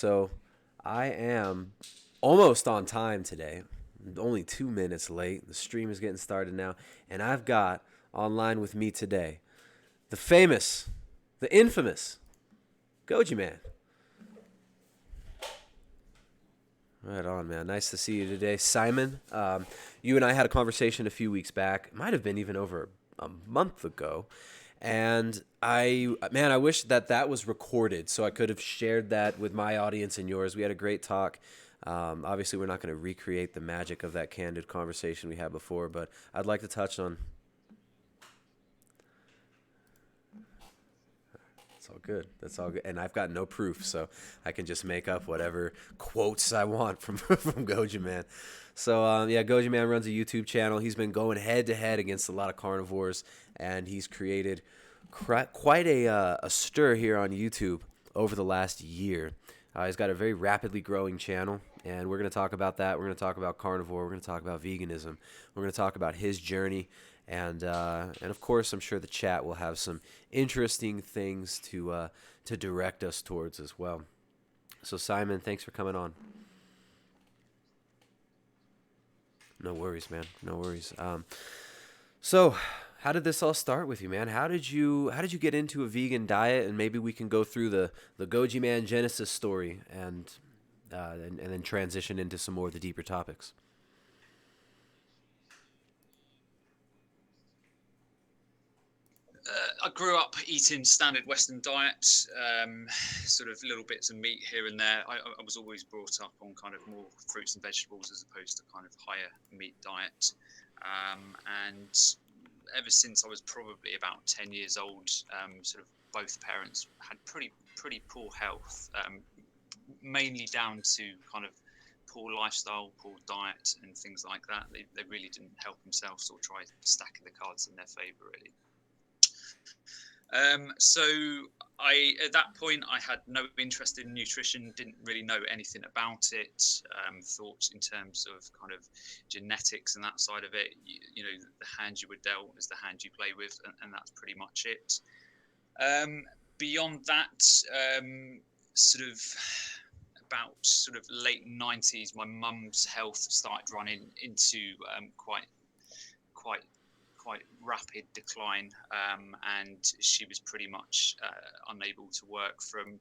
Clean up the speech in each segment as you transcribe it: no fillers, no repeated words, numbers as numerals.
So I am almost on time today. Only 2 minutes late. The stream is getting started now. And I've got online with me today the famous, the infamous Goji Man. Right on, man. Nice to see you today, Simon. You and I had a conversation a few weeks back. It might have been even over a month ago. And I wish that that was recorded so I could have shared that with my audience and yours. We had a great talk. Obviously, we're not going to recreate the magic of that candid conversation we had before, but I'd like to touch on. It's all good. That's all good. And I've got no proof, so I can just make up whatever quotes I want from from Goji Man. So yeah, Goji Man runs a YouTube channel. He's been going head to head against a lot of carnivores, and he's created quite a stir here on YouTube over the last year. He's got a very rapidly growing channel, and we're going to talk about that. We're going to talk about carnivore. We're going to talk about veganism. We're going to talk about his journey, and of course, I'm sure the chat will have some interesting things to direct us towards as well. So, Simon, thanks for coming on. No worries, man. No worries. So, how did this all start with you, man? How did you get into a vegan diet? And maybe we can go through the Goji Man Genesis story and then transition into some more of the deeper topics. I grew up eating standard Western diet, sort of little bits of meat here and there. I was always brought up on kind of more fruits and vegetables as opposed to kind of higher meat diet. And ever since I was probably about 10 years old, sort of both parents had pretty poor health, mainly down to kind of poor lifestyle, poor diet, and things like that. They really didn't help themselves or try stacking the cards in their favour, really. So at that point, I had no interest in nutrition, didn't really know anything about it. Thought in terms of kind of genetics and that side of it. You know, the hand you were dealt is the hand you play with, and that's pretty much it. Um, Beyond that, sort of about sort of late 90s, my mum's health started running into quite quite rapid decline, and she was pretty much unable to work from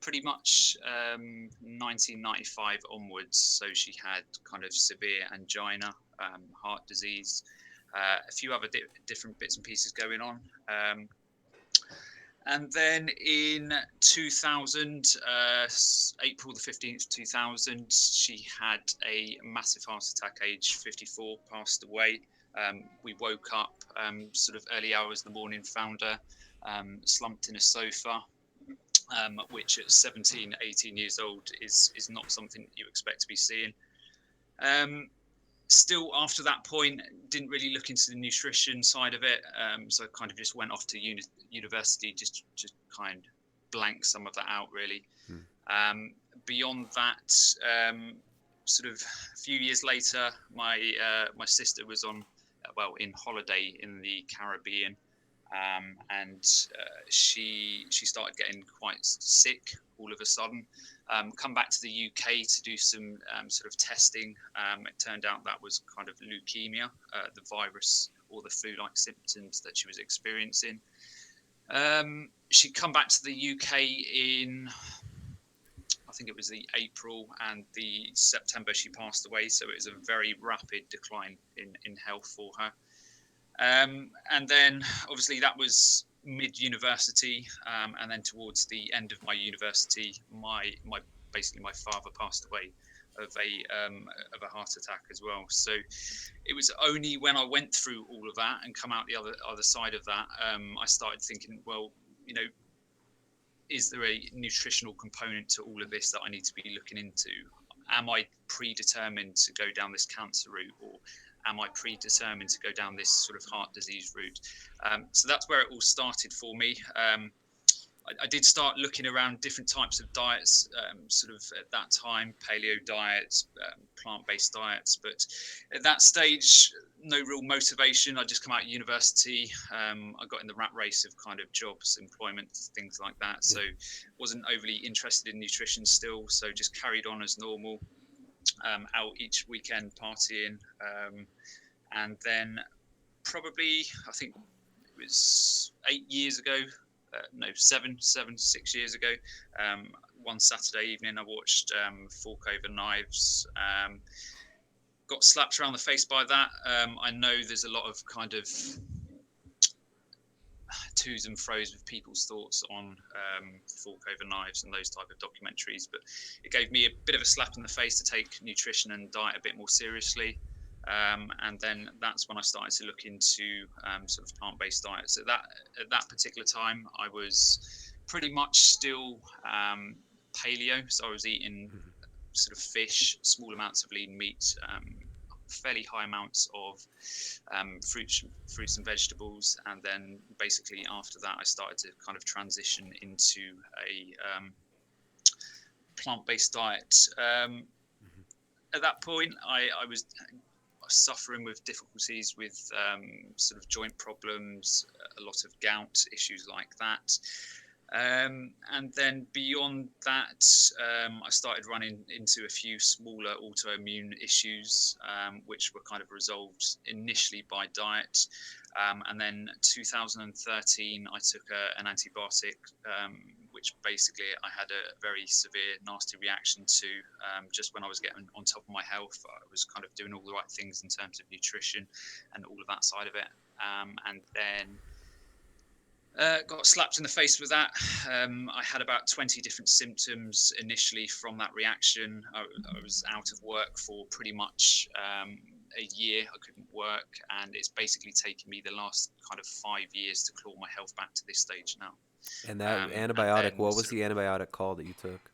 pretty much 1995 onwards. So she had kind of severe angina, heart disease, a few other different bits and pieces going on. And then in 2000, April the 15th, 2000, she had a massive heart attack, age 54, passed away. We woke up sort of early hours of the morning, found her slumped in a sofa, which at 17, 18 years old is not something you expect to be seeing. Um, Still, after that point, didn't really look into the nutrition side of it. So I kind of just went off to university, just kind of blank some of that out, really. Hmm. Beyond that, sort of a few years later, my sister was on, well, in holiday in the Caribbean, and she started getting quite sick all of a sudden. Come back to the UK to do some sort of testing. It turned out that was kind of leukemia, the virus or the flu-like symptoms that she was experiencing. She'd come back to the UK in, I think it was the April, and the September she passed away. So it was a very rapid decline in health for her. And then obviously that was mid-university, and then towards the end of my university, my basically my father passed away of a heart attack as well. So it was only when I went through all of that and come out the other side of that, I started thinking, well, you know, is there a nutritional component to all of this that I need to be looking into? Am I predetermined to go down this cancer route, or am I predetermined to go down this sort of heart disease route? So that's where it all started for me. I did start looking around different types of diets, sort of at that time, paleo diets, plant-based diets. But at that stage, no real motivation. I just come out of university. I got in the rat race of kind of jobs, employment, things like that. So wasn't overly interested in nutrition still. So just carried on as normal, out each weekend partying. And then probably, I think it was 8 years ago, no, 6 years ago. One Saturday evening, I watched Fork Over Knives. Got slapped around the face by that. I know there's a lot of kind of twos and fro's with people's thoughts on Fork Over Knives and those type of documentaries, but it gave me a bit of a slap in the face to take nutrition and diet a bit more seriously. And then that's when I started to look into sort of plant-based diets. At that particular time, I was pretty much still paleo, so I was eating sort of fish, small amounts of lean meat, fairly high amounts of fruits and vegetables, and then basically after that, I started to kind of transition into a plant-based diet. At that point, I was suffering with difficulties with sort of joint problems, a lot of gout issues like that. And then beyond that, I started running into a few smaller autoimmune issues, which were kind of resolved initially by diet. And then 2013, I took an antibiotic, which basically I had a very severe, nasty reaction to. Just when I was getting on top of my health, I was kind of doing all the right things in terms of nutrition and all of that side of it. And then got slapped in the face with that. I had about 20 different symptoms initially from that reaction. I was out of work for pretty much a year. I couldn't work, and it's basically taken me the last kind of 5 years to claw my health back to this stage now. And that antibiotic, what was the antibiotic called that you took?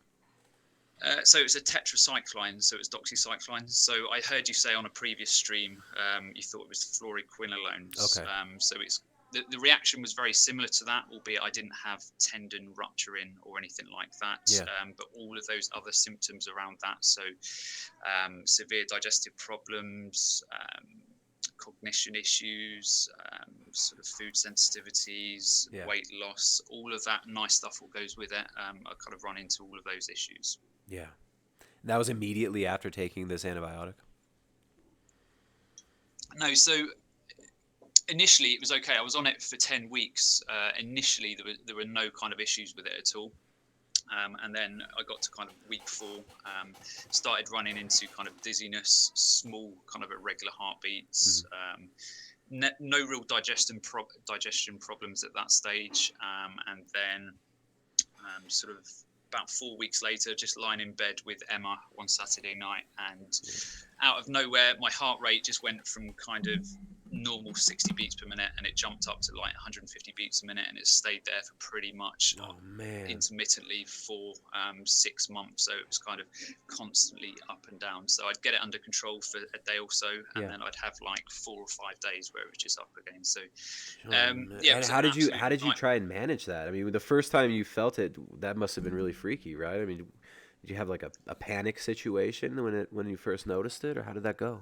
So it's a tetracycline, so it's doxycycline. So I heard you say on a previous stream, you thought it was fluoroquinolones. Okay. So it's the reaction was very similar to that, albeit I didn't have tendon rupturing or anything like that. Yeah. But all of those other symptoms around that, so severe digestive problems, cognition issues, sort of food sensitivities, weight loss, all of that nice stuff that goes with it. I kind of run into all of those issues. Yeah. That was immediately after taking this antibiotic? No, so initially it was okay. I was on it for 10 weeks. Initially there were no kind of issues with it at all. And then I got to kind of week 4, started running into kind of dizziness, small kind of irregular heartbeats, no real digestion problems at that stage. And then sort of about 4 weeks later, just lying in bed with Emma one Saturday night, and out of nowhere, my heart rate just went from kind of normal 60 beats per minute, and it jumped up to like 150 beats a minute, and it stayed there for pretty much intermittently for 6 months. So it was kind of constantly up and down. So I'd get it under control for a day or so, and then I'd have like 4 or 5 days where it was just up again. So and how did you try and manage that? I mean, the first time you felt it, that must have been really freaky, right? I mean, did you have like a panic situation when you first noticed it, or how did that go?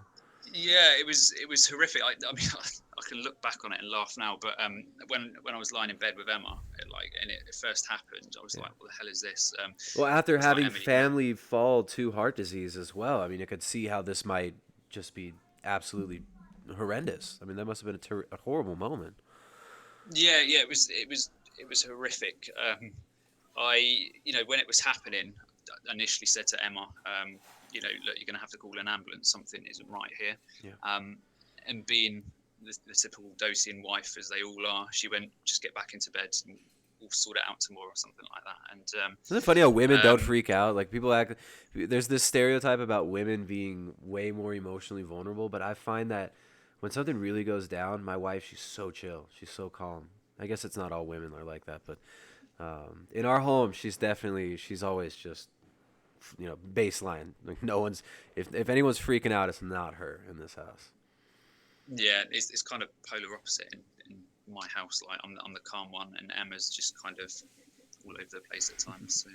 Yeah, it was horrific. I mean, I can look back on it and laugh now, but when I was lying in bed with Emma, it first happened, I was like, "What the hell is this?" Well, after having family fall to heart disease as well, I mean, I could see how this might just be absolutely horrendous. I mean, that must have been a horrible moment. Yeah, it was horrific. When it was happening, I initially said to Emma, look, you're going to have to call an ambulance. Something isn't right here. Yeah. And being the typical Dosian wife, as they all are, she went, just get back into bed and we'll sort it out tomorrow or something like that. And isn't it funny how women don't freak out? Like people act, there's this stereotype about women being way more emotionally vulnerable, but I find that when something really goes down, my wife, she's so chill. She's so calm. I guess it's not all women are like that, but in our home, she's always just, baseline. Like no one's, if anyone's freaking out, it's not her in this house. Yeah, it's kind of polar opposite in my house. Like I'm the calm one, and Emma's just kind of all over the place at times.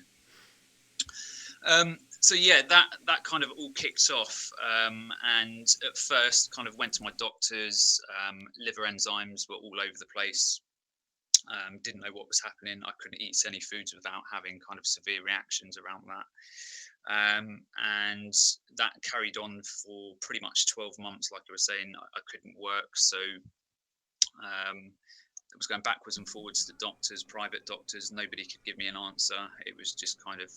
So yeah, that kind of all kicked off, and at first kind of went to my doctors. Liver enzymes were all over the place. Didn't know what was happening. I couldn't eat any foods without having kind of severe reactions around that. And that carried on for pretty much 12 months. Like I was saying, I couldn't work, so it was going backwards and forwards to doctors, private doctors. Nobody could give me an answer. It was just kind of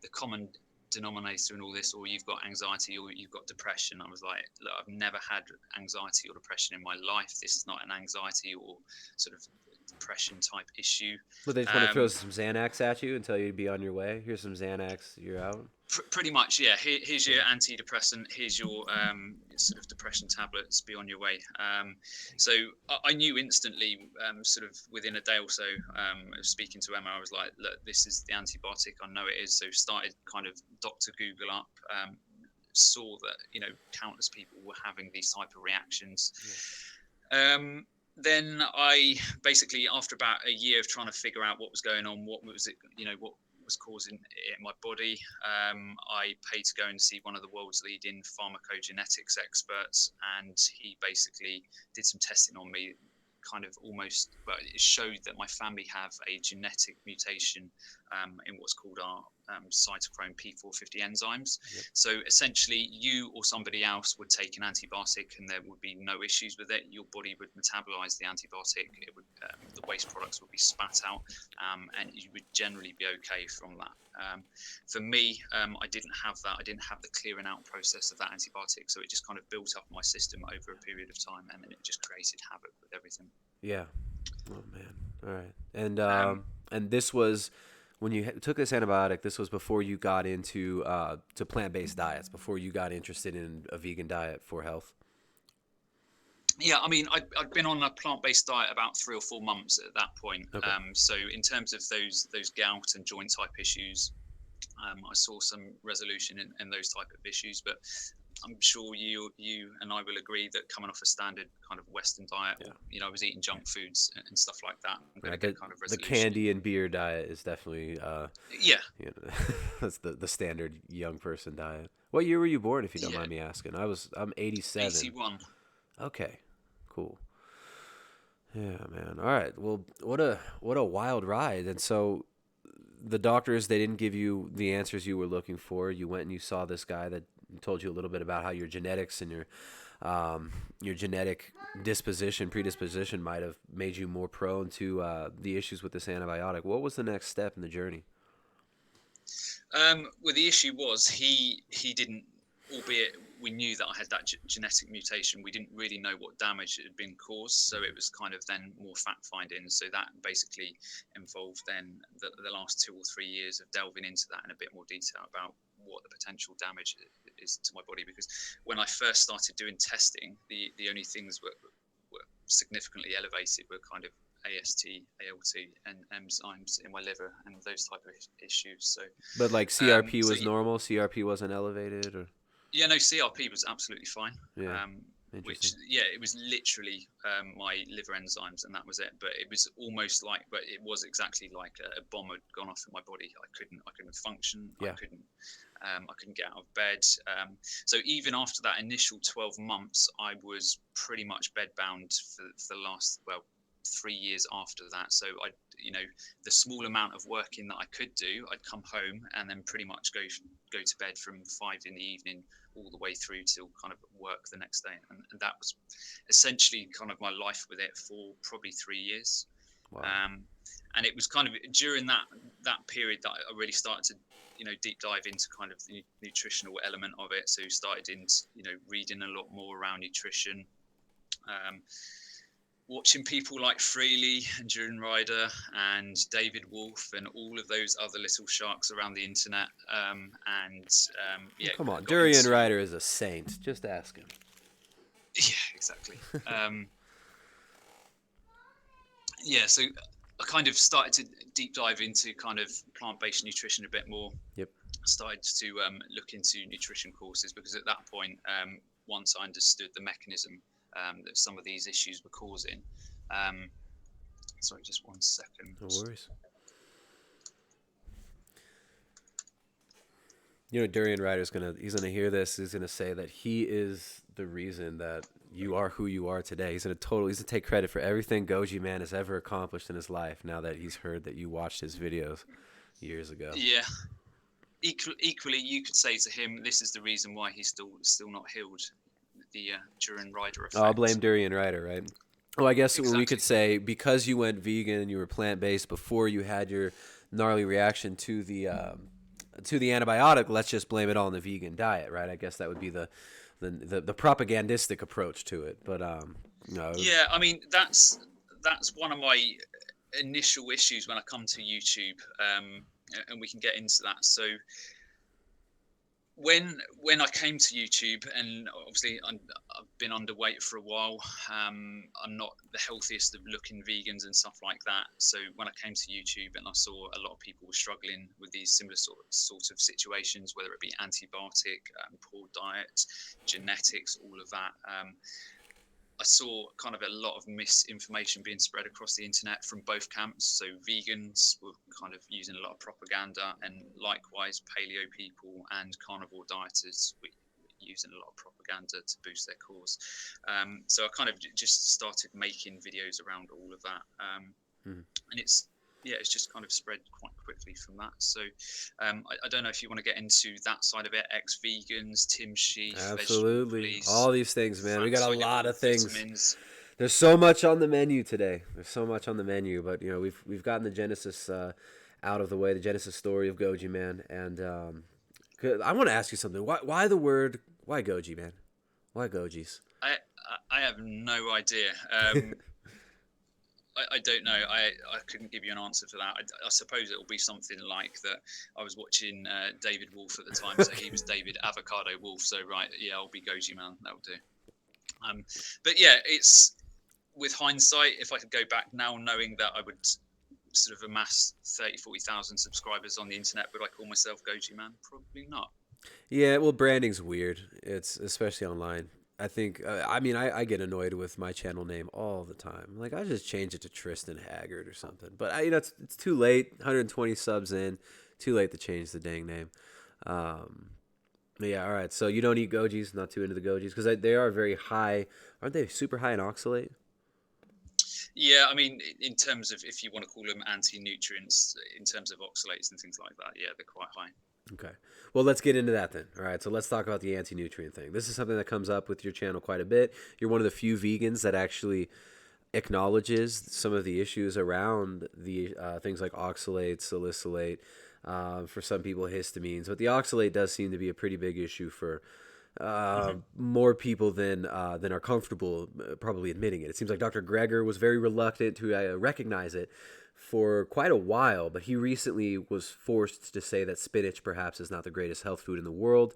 the common denominator in all this, or you've got anxiety or you've got depression. I was like, look, I've never had anxiety or depression in my life. This is not an anxiety or sort of depression type issue. Well, they just want to throw some Xanax at you and tell you to be on your way. Here's some Xanax, you're out. Pretty much, yeah. Here's your antidepressant. Here's your sort of depression tablets. Be on your way. So I knew instantly, sort of within a day or so, of speaking to Emma, I was like, look, this is the antibiotic. I know it is. So started kind of Dr. Google up. Saw that countless people were having these type of reactions. Yeah. Then I basically, after about a year of trying to figure out what was going on, what was it, what was causing it in my body, I paid to go and see one of the world's leading pharmacogenetics experts, and he basically did some testing on me, kind of almost, but it showed that my family have a genetic mutation in what's called our cytochrome P450 enzymes. Yep. So essentially, you or somebody else would take an antibiotic and there would be no issues with it. Your body would metabolize the antibiotic. It would, the waste products would be spat out, and you would generally be okay from that. For me, I didn't have that. I didn't have the clearing out process of that antibiotic, so it just kind of built up my system over a period of time, and then it just created havoc with everything. Yeah. Oh man. All right. And this was when you took this antibiotic. This was before you got into to plant-based diets. Before you got interested in a vegan diet for health. Yeah, I mean, I'd been on a plant-based diet about 3 or 4 months at that point. Okay. So in terms of those gout and joint type issues, I saw some resolution in those type of issues, but I'm sure you and I will agree that coming off a standard kind of Western diet, yeah. I was eating junk foods and stuff like that. I'm going to get kind of resolution. The candy and beer diet is definitely that's the standard young person diet. What year were you born, if you don't mind me asking? I'm 87. 81. Okay, cool. Yeah, man. All right. Well, what a wild ride. And so the doctors, they didn't give you the answers you were looking for. You went and you saw this guy that told you a little bit about how your genetics and your genetic predisposition might have made you more prone to the issues with this antibiotic. What was the next step in the journey? Well, the issue was he didn't, albeit we knew that I had that genetic mutation, we didn't really know what damage had been caused. So it was kind of then more fact finding. So that basically involved then the last 2 or 3 years of delving into that in a bit more detail about what the potential damage is to my body. Because when I first started doing testing, the only things were significantly elevated were kind of AST, ALT, and enzymes in my liver and those type of issues. So, but like CRP was normal. CRP wasn't elevated, or yeah, no, CRP was absolutely fine. Yeah. Which it was literally my liver enzymes, and that was it. But it was almost like, but it was exactly like a bomb had gone off in my body. I couldn't function. Yeah. I couldn't get out of bed. So even after that initial 12 months, I was pretty much bedbound for the last 3 years after that. So the small amount of working that I could do, I'd come home and then pretty much go to bed from 5 in the evening all the way through till kind of work the next day. And that was essentially kind of my life with it for probably 3 years. Wow. And it was kind of during that period that I really started to, deep dive into kind of the nutritional element of it. So started reading a lot more around nutrition, watching people like Freely and Duran Ryder and David Wolf and all of those other little sharks around the internet. Come on, Duran Ryder is a saint. Just ask him. Yeah, exactly. So I kind of started to deep dive into kind of plant-based nutrition a bit more. Yep. Started to look into nutrition courses, because at that point, once I understood the mechanism that some of these issues were causing. Sorry, just 1 second. No worries. You know, Durian Ryder's he's gonna hear this. He's gonna say that he is the reason that you are who you are today. He's gonna take credit for everything Goji Man has ever accomplished in his life. Now that he's heard that you watched his videos years ago. Yeah. Equally, you could say to him, this is the reason why he's still not healed, the Duran Rider Oh, I'll effect. blame Durian Ryder, right? Well, I guess we could Exactly. say because you went vegan and you were plant based before you had your gnarly reaction to the antibiotic. Let's just blame it all on the vegan diet, right? I guess that would be the propagandistic approach to it. But no, Yeah, I mean that's one of my initial issues when I come to YouTube, and we can get into that. So when I came to YouTube, and obviously I've been underweight for a while. I'm not the healthiest of looking vegans and stuff like that. So when I came to YouTube and I saw a lot of people were struggling with these similar sort of situations, whether it be antibiotic, poor diet, genetics, all of that. I saw kind of a lot of misinformation being spread across the internet from both camps. So vegans were kind of using a lot of propaganda, and likewise paleo people and carnivore dieters were using a lot of propaganda to boost their cause. So I kind of just started making videos around all of that, mhm. and it's just kind of spread quite quickly from that. So I don't know if you want to get into that side of it. Ex-vegans, Tim Sheaf, vegetable Absolutely, police, all these things, man. We got fat a lot soluble of things. vitamins. There's so much on the menu today. There's so much on the menu, but you know we've gotten the genesis out of the way, the genesis story of Goji Man, and 'cause I want to ask you something. Why the word? Why Goji Man? Why Gojis? I have no idea. I don't know. I couldn't give you an answer for that. I suppose it'll be something like that. I was watching David Wolf at the time, so he was David Avocado Wolf. So right, yeah, I'll be Goji Man. That'll do. But yeah, it's with hindsight. If I could go back now, knowing that I would sort of amass 30,000-40,000 subscribers on the internet, would I call myself Goji Man? Probably not. Yeah, well, branding's weird. It's especially online. I think. I mean, I get annoyed with my channel name all the time. Like, I just change it to Tristan Haggard or something. But it's too late. 120 subs in. Too late to change the dang name. Um, yeah. All right. So you don't eat gojis. Not too into the gojis because they are very high. Aren't they super high in oxalate? Yeah, I mean, in terms of if you want to call them anti-nutrients, in terms of oxalates and things like that, yeah, they're quite high. Okay. Well, let's get into that then. All right. So let's talk about the anti nutrient thing. This is something that comes up with your channel quite a bit. You're one of the few vegans that actually acknowledges some of the issues around the things like oxalate, salicylate, for some people histamines, but the oxalate does seem to be a pretty big issue for Hmm. more people than are comfortable probably admitting it. It seems like Dr. Greger was very reluctant to recognize it for quite a while, but he recently was forced to say that spinach perhaps is not the greatest health food in the world.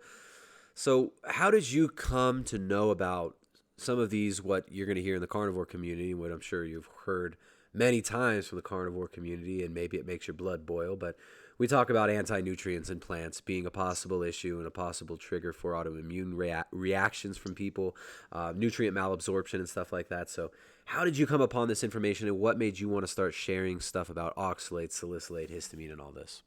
So, how did you come to know about some of these, what you're going to hear in the carnivore community, what I'm sure you've heard many times from the carnivore community, and maybe it makes your blood boil, but we talk about anti nutrients in plants being a possible issue and a possible trigger for autoimmune reactions from people, nutrient malabsorption, and stuff like that. So, how did you come upon this information, and what made you want to start sharing stuff about oxalate, salicylate, histamine, and all this?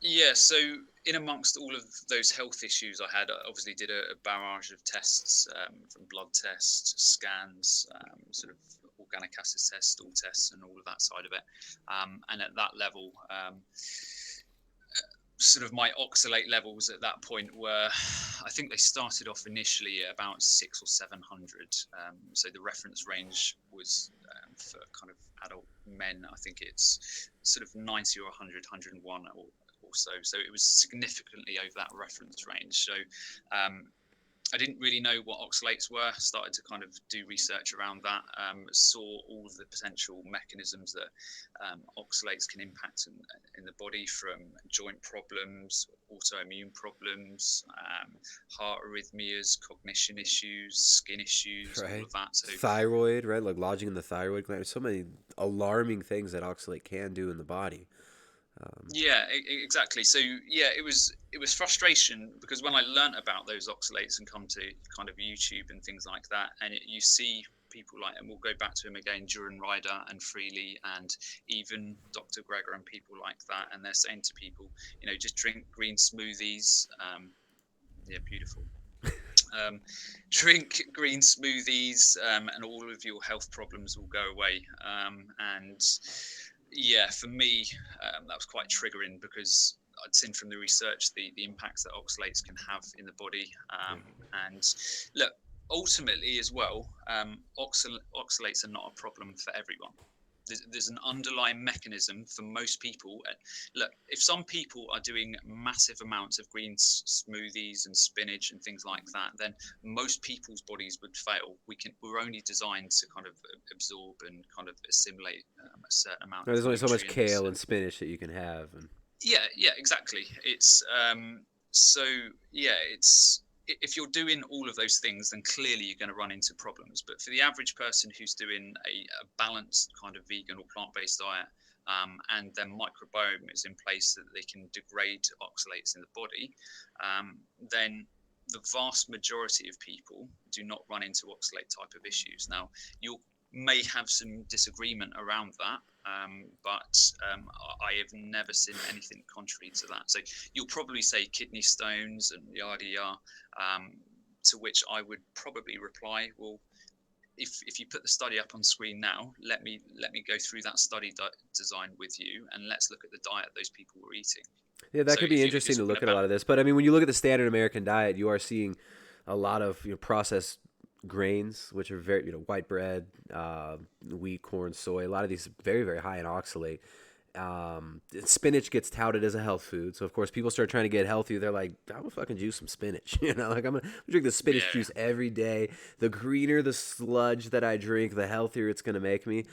Yeah, so in amongst all of those health issues I had, I obviously did a barrage of tests, from blood tests, scans, sort of organic acid tests, stool tests, and all of that side of it. And at that level, sort of my oxalate levels at that point were, I think they started off initially at about 600 or 700. So the reference range was, for kind of adult men, I think it's sort of 90 or 100, 101 or so. So it was significantly over that reference range. So I didn't really know what oxalates were. Started to kind of do research around that. Saw all of the potential mechanisms that oxalates can impact in the body, from joint problems, autoimmune problems, heart arrhythmias, cognition issues, skin issues, all Right. of that. So Thyroid, right? Like lodging in the thyroid gland. There's so many alarming things that oxalate can do in the body. Um, yeah, exactly. So yeah, it was frustration because when I learnt about those oxalates and come to kind of YouTube and things like that, and you see people like, and we'll go back to him again, Duran Ryder and Freely, and even Dr. Greger and people like that. And they're saying to people, just drink green smoothies. Yeah, beautiful. Drink green smoothies, and all of your health problems will go away. And yeah, for me, that was quite triggering, because I'd seen from the research the impacts that oxalates can have in the body. And look, ultimately as well, oxalates are not a problem for everyone. There's an underlying mechanism for most people. Look, if some people are doing massive amounts of green smoothies and spinach and things like that, then most people's bodies would fail. We're only designed to kind of absorb and kind of assimilate a certain amount of There's only so much nutrients. kale and spinach that you can have. And Yeah, exactly. It's so yeah, it's, if you're doing all of those things, then clearly you're going to run into problems. But for the average person who's doing a balanced kind of vegan or plant-based diet, and their microbiome is in place so that they can degrade oxalates in the body, then the vast majority of people do not run into oxalate type of issues. Now, you may have some disagreement around that, but I have never seen anything contrary to that. So you'll probably say kidney stones and yada yada, to which I would probably reply, well, if you put the study up on screen now, let me go through that study design with you, and let's look at the diet those people were eating. yeah, that So could be if interesting you're to look talking at a lot about, of this. But I mean, when you look at the standard American diet, you are seeing a lot of processed grains, which are very white bread, wheat, corn, soy. A lot of these very very high in oxalate. Spinach gets touted as a health food, so of course people start trying to get healthy. They're like, I'm gonna fucking juice some spinach, like I'm gonna drink the spinach yeah, juice every day. The greener the sludge that I drink, the healthier it's gonna make me.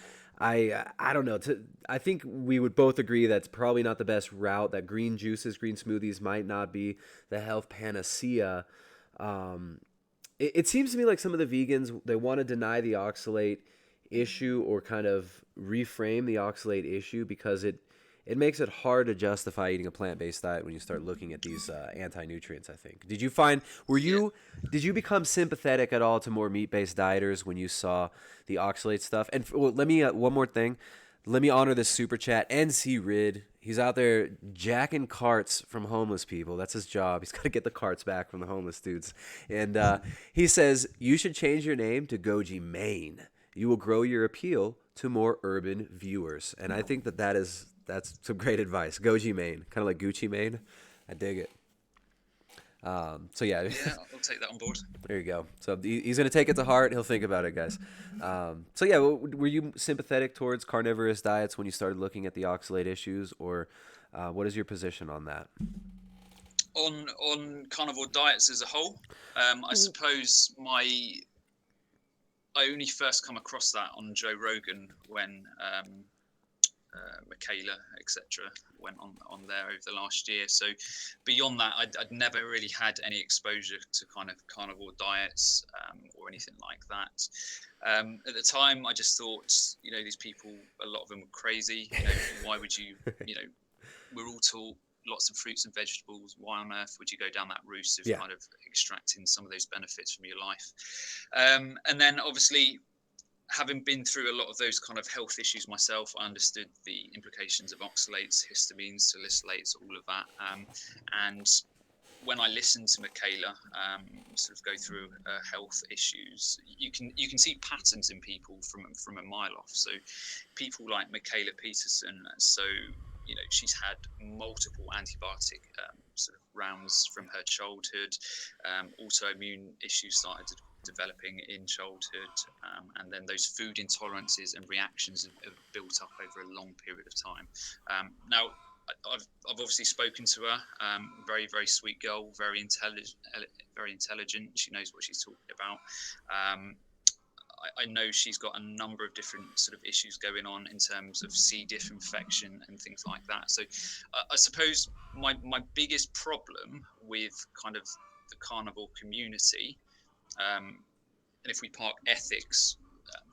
I don't know. I think we would both agree that's probably not the best route. That green juices, green smoothies might not be the health panacea. It seems to me like some of the vegans, they want to deny the oxalate issue or kind of reframe the oxalate issue because it makes it hard to justify eating a plant-based diet when you start looking at these anti-nutrients. I think. Did you find yeah. did you become sympathetic at all to more meat-based dieters when you saw the oxalate stuff? And well, let me one more thing. Let me honor this super chat. NC Rid. He's out there jacking carts from homeless people. That's his job. He's got to get the carts back from the homeless dudes. And he says, you should change your name to Goji Man. You will grow your appeal to more urban viewers. And I think that's some great advice. Goji Man. Kind of like Gucci Mane. I dig it. So yeah, Yeah, I'll take that on board. there you go. So he's gonna take it to heart. He'll think about it, guys. So yeah, were you sympathetic towards carnivorous diets when you started looking at the oxalate issues, or what is your position on that? On carnivore diets as a whole, I suppose I only first come across that on Joe Rogan when Michaela, etc., went on there over the last year. So beyond that, I'd never really had any exposure to kind of carnivore diets, or anything like that. At the time, I just thought, these people, a lot of them were crazy. Why would you, we're all taught lots of fruits and vegetables. Why on earth would you go down that route of kind of extracting some of those benefits from your life? And then obviously, having been through a lot of those kind of health issues myself, I understood the implications of oxalates, histamines, salicylates, all of that. And when I listened to Michaela sort of go through health issues, you can see patterns in people from a mile off. So people like Michaela Peterson, so she's had multiple antibiotic sort of rounds from her childhood. Autoimmune issues started developing in childhood, and then those food intolerances and reactions have built up over a long period of time. Now, I've obviously spoken to her. Very very sweet girl, very intelligent. She knows what she's talking about. I know she's got a number of different sort of issues going on in terms of C. diff infection and things like that. So I suppose my biggest problem with kind of the carnivore community, and if we park ethics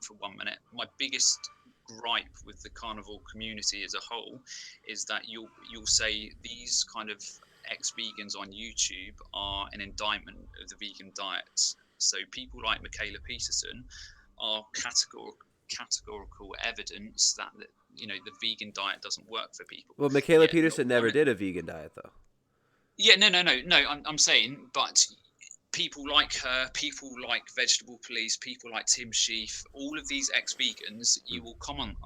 for 1 minute, my biggest gripe with the carnivore community as a whole is that you'll say these kind of ex-vegans on YouTube are an indictment of the vegan diet. So people like Michaela Peterson are categorical evidence that the vegan diet doesn't work for people. Well, Michaela Yet Peterson not never one. did a vegan diet, though. Yeah, no. I'm saying, but people like her, people like Vegetable Police, people like Tim Sheaf, all of these ex-vegans, you will comment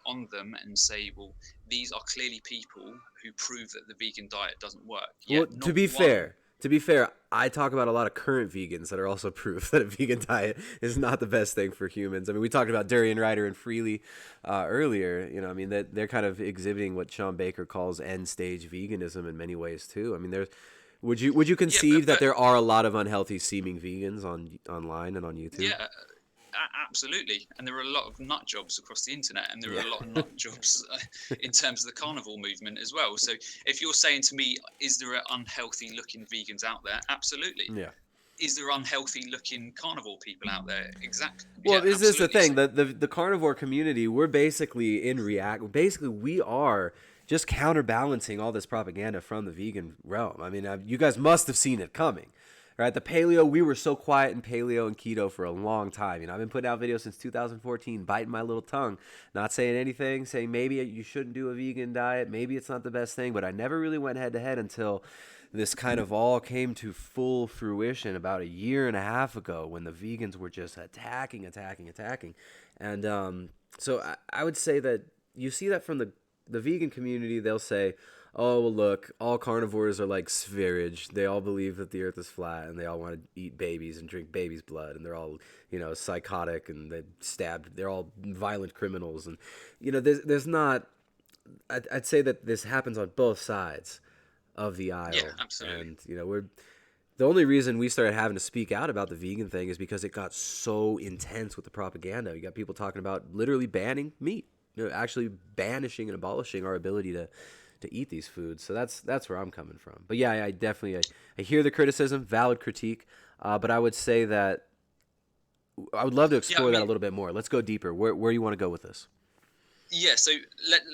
on them and say, well, these are clearly people who prove that the vegan diet doesn't work. Well, Yet to not be one. fair, I talk about a lot of current vegans that are also proof that a vegan diet is not the best thing for humans. I mean, we talked about Durian Ryder and Freely earlier. You know, I mean, that they're kind of exhibiting what Sean Baker calls end stage veganism in many ways too. I mean, there's would you Yeah, concede that but there are a lot of unhealthy seeming vegans online and on YouTube? yeah, absolutely. And there are a lot of nut jobs across the internet, and there are Yeah. a lot of nut jobs in terms of the carnivore movement as well. So if you're saying to me, is there unhealthy looking vegans out there? Absolutely. Yeah. Is there unhealthy looking carnivore people out there? Exactly. Well, Yeah, is this the absolutely. thing? So, The carnivore community, we're basically in react. Basically, we are just counterbalancing all this propaganda from the vegan realm. I mean, you guys must have seen it coming, right? The paleo, we were so quiet in paleo and keto for a long time. You know, I've been putting out videos since 2014, biting my little tongue, not saying anything, saying maybe you shouldn't do a vegan diet, maybe it's not the best thing, but I never really went head to head until this kind of all came to full fruition about a year and a half ago when the vegans were just attacking. And so I would say that you see that from the vegan community. They'll say, oh, well, look, all carnivores are like spherage. They all believe that the earth is flat and they all want to eat babies and drink babies' blood. And they're all, psychotic and they're all violent criminals. And, there's not, I'd say that this happens on both sides of the aisle. yeah, absolutely. And we're the only reason we started having to speak out about the vegan thing is because it got so intense with the propaganda. You got people talking about literally banning meat, actually banishing and abolishing our ability to eat these foods. So that's where I'm coming from. But yeah, I definitely I hear the criticism, valid critique, but I would say that I would love to Yeah, I explore that a mean, little bit more. Let's go deeper. Where you want to go with this? yeah. So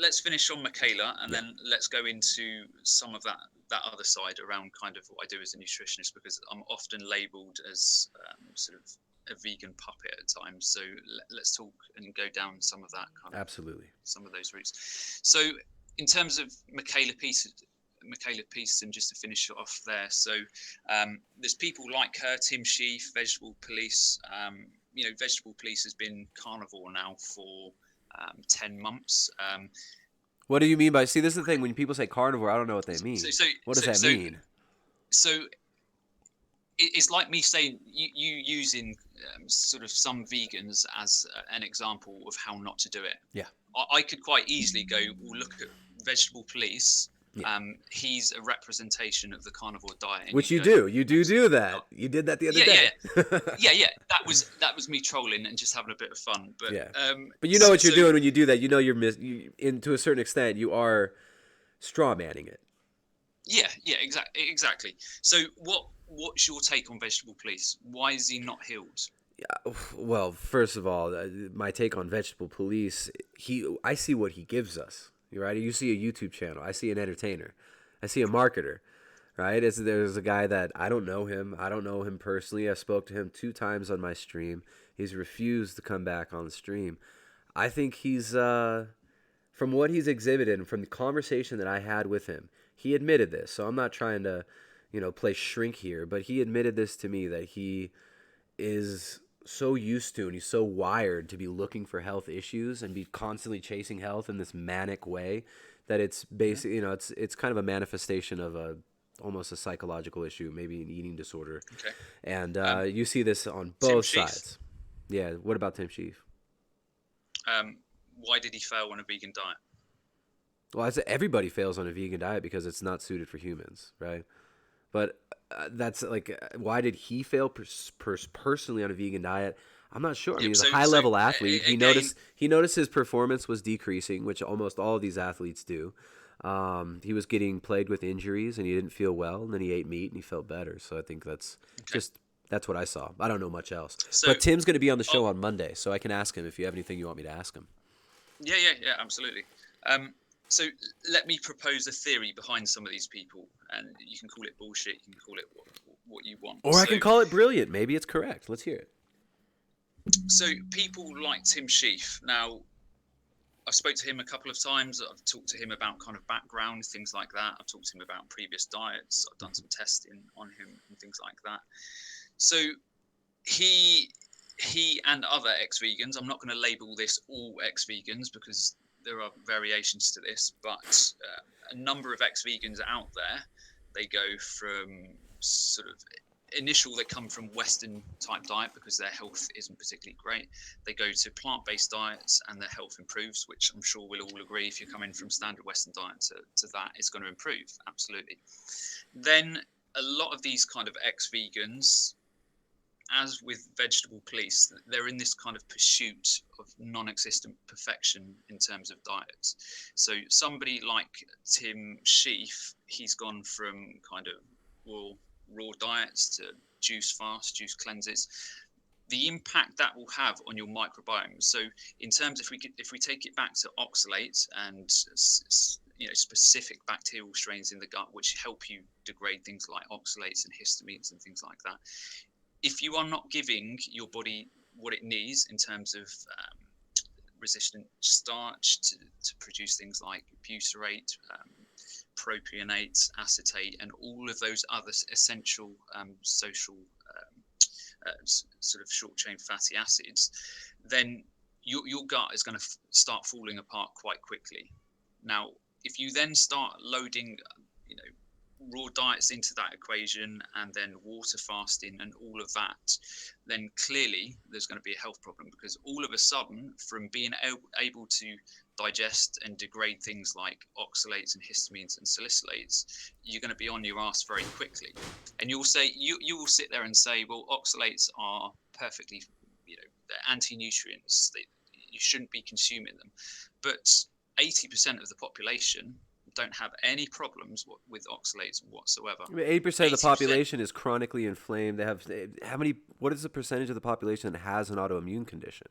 let's finish on Michaela, and Yeah. then let's go into some of that other side around kind of what I do as a nutritionist, because I'm often labelled as sort of a vegan puppet at times. So let's talk and go down some of that kind of Absolutely. some of those routes. So in terms of Michaela Peterson, just to finish it off there. So there's people like her, Tim Sheaf, Vegetable Police. Vegetable Police has been carnivore now for 10 months. What do you mean by? See, this is the thing. When people say carnivore, I don't know what they mean. So, What does that mean? So it's like me saying you using sort of some vegans as an example of how not to do it. Yeah. I could quite easily go, well, look at Vegetable Police. Yeah. He's a representation of the carnivore diet. Which you do. You do that. You did that the other day. Yeah. That was me trolling and just having a bit of fun. But yeah. But you know what you're doing when you do that. You know to a certain extent you are straw manning it. Yeah, exactly. So what's your take on Vegetable Police? Why is he not healed? Yeah, well, first of all, my take on Vegetable Police, I see what he gives us. Right? You see a YouTube channel. I see an entertainer. I see a marketer. Right? There's a guy that I don't know him. I don't know him personally. I spoke to him 2 times on my stream. He's refused to come back on the stream. I think he's from what he's exhibited and from the conversation that I had with him, he admitted this. So I'm not trying to, play shrink here, but he admitted this to me that he is so used to and he's so wired to be looking for health issues and be constantly chasing health in this manic way that it's basically, it's kind of a manifestation of almost a psychological issue, maybe an eating disorder. Okay. And you see this on both Tim Sheaf. sides. Yeah. What about Tim Sheaf? Why did he fail on a vegan diet? Well, I say everybody fails on a vegan diet because it's not suited for humans, right? But that's like, why did he fail personally on a vegan diet? I'm not sure. I mean, he's a high-level athlete. He noticed his performance was decreasing, which almost all of these athletes do. He was getting plagued with injuries, and he didn't feel well. And then he ate meat, and he felt better. So I think that's what I saw. I don't know much else. But Tim's going to be on the show on Monday, so I can ask him if you have anything you want me to ask him. Yeah, absolutely. So let me propose a theory behind some of these people, and you can call it bullshit. You can call it what you want. Or I can call it brilliant. Maybe it's correct. Let's hear it. So people like Tim Sheaf. Now, I've spoke to him a couple of times. I've talked to him about kind of background, things like that. I've talked to him about previous diets. I've done some testing on him and things like that. So he and other ex-vegans. I'm not going to label this all ex-vegans because there are variations to this, but a number of ex-vegans out there. They go from sort of initial, they come from Western type diet because their health isn't particularly great. They go to plant-based diets and their health improves, which I'm sure we'll all agree, if you're coming from standard Western diet to that, it's going to improve, absolutely. Then a lot of these kind of ex-vegans, as with vegetable police, they're in this kind of pursuit of non-existent perfection in terms of diets. So somebody like Tim Sheaf, he's gone from kind of raw diets to juice fast, juice cleanses. The impact that will have on your microbiome. So in terms, if we take it back to oxalates and specific bacterial strains in the gut which help you degrade things like oxalates and histamines and things like that, if you are not giving your body what it needs in terms of resistant starch to produce things like butyrate, propionate, acetate, and all of those other essential social sort of short chain fatty acids, then your gut is going to start falling apart quite quickly. Now, if you then start loading, raw diets into that equation and then water fasting and all of that, then clearly there's going to be a health problem, because all of a sudden, from being able to digest and degrade things like oxalates and histamines and salicylates, you're going to be on your ass very quickly. And you'll say, you will sit there and say, well, oxalates are perfectly, they're anti-nutrients, you shouldn't be consuming them. But 80% of the population don't have any problems with oxalates whatsoever. 80% of the population is chronically inflamed. They have what is the percentage of the population that has an autoimmune condition?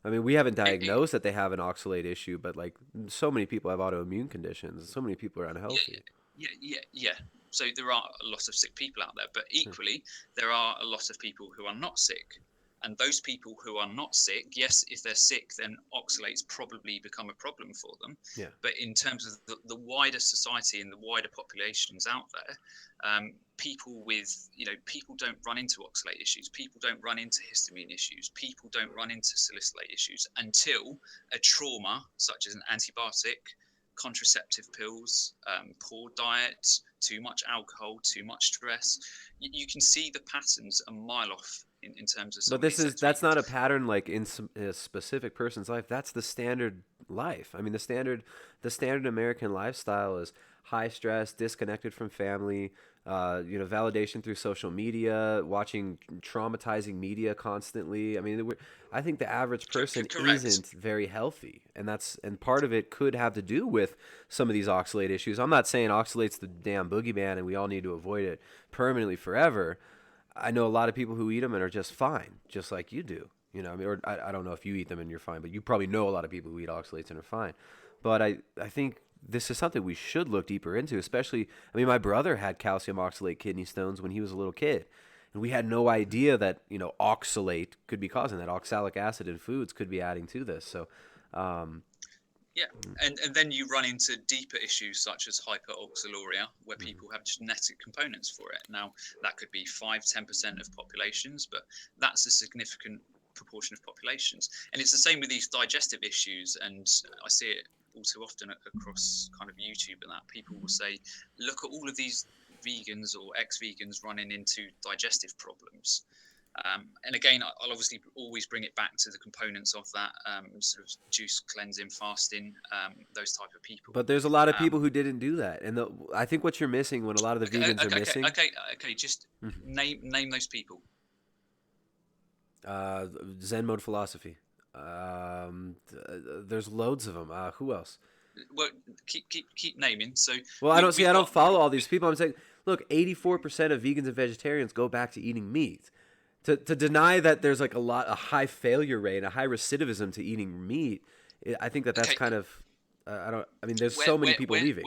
I mean, we haven't diagnosed that they have an oxalate issue, but like so many people have autoimmune conditions. So many people are unhealthy. Yeah. So there are a lot of sick people out there, but equally there are a lot of people who are not sick. And those people who are not sick, yes, if they're sick, then oxalates probably become a problem for them. Yeah. But in terms of the wider society and the wider populations out there, people people don't run into oxalate issues. People don't run into histamine issues. People don't run into salicylate issues until a trauma, such as an antibiotic, contraceptive pills, poor diet, too much alcohol, too much stress. You can see the patterns a mile off in terms of some. But that's not a pattern like in a specific person's life. That's the standard life. I mean, the standard American lifestyle is high stress, disconnected from family, validation through social media, watching traumatizing media constantly. I mean, I think the average person isn't very healthy, and part of it could have to do with some of these oxalate issues. I'm not saying oxalate's the damn boogeyman and we all need to avoid it permanently forever. I know a lot of people who eat them and are just fine, just like you do. Or I don't know if you eat them and you're fine, but you probably know a lot of people who eat oxalates and are fine. But I think this is something we should look deeper into, especially, my brother had calcium oxalate kidney stones when he was a little kid. And we had no idea that, oxalate could be causing that. Oxalic acid in foods could be adding to this. So, yeah, and then you run into deeper issues such as hyperoxaluria, where people have genetic components for it. Now, that could be 5-10% of populations, but that's a significant proportion of populations. And it's the same with these digestive issues, and I see it all too often across kind of YouTube and that. People will say, look at all of these vegans or ex-vegans running into digestive problems. And again, I'll obviously always bring it back to the components of that, sort of juice cleansing, fasting, those type of people. But there's a lot of people who didn't do that, and I think what you're missing when a lot of the vegans are missing. Okay, just name those people. Zen mode philosophy. There's loads of them. Who else? Well, keep naming. So I don't follow all these people. I'm saying, look, 84% of vegans and vegetarians go back to eating meat. To deny that there's like a high failure rate, a high recidivism to eating meat, I think that's kind of there's so many people leaving.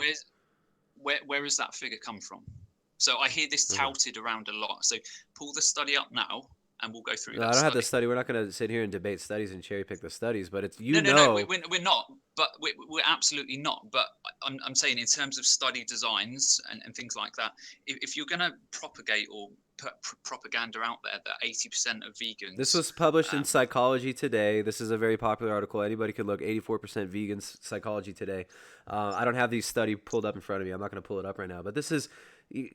Where has that figure come from? So I hear this touted around a lot. So pull the study up now and we'll go through No, I that don't have study. the study. We're not going to sit here and debate studies and cherry pick the studies, but it's No, we're not. But we're absolutely not. But I'm saying in terms of study designs and things like that, if you're going to propagate or put propaganda out there that 80% of This vegans, was published in um, Psychology Today. This is a very popular article. Anybody could look. 84% vegans, Psychology Today. I don't have these study pulled up in front of me. I'm not going to pull it up right now. But this is,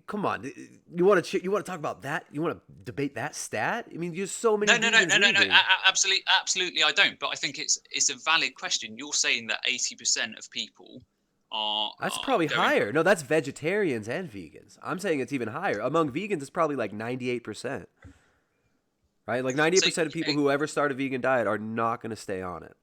come on. You want to talk about that? You want to debate that stat? I mean, there's so many vegans leaving. absolutely, I don't. But I think it's a valid question. You're saying that 80% of people That's are probably going. higher. No, that's vegetarians and vegans. I'm saying it's even higher. Among vegans, it's probably like 98%. Right? Like So 98% of people who ever start a vegan diet are not going to stay on it.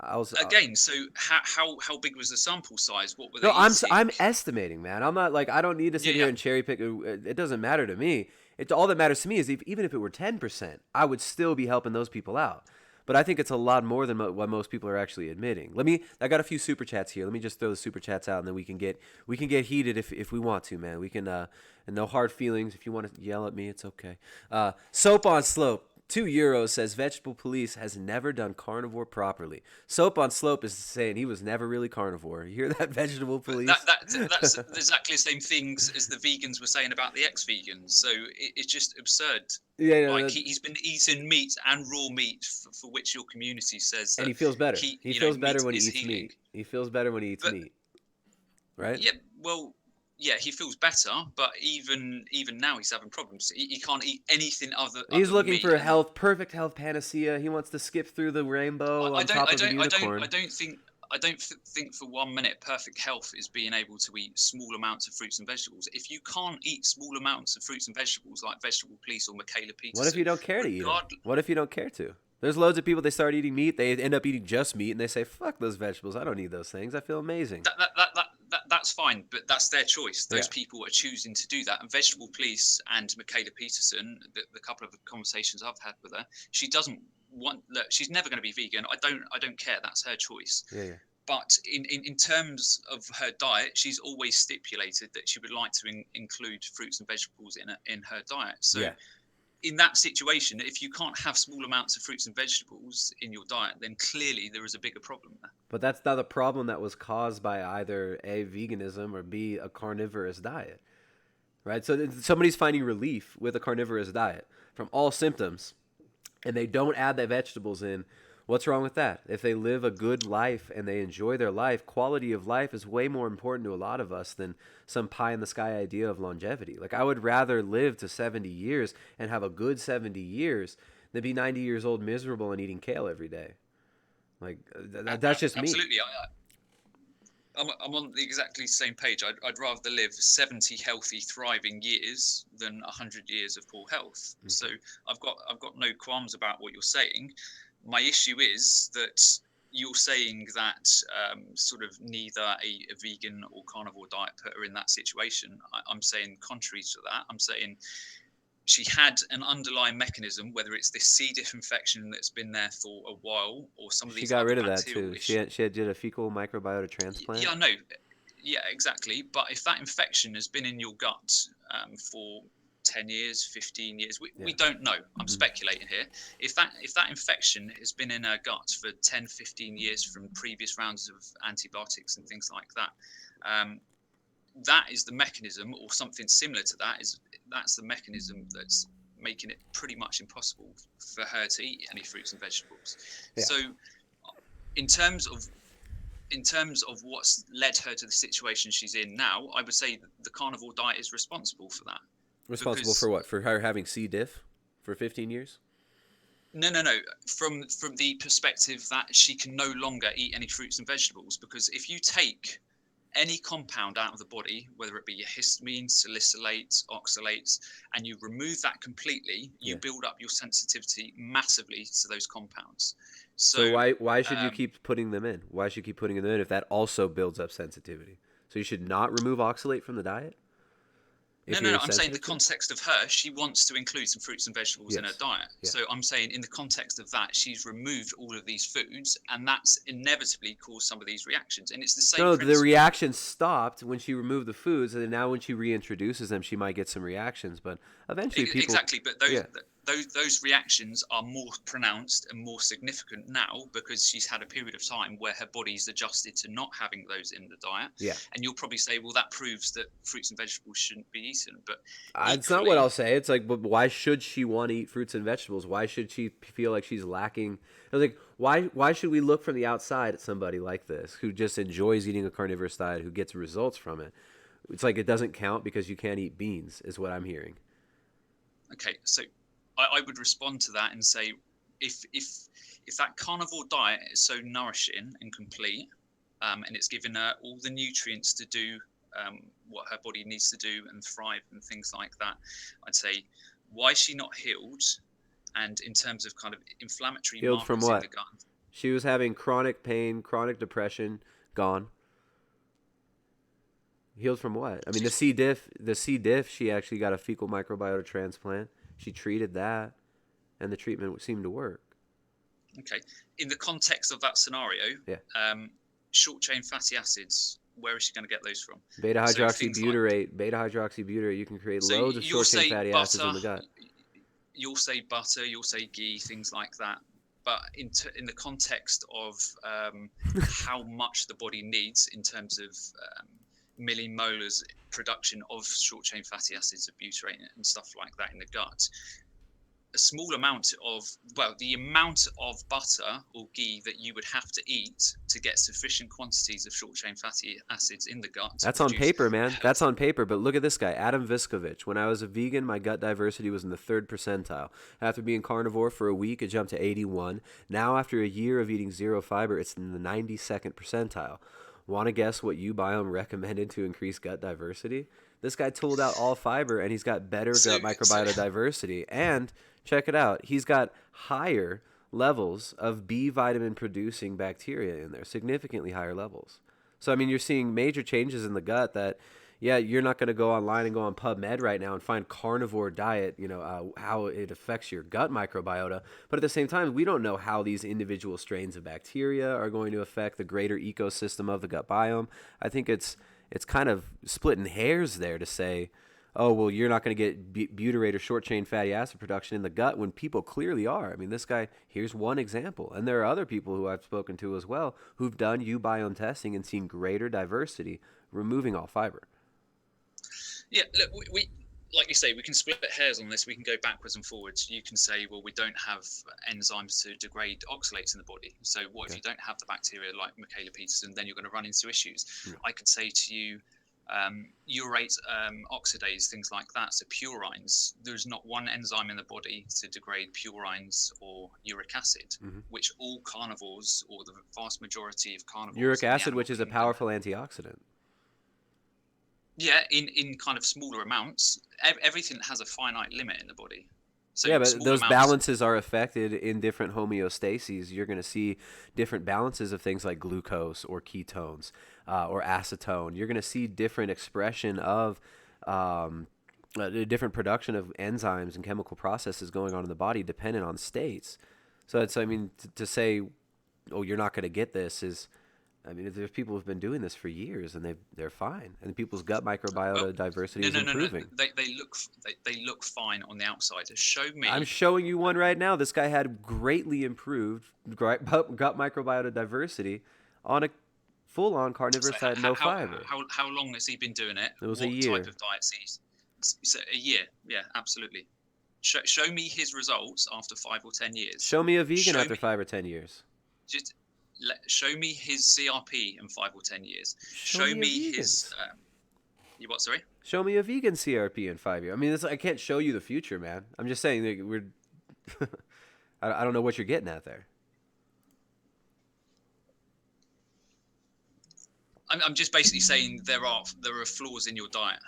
again, so how big was the sample size? What were they No, eating? I'm estimating, man. I'm not like I don't need to sit Yeah, here yeah. and cherry pick. It doesn't matter to me. All that matters to me is even if it were 10%, I would still be helping those people out. But I think it's a lot more than what most people are actually admitting. I got a few super chats here. Let me just throw the super chats out, and then we can get heated if we want to, man. We can and no hard feelings. If you want to yell at me, it's okay. Soap on Slope. €2 says vegetable police has never done carnivore properly. Soap on Slope is saying he was never really carnivore. You hear that, vegetable But police? that's exactly the same things as the vegans were saying about the ex-vegans. So it's just absurd. Yeah, Like he's been eating meat and raw meat for which your community says and that he feels better. He feels better meat when he is eats healing. meat. He feels better when he eats But meat, right? yeah, well, yeah, he feels better. But even now, he's having problems. He can't eat anything He's other than looking meat. for And perfect health panacea. He wants to skip through the rainbow on top of a unicorn. I don't think for 1 minute perfect health is being able to eat small amounts of fruits and vegetables. If you can't eat small amounts of fruits and vegetables like Vegetable Police or Michaela What if Peterson, you don't care to eat them? regardless, What if you don't care to? There's loads of people, they start eating meat, they end up eating just meat, and they say, fuck those vegetables. I don't need those things. I feel amazing. that's fine, but that's their choice. Those Yeah. people are choosing to do that. And Vegetable Police and Michaela Peterson, the couple of conversations I've had with her, she doesn't want. Look, she's never going to be vegan. I don't care. That's her choice. Yeah. But in terms of her diet, she's always stipulated that she would like to include fruits and vegetables in her diet. So Yeah. in that situation, if you can't have small amounts of fruits and vegetables in your diet, then clearly there is a bigger problem there. But that's not a problem that was caused by either A, veganism, or B, a carnivorous diet, right? So somebody's finding relief with a carnivorous diet from all symptoms, and they don't add the vegetables in. What's wrong with that? If they live a good life and they enjoy their life, quality of life is way more important to a lot of us than some pie in the sky idea of longevity. Like, I would rather live to 70 years and have a good 70 years than be 90 years old miserable and eating kale every day. Like, that's just me. Absolutely. I'm on the exactly same page. I'd rather live 70 healthy, thriving years than 100 years of poor health. Okay. So I've got no qualms about what you're saying. My issue is that you're saying that sort of neither a vegan or carnivore diet put her in that situation. I'm saying contrary to that. I'm saying she had an underlying mechanism, whether it's this C. diff infection that's been there for a while, or some of She these got other rid of that bacterial too. issues. She had did a fecal microbiota transplant. Yeah, no, yeah, exactly. But if that infection has been in your gut for 10 years, 15 years, we don't know. I'm speculating here. If that infection has been in her gut for 10, 15 years from previous rounds of antibiotics and things like that, that is the mechanism, or something similar to that. That's the mechanism that's making it pretty much impossible for her to eat any fruits and vegetables. Yeah. So, in terms of what's led her to the situation she's in now, I would say the carnivore diet is responsible for that. Responsible for what? For her having C. diff for 15 years? No. From the perspective that she can no longer eat any fruits and vegetables, because if you take any compound out of the body, whether it be your histamine, salicylates, oxalates, and you remove that completely, you build up your sensitivity massively to those compounds. So why should you keep putting them in? Why should you keep putting them in if that also builds up sensitivity? So you should not remove oxalate from the diet? No. I'm saying the context of her, she wants to include some fruits and vegetables in her diet. Yeah. So I'm saying in the context of that, she's removed all of these foods, and that's inevitably caused some of these reactions. And it's the same. No, principle. the reaction stopped when she removed the foods, and now when she reintroduces them, she might get some reactions. But eventually, people exactly. But those reactions are more pronounced and more significant now because she's had a period of time where her body's adjusted to not having those in the diet. Yeah. And you'll probably say, well, that proves that fruits and vegetables shouldn't be eaten. But It's not what I'll say. It's like, but why should she want to eat fruits and vegetables? Why should she feel like she's lacking? I was like, why should we look from the outside at somebody like this who just enjoys eating a carnivorous diet, who gets results from it? It's like it doesn't count because you can't eat beans, is what I'm hearing. Okay, so I would respond to that and say, if that carnivore diet is so nourishing and complete, and it's given her all the nutrients to do what her body needs to do and thrive and things like that, I'd say, why is she not healed? And in terms of kind of inflammatory Healed markers from what? in the gut, She was having chronic pain, chronic depression, gone. Healed from what? I mean, the C. diff, she actually got a fecal microbiota transplant. She treated that, and the treatment seemed to work. Okay. In the context of that scenario, short chain fatty acids, where is she going to get those from? Beta hydroxybutyrate, you can create loads of short chain fatty acids in the gut. You'll say butter, you'll say ghee, things like that. But in the context of how much the body needs in terms of millimolars production of short chain fatty acids, of butyrate and stuff like that in the gut, a small amount of, the amount of butter or ghee that you would have to eat to get sufficient quantities of short chain fatty acids in the gut. That's on paper, man. That's on paper. But look at this guy, Adam Viskovich. When I was a vegan, my gut diversity was in the 3rd percentile. After being carnivore for a week, it jumped to 81. Now, after a year of eating zero fiber, it's in the 92nd percentile. Want to guess what Ubiome recommended to increase gut diversity? This guy tooled out all fiber, and he's got better gut microbiota diversity. And check it out. He's got higher levels of B vitamin producing bacteria in there, significantly higher levels. So, I mean, you're seeing major changes in the gut that, you're not going to go online and go on PubMed right now and find carnivore diet, how it affects your gut microbiota. But at the same time, we don't know how these individual strains of bacteria are going to affect the greater ecosystem of the gut biome. I think it's kind of splitting hairs there to say, oh, well, you're not going to get butyrate or short-chain fatty acid production in the gut when people clearly are. I mean, this guy, here's one example. And there are other people who I've spoken to as well who've done Ubiome testing and seen greater diversity, removing all fiber. Yeah, look, we like you say, we can split hairs on this. We can go backwards and forwards. You can say, well, we don't have enzymes to degrade oxalates in the body. So what if you don't have the bacteria like Michaela Peterson, then you're going to run into issues. Yeah. I could say to you, urate oxidase, things like that. So purines, there's not one enzyme in the body to degrade purines or uric acid, which all carnivores, or the vast majority of carnivores... Uric acid, which is a powerful antioxidant. Yeah, in kind of smaller amounts. Everything has a finite limit in the body. So yeah, but those balances are affected in different homeostases. You're going to see different balances of things like glucose or ketones or acetone. You're going to see different expression of different production of enzymes and chemical processes going on in the body dependent on states. So it's, I mean, to say, oh, you're not going to get this is... I mean, there's people who've been doing this for years, and they're fine, and people's gut microbiota diversity is improving. No. They look fine on the outside. Show me. I'm showing you one right now. This guy had greatly improved gut microbiota diversity on a full-on carnivorous diet, no fiber. How long has he been doing it? It was a year. What type of diet he's? So a year. Yeah, absolutely. Show me his results after 5 or 10 years. Show me a vegan after 5 or 10 years. Just. Show me his CRP in 5 or 10 years. Show me his. You what? Sorry. Show me a vegan CRP in 5 years. I mean, I can't show you the future, man. I'm just saying that we're. I don't know what you're getting at there. I'm just basically saying there are flaws in your diet.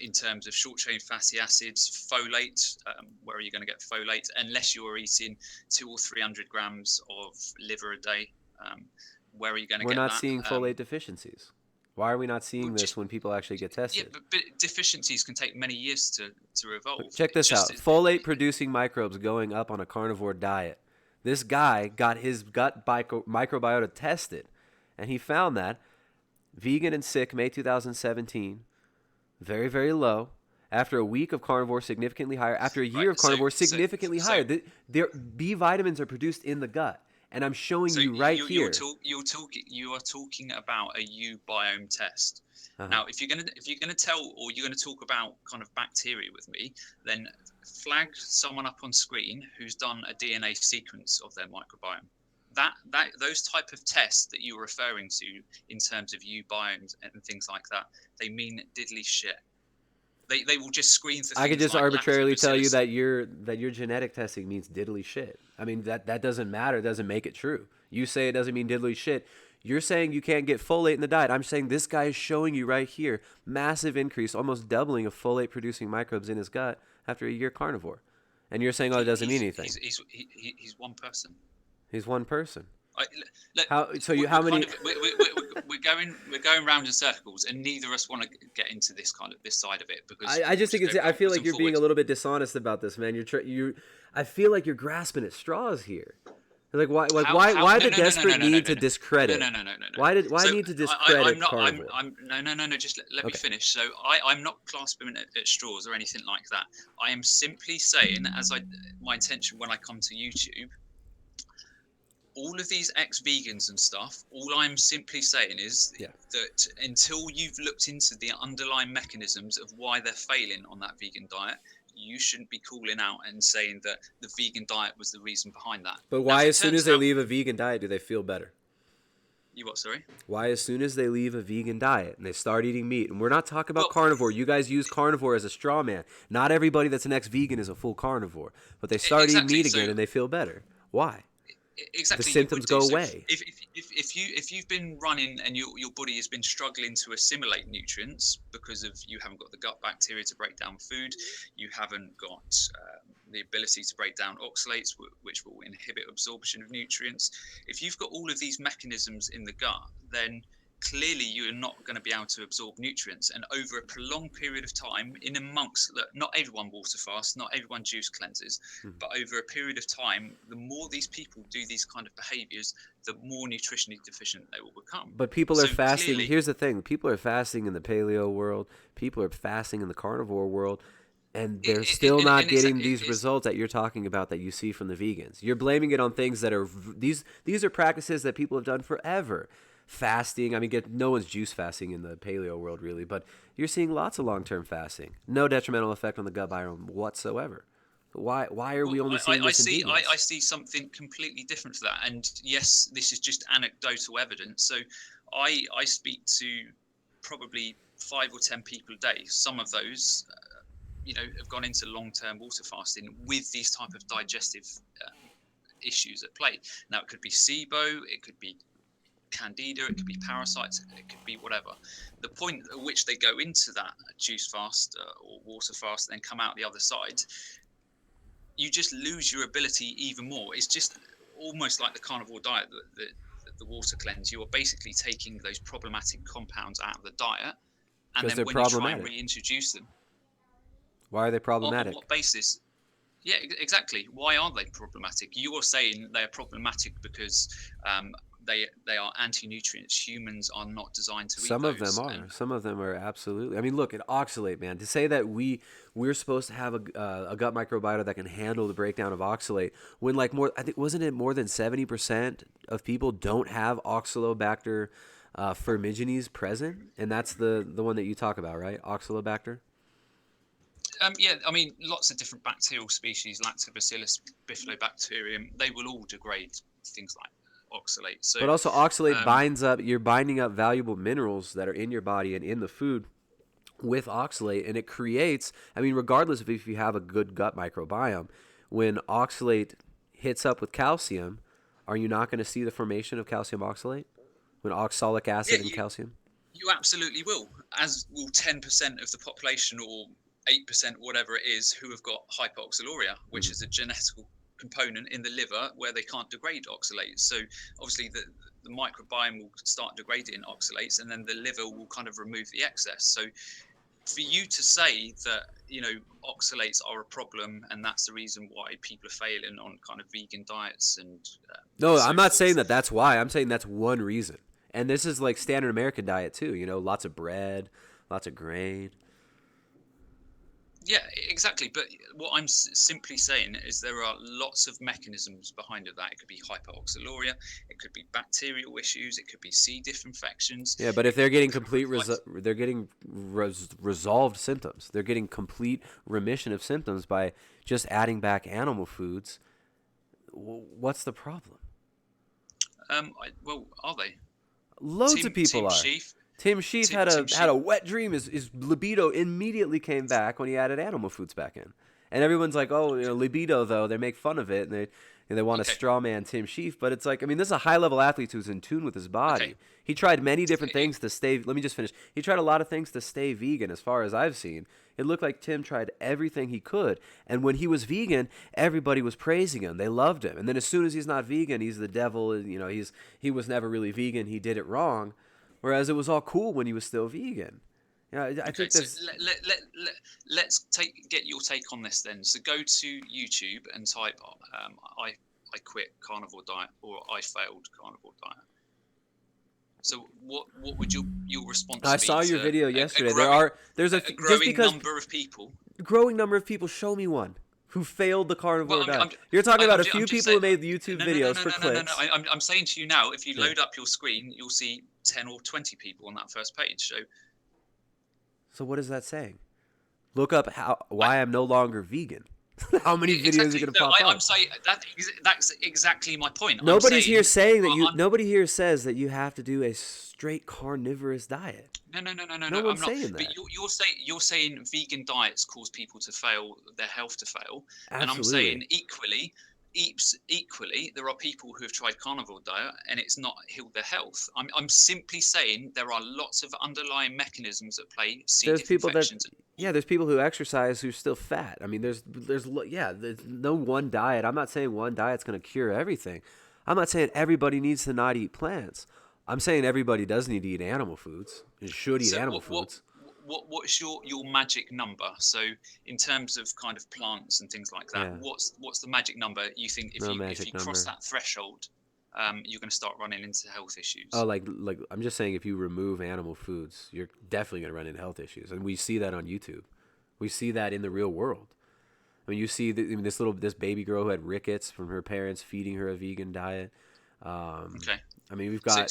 In terms of short chain fatty acids, folate, where are you going to get folate? Unless you're eating 200 or 300 grams of liver a day, where are you going to get that? We're not seeing folate deficiencies. Why are we not seeing this when people actually get tested? Yeah, but deficiencies can take many years to evolve. But check this out. Folate producing microbes going up on a carnivore diet. This guy got his gut microbiota tested, and he found that Vegan and Sick, May 2017, very, very low. After a week of carnivore, significantly higher. After a year Right. of carnivore, significantly higher. B vitamins are produced in the gut, and I'm showing So you right here. you are talking about a biome test. Uh-huh. Now, if you're gonna tell, or you're gonna talk about kind of bacteria with me, then flag someone up on screen who's done a DNA sequence of their microbiome. That those type of tests that you're referring to in terms of biomes and things like that, they mean diddly shit. They will just screen for things I could just like arbitrarily tell you lactobacillus. that your genetic testing means diddly shit. I mean that doesn't matter. It doesn't make it true. You say it doesn't mean diddly shit. You're saying you can't get folate in the diet. I'm saying this guy is showing you right here massive increase, almost doubling of folate producing microbes in his gut after a year carnivore. And you're saying, oh, it doesn't mean anything. He's one person. He's one person. Look, How many? We're going round in circles, and neither of us want to get into this side of it because I just think it's. I feel like you're being a little bit dishonest about this, man. I feel like you're grasping at straws here. Like why the desperate need to discredit? No. Why need to discredit carnivore? No. Just let me finish. So I'm not clasping at straws or anything like that. I am simply saying, my intention when I come to YouTube, all of these ex-vegans and stuff, all I'm simply saying is that until you've looked into the underlying mechanisms of why they're failing on that vegan diet, you shouldn't be calling out and saying that the vegan diet was the reason behind that. But why, as soon as they leave a vegan diet, do they feel better? You what, sorry? Why, as soon as they leave a vegan diet and they start eating meat, and we're not talking about carnivore. You guys use carnivore as a straw man. Not everybody that's an ex-vegan is a full carnivore. But they start eating meat again and they feel better. Why? Exactly, the symptoms go away. If you've been running and your body has been struggling to assimilate nutrients because of you haven't got the gut bacteria to break down food, you haven't got the ability to break down oxalates, which will inhibit absorption of nutrients. If you've got all of these mechanisms in the gut, then clearly you're not going to be able to absorb nutrients, and over a prolonged period of time, look, not everyone water fasts, not everyone juice cleanses, but over a period of time, the more these people do these kind of behaviors, the more nutritionally deficient they will become. But people are fasting. Here's the thing: people are fasting in the paleo world, people are fasting in the carnivore world, and they're still not getting these results that you're talking about that you see from the vegans. You're blaming it on things that are these are practices that people have done forever. Fasting, I mean, no one's juice fasting in the paleo world really, but you're seeing lots of long-term fasting. No detrimental effect on the gut biome whatsoever. Why are we only seeing this in vegans? I see something completely different to that, and yes, this is just anecdotal evidence. So I speak to probably 5 or 10 people a day. Some of those, have gone into long-term water fasting with these type of digestive issues at play. Now, it could be SIBO, it could be candida, it could be parasites, it could be whatever. The point at which they go into that juice fast or water fast and then come out the other side, you just lose your ability even more. It's just almost like the carnivore diet, the water cleanse. You are basically taking those problematic compounds out of the diet, and then when you try and reintroduce them, why are they problematic? On what basis? Yeah, exactly. Why are they problematic? You are saying they are problematic because they are anti-nutrients. Humans are not designed to eat those. Some of them are. Some of them are absolutely. I mean, look at oxalate, man. To say that we're supposed to have a gut microbiota that can handle the breakdown of oxalate, when wasn't it more than 70% of people don't have Oxalobacter formigenes present, and that's the one that you talk about, right? Oxalobacter. Yeah, I mean, lots of different bacterial species, lactobacillus, bifidobacterium, they will all degrade things like oxalate. So, but also oxalate you're binding up valuable minerals that are in your body and in the food with oxalate, and it creates, I mean, regardless of if you have a good gut microbiome, when oxalate hits up with calcium, are you not going to see the formation of calcium oxalate? When oxalic acid and calcium? You absolutely will, as will 10% of the population or 8%, whatever it is, who have got hyperoxaluria, which is a genetical component in the liver where they can't degrade oxalates. So obviously the microbiome will start degrading oxalates, and then the liver will kind of remove the excess. So for you to say that, oxalates are a problem and that's the reason why people are failing on kind of vegan diets and no, I'm not saying that that's why. I'm saying that's one reason. And this is like standard American diet too, lots of bread, lots of grain. Yeah, exactly. But what I'm simply saying is there are lots of mechanisms behind it. That it could be hyperoxaluria, it could be bacterial issues, it could be C. diff infections, Yeah, but if it they're could be getting they're getting resolved symptoms. They're getting complete remission of symptoms by just adding back animal foods. What's the problem? well, are they? Loads of people Tim are. Sheaf, Tim Sheaf Tim Tim had Sheaf. a wet dream. His libido immediately came back when he added animal foods back in. And everyone's like, oh, libido, though. They make fun of it, and they want to Okay, straw man Tim Sheaf. But it's like, I mean, this is a high-level athlete who's in tune with his okay. body. He tried many different things to stay. Let me just finish. He tried a lot of things to stay vegan, as far as I've seen. It looked like Tim tried everything he could. And when he was vegan, everybody was praising him. They loved him. And then as soon as he's not vegan, he's the devil. He was never really vegan. He did it wrong. Whereas it was all cool when he was still vegan. I Okay, think so there's let's get your take on this then. So go to YouTube and type I quit carnivore diet or I failed carnivore diet. So what would your response I be saw your to video yesterday. There's a just growing because number of people? growing number of people, show me one who failed the Well, carnivore diet. You're talking about a few just people saying, who made YouTube videos for no. clicks. I'm saying to you now, if you Yeah. load up your screen, you'll see 10 or 20 people on that first page. So So what is that saying? Look up I, why I'm no longer vegan. How many videos are exactly. gonna So pop I'm up? saying that's exactly my point. I'm Nobody's here saying saying that I'm, nobody here says that you have to do a straight carnivorous diet. no. No one's I'm not. saying But that. you're saying vegan diets cause people to fail, their health to fail, and I'm Absolutely. saying equally, there are people who have tried carnivore diet and it's not healed their health. I'm simply saying there are lots of underlying mechanisms at play. C. There's diff people that infections. there's people who exercise who're still fat. I mean, there's no one diet. I'm not saying one diet's going to cure everything. I'm not saying everybody needs to not eat plants. I'm saying everybody does need to eat animal foods and should eat So animal foods. what's your magic number? So in terms of kind of plants and things like that, Yeah, what's the magic number you think if no you magic cross number. that threshold, you're going to start running into health Oh, issues? like I'm just saying, if you remove animal foods, you're definitely going to run into health issues, and we see that on YouTube. We see that in the real world. I mean, you see this baby girl who had rickets from her parents feeding her a vegan diet. Um, Okay. I mean, we've So got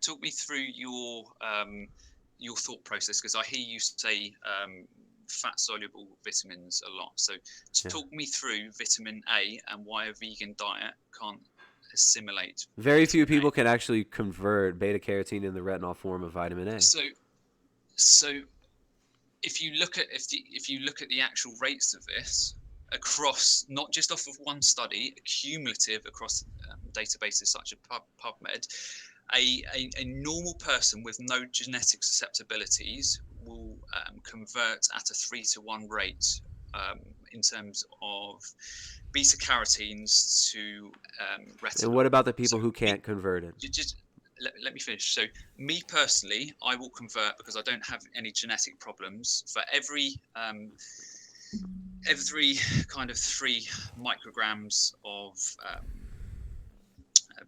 talk me through your thought process, because I hear you say fat soluble vitamins a lot. So yeah. talk me through vitamin A and why a vegan diet can't assimilate Very few vitamin A. people can actually convert beta carotene in the retinol form of vitamin A. So so if you look at the actual rates of this across, not just off of one study, cumulative across databases such as PubMed, a normal person with no genetic susceptibilities will convert at a 3-to-1 rate in terms of beta carotenes to And what retinol. about the So people who can't convert it? just let me finish. So me personally, I will convert because I don't have any genetic problems. For every kind of 3 micrograms of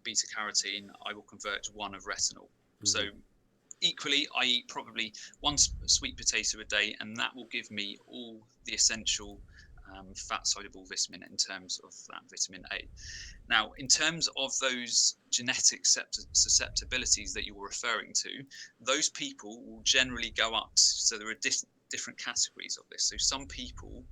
beta carotene, I will convert to 1 of retinol. Mm-hmm. So equally, I eat probably 1 sweet potato a day, and that will give me all the essential fat soluble vitamin in terms of that vitamin A. Now, in terms of those genetic susceptibilities that you were referring to, those people will generally go up. So there are different categories of this. So some people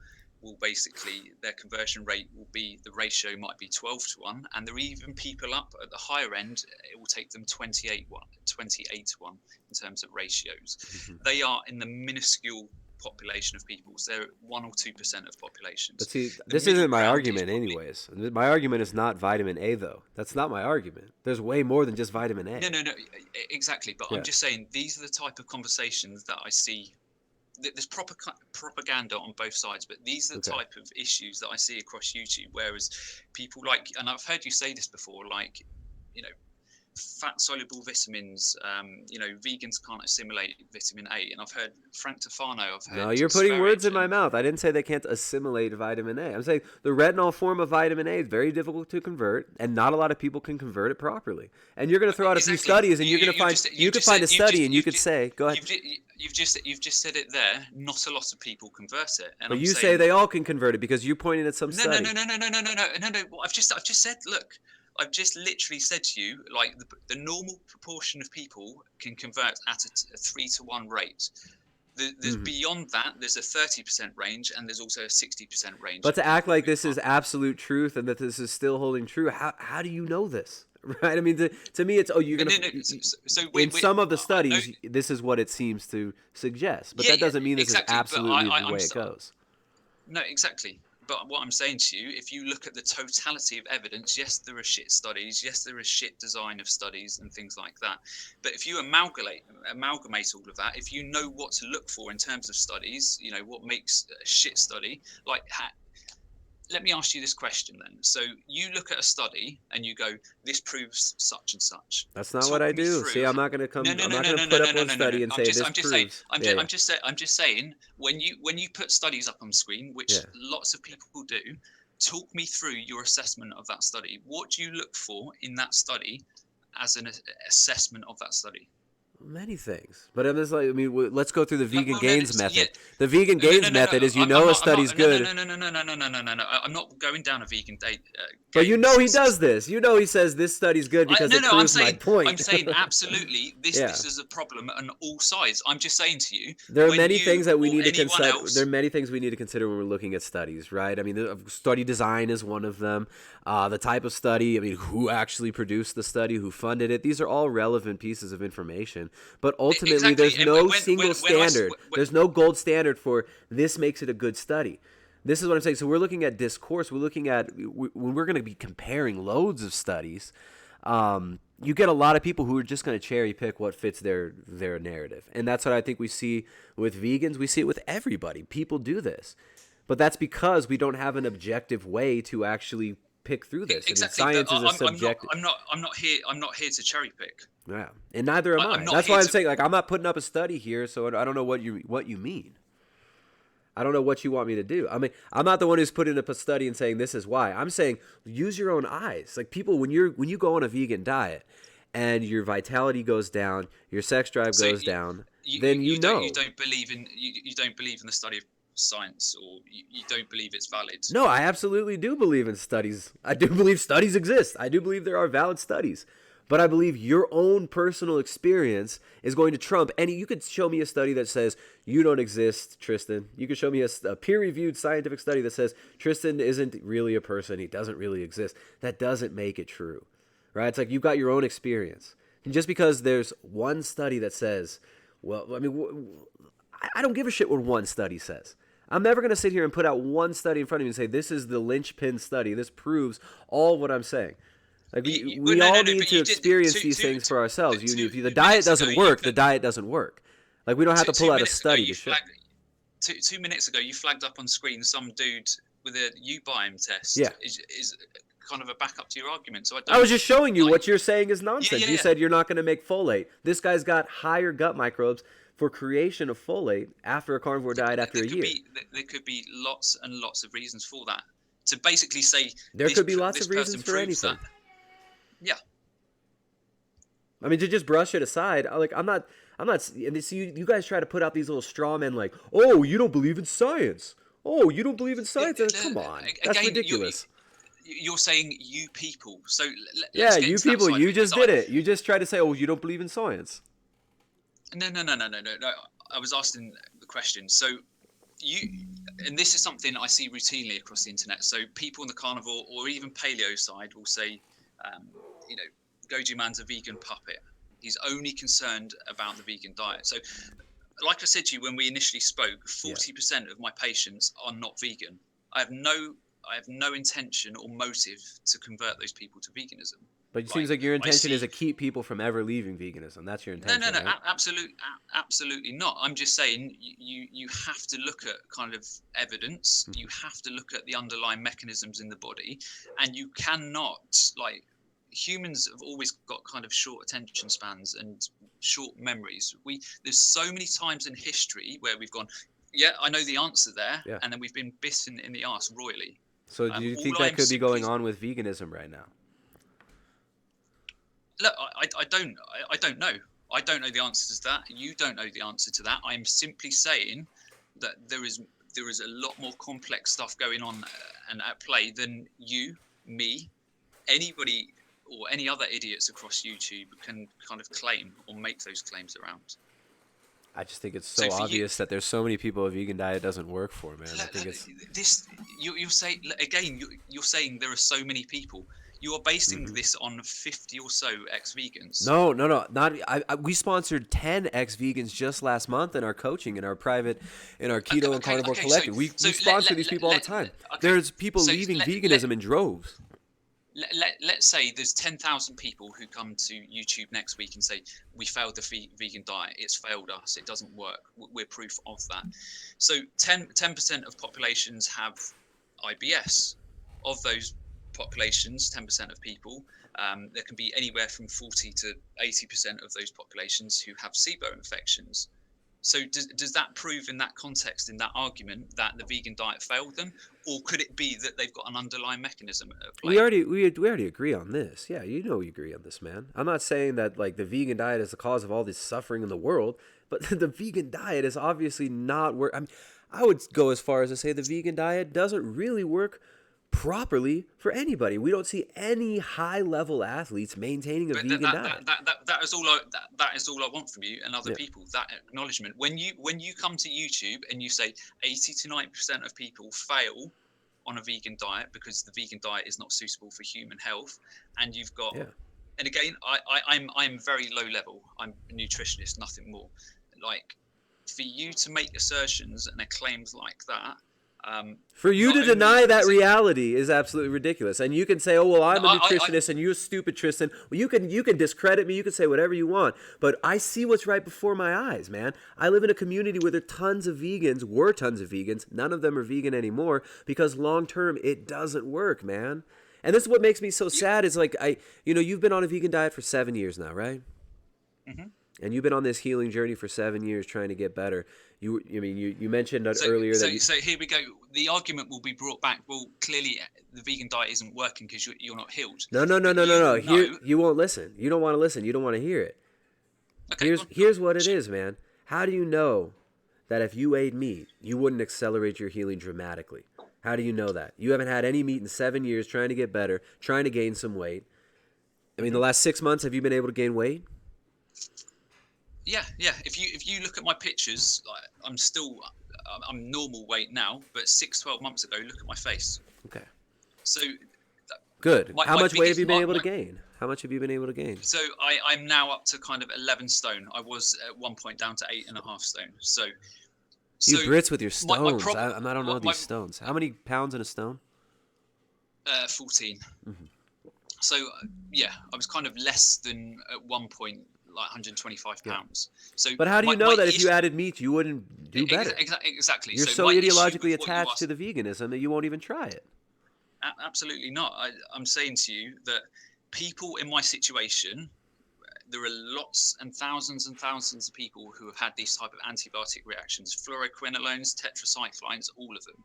will basically, their conversion rate will be, the ratio might be 12-to-1, and there are even people up at the higher end, it will take them 28-to-1 in terms of ratios. Mm-hmm. They are in the minuscule population of people. So they're 1 or 2% of populations. But see, The this middle isn't my ground is argument anyways. My argument is not vitamin A, though. That's not my argument. There's way more than just vitamin A. No, exactly. But Yeah. I'm just saying, these are the type of conversations that I see. There's proper propaganda on both sides, but these are the Okay. type of issues that I see across YouTube. Whereas people like, and I've heard you say this before, like, you know, fat soluble vitamins. Vegans can't assimilate vitamin A, and I've heard Frank Tofano. I've heard No, you're putting words in my and mouth. I didn't say they can't assimilate vitamin A. I'm saying the retinol form of vitamin A is very difficult to convert, and not a lot of people can convert it properly. And you're going to throw out a few exactly. studies, and you're going to find you could find a study, and you could say, "Go ahead." You've just said it there. Not a lot of people convert it, and But I'm you say saying they all can convert it because you're pointing at some no, no, study. no, no, no, no, no, no, no, no, no. I've just said, look, I've just literally said to you, like the normal proportion of people can convert at a 3-to-1 rate. There's beyond that, there's a 30% range, and there's also a 60% range. But to act like this is absolute truth and that this is still holding true, how do you know this? Right? I mean, to me, it's you're gonna. In some of the studies, this is what it seems to suggest, but that doesn't mean this is absolutely the way it goes. No, exactly. But what I'm saying to you, if you look at the totality of evidence, yes, there are shit studies. Yes, there is shit design of studies and things like that. But if you amalgamate all of that, if you know what to look for in terms of studies, what makes a shit study, like let me ask you this question then. So you look at a study and you go, this proves such and such. That's not what I do. See, I'm not going to come. I'm not going to put up one study and say this proves. I'm just saying when you put studies up on screen, which lots of people do, talk me through your assessment of that study. What do you look for in that study as an assessment of that study? Many things, but I'm just like, let's go through the vegan gains method. The vegan gains method is a study's good. No. I'm not going down a vegan date. But he does this. He says this study's good because it proves my point. I'm saying absolutely this is a problem on all sides. I'm just saying to you. There are many things that we need to consider. There are many things we need to consider when we're looking at studies, right? I mean, the study design is one of them. The type of study. I mean, who actually produced the study? Who funded it? These are all relevant pieces of information. But ultimately, there's no single standard. There's no gold standard for this makes it a good study. This is what I'm saying. So we're looking at discourse. We're looking at when we're going to be comparing loads of studies. You get a lot of people who are just going to cherry pick what fits their narrative, and that's what I think we see with vegans. We see it with everybody. People do this, but that's because we don't have an objective way to actually pick through this. Exactly. And science is a subjective. I'm not here to cherry pick. Yeah, and neither am I. That's why I'm saying, like, I'm not putting up a study here, so I don't know what you mean. I don't know what you want me to do. I mean, I'm not the one who's putting up a study and saying this is why. I'm saying use your own eyes. Like, people, when you go on a vegan diet and your vitality goes down, your sex drive goes down, then you know. You don't believe in the study of science, or you don't believe it's valid. No, I absolutely do believe in studies. I do believe studies exist. I do believe there are valid studies. But I believe your own personal experience is going to trump any. You could show me a study that says you don't exist, Tristan. You could show me a peer-reviewed scientific study that says Tristan isn't really a person. He doesn't really exist. That doesn't make it true, right? It's like you've got your own experience. And just because there's one study that says, well, I mean, I don't give a shit what one study says. I'm never going to sit here and put out one study in front of me and say, this is the linchpin study. This proves all what I'm saying. Like we all need to experience these things for ourselves. If the diet doesn't work, the diet doesn't work. Like, we don't have to pull out a study to show. 2 minutes ago, you flagged up on screen some dude with a U-biome test. Yeah. Is kind of a backup to your argument. So I was just showing you what you're saying is nonsense. You said you're not going to make folate. This guy's got higher gut microbes for creation of folate after a carnivore diet after a year. There could be lots and lots of reasons for that. To basically say there could be lots of reasons for anything. Yeah. I mean, to just brush it aside, I'm not, and see, you guys try to put out these little straw men like, oh, you don't believe in science. Oh, you don't believe in science. Come on. That's ridiculous. You're saying you people. So you people, you just did it. You just tried to say, oh, you don't believe in science. No. I was asking the question. So and this is something I see routinely across the internet. So people on the carnivore or even paleo side will say, Goji Man's a vegan puppet. He's only concerned about the vegan diet. So, like I said to you when we initially spoke, 40% of my patients are not vegan. I have no intention or motive to convert those people to veganism. But it seems like your intention is to keep people from ever leaving veganism. That's your intention. No, right? absolutely not. I'm just saying you have to look at kind of evidence. You have to look at the underlying mechanisms in the body, and you cannot humans have always got kind of short attention spans and short memories. There's so many times in history where we've gone, yeah, I know the answer there, Yeah. and then we've been bitten in the arse royally. So do you think All that I'm could be simply going on with veganism right now? look, I don't know. I don't know the answer to that. You don't know the answer to that. I'm simply saying that there is a lot more complex stuff going on and at play than you, me, anybody, or any other idiots across YouTube can kind of claim or make those claims around. I just think it's So so for you, obvious that there's so many people a vegan diet doesn't work for, man. I think it's this you're saying again. You're saying there are so many people. You are basing this on 50 or so ex-vegans. no, not. We sponsored 10 ex-vegans just last month in our coaching, in our private, in our keto and carnivore collective. We sponsor these people all the time. There's people leaving veganism in droves. Let's say there's 10,000 people who come to YouTube next week and say, we failed the vegan diet. It's failed us. It doesn't work. We're proof of that. So 10% of populations have IBS. Of those populations, 10% of people, there can be anywhere from 40 to 80% of those populations who have SIBO infections. So does that prove in that context, in that argument, that the vegan diet failed them? Or could it be that they've got an underlying mechanism at play? We already agree on this. Yeah, you know we agree on this, man. I'm not saying that like the vegan diet is the cause of all this suffering in the world, but the vegan diet is obviously not work. I mean, I would go as far as to say the vegan diet doesn't really work properly for anybody. We don't see any high-level athletes maintaining a vegan diet. That is all I want from you and other people. That acknowledgement. When you come to YouTube and you say 80 to 90% of people fail on a vegan diet because the vegan diet is not suitable for human health, and you've got, and again, I'm very low level. I'm a nutritionist, nothing more. Like, for you to make assertions and claims like that. For you to deny that reality is absolutely ridiculous. And you can say, "Oh, well, I'm a nutritionist and you're stupid, Tristan." Well, you can discredit me. You can say whatever you want. But I see what's right before my eyes, man. I live in a community where there are tons of vegans. None of them are vegan anymore because long term it doesn't work, man. And this is what makes me so sad is like you've been on a vegan diet for 7 years now, right? Mm-hmm. And you've been on this healing journey for 7 years trying to get better. You mentioned earlier that. So here we go. The argument will be brought back. Well, clearly the vegan diet isn't working because you're not healed. No. Here you won't listen. You don't want to listen. You don't want to hear it. Okay, here's what it is, man. How do you know that if you ate meat, you wouldn't accelerate your healing dramatically? How do you know that? You haven't had any meat in 7 years, trying to get better, trying to gain some weight. I mean, the last 6 months, have you been able to gain weight? Yeah. If you look at my pictures, like, I'm normal weight now, but 12 months ago, look at my face. Okay. So good. How much weight have you been able to gain? How much have you been able to gain? So I'm now up to kind of 11 stone. I was at one point down to 8.5 stone. So you Brits with your stones. I don't know these stones. How many pounds in a stone? 14. Mm-hmm. So I was kind of less than at one point. Like 125 pounds. So, but how do you know that if you added meat, you wouldn't do better? Exactly. You're so ideologically attached to the veganism that you won't even try it. Absolutely not. I'm saying to you that people in my situation, there are lots and thousands of people who have had these type of antibiotic reactions, fluoroquinolones, tetracyclines, all of them.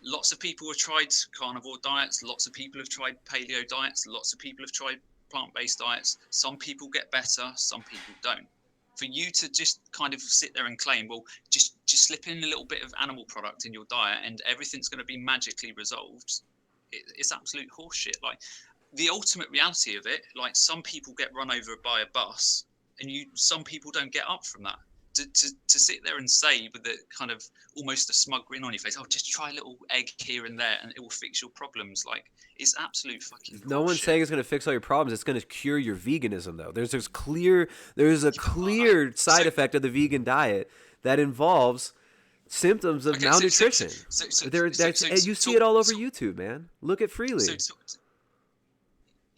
Lots of people have tried carnivore diets. Lots of people have tried paleo diets. Lots of people have tried plant-based diets. Some people get better, some people don't. For you to just kind of sit there and claim, well, just slip in a little bit of animal product in your diet and everything's going to be magically resolved, it's absolute horseshit. Like, the ultimate reality of it, like, some people get run over by a bus and some people don't get up from that. To sit there and say with a kind of almost a smug grin on your face, oh, just try a little egg here and there and it will fix your problems. Like, it's absolute fucking bullshit. No one's saying it's going to fix all your problems. It's going to cure your veganism, though. There's a clear side effect of the vegan diet that involves symptoms of malnutrition. You see it all over YouTube, man. Look at Freely.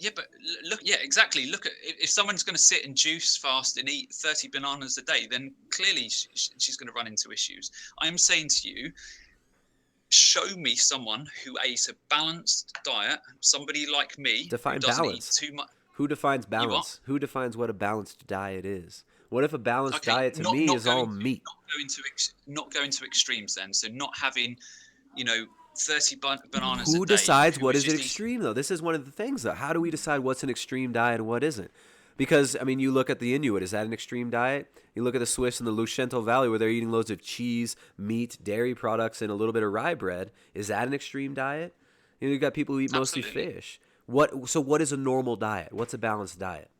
Yeah, but look, yeah, exactly. Look at, if someone's going to sit and juice fast and eat 30 bananas a day, then clearly she's going to run into issues. I am saying to you, show me someone who ate a balanced diet, somebody like me who Define doesn't balance. eat too much. Who defines You are balance? Who defines what a balanced diet is? What if a balanced okay. diet to me is all meat? Not going to extremes then. So not having, 30 bananas a Who day. decides Who what is is an just eating. extreme, though? This is one of the things, though. How do we decide what's an extreme diet and what isn't? Because, I mean, you look at the Inuit. Is that an extreme diet? You look at the Swiss in the Lucento Valley where they're eating loads of cheese, meat, dairy products, and a little bit of rye bread. Is that an extreme diet? You've got people who eat mostly Absolutely. fish. So what is a normal diet? What's a balanced diet?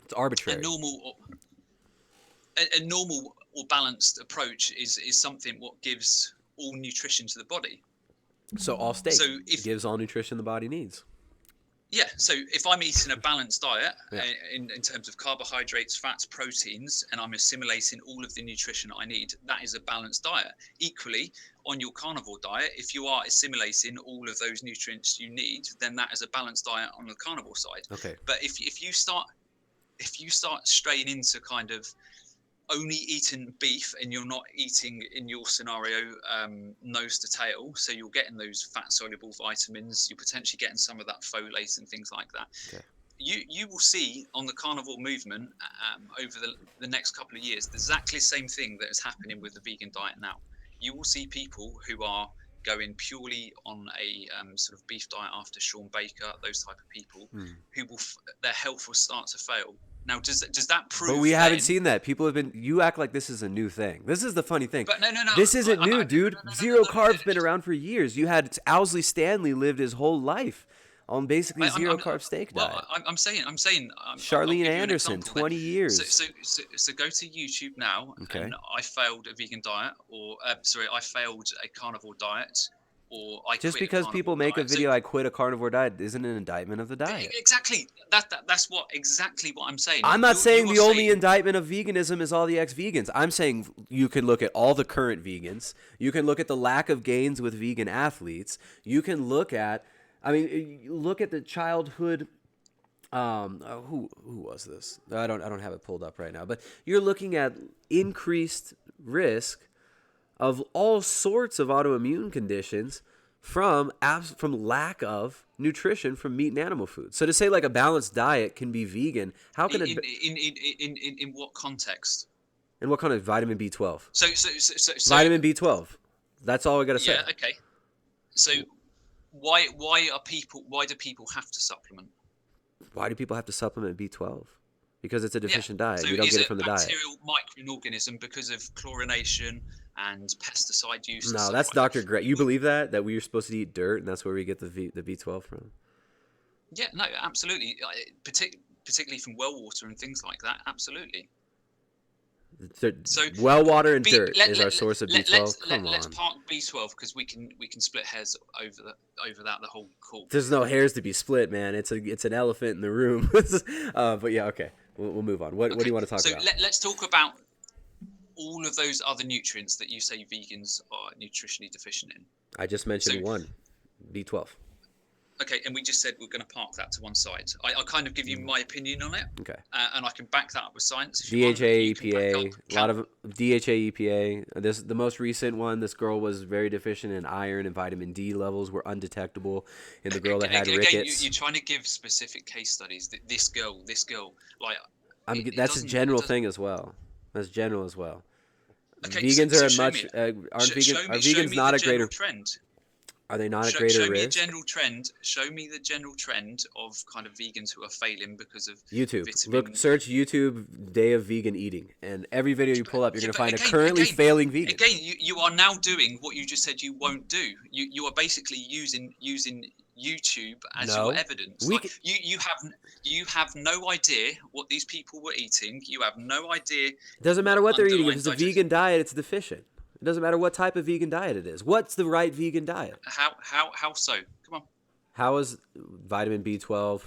It's A arbitrary. normal or balanced approach is something what gives all nutrition to the body. So all steak So if gives all nutrition the body needs. so if I'm eating a balanced diet Yeah. in terms of carbohydrates, fats, proteins, and I'm assimilating all of the nutrition I need, that is a balanced diet. Equally, on your carnivore diet, if you are assimilating all of those nutrients you need, then that is a balanced diet on the carnivore side. Okay. But if you start straying into kind of only eating beef and you're not eating, in your scenario, nose to tail, so you're getting those fat soluble vitamins, you're potentially getting some of that folate and things like that. Okay. You will see on the carnivore movement over the next couple of years exactly the same thing that is happening with the vegan diet now. You will see people who are going purely on a sort of beef diet after Sean Baker, those type of people, who will their health will start to fail. Now, does that prove? But we haven't seen that. People have been. You act like this is a new thing. This is the funny thing. But no. This isn't new, dude. Zero carbs been around for years. You had Owsley Stanley lived his whole life on basically zero carb steak diet. I'm saying. Charlene Anderson, 20 years. So go to YouTube now, Okay. and I failed a vegan diet, or I failed a carnivore diet, or I Just quit a because carnivore people make a diet. video, I quit a carnivore diet, isn't an indictment of the diet. Exactly. That's exactly what I'm saying. I'm not saying you the are only saying- indictment of veganism is all the ex-vegans. I'm saying you can look at all the current vegans. You can look at the lack of gains with vegan athletes. You can look at, you look at the childhood. Who was this? I don't have it pulled up right now. But you're looking at increased risk of all sorts of autoimmune conditions from lack of nutrition from meat and animal food. So to say like a balanced diet can be vegan, how can it? In what context? And what kind of vitamin B12? So Vitamin B12. That's all I gotta say. Yeah. Okay. So why do people have to supplement? Why do people have to supplement B12? Because it's a deficient diet. So You don't is get it from the diet. bacterial microorganism because of chlorination and pesticide use? No, that's Dr. Gray. You believe that we are supposed to eat dirt, and that's where we get the B12 from? Yeah, no, absolutely. Particularly from well water and things like that. Absolutely. So well water and dirt is our source of B12. Let's park B12 because we can split hairs over that the whole call. There's no hairs to be split, man. It's an elephant in the room. But yeah, okay. We'll move on. What do you want to talk about? So let's talk about all of those other nutrients that you say vegans are nutritionally deficient in. I just mentioned one, B12. Okay, and we just said we're going to park that to one side. I kind of give you my opinion on it. Okay. And I can back that up with science. DHA, EPA, a lot of DHA, EPA. The most recent one, this girl was very deficient in iron and vitamin D levels were undetectable in the girl that had rickets. Again, you're trying to give specific case studies. This girl, like. That's a general thing as well. That's general as well. Okay, vegans so are much. Are vegans not a greater trend? Are they not a greater risk? Show me the general trend of kind of vegans who are failing because of YouTube. vitamin. Search YouTube day of vegan eating, and every video you pull up, you're going to find a currently failing vegan. Again, you are now doing what you just said you won't do. You are basically using YouTube as your evidence. You have no idea what these people were eating. You have no idea. It doesn't matter what they're eating. If it's a vegan diet, it's deficient. It doesn't matter what type of vegan diet it is. What's the right vegan diet? How so? Come on. How is vitamin B12?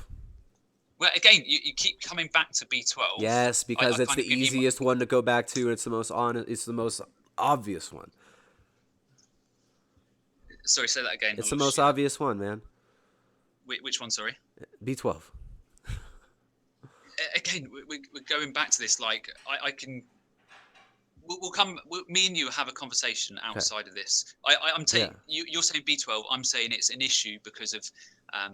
Well, again, you keep coming back to B12. Yes, because it's the easiest one to go back to, and it's the most It's the most obvious one. Sorry, say that again. It's the most obvious one, man. Which one? Sorry. B12. Again, we're going back to this. Like I can. Me and you have a conversation Okay. outside of this. I'm Yeah. saying you're saying B12. I'm saying it's an issue because of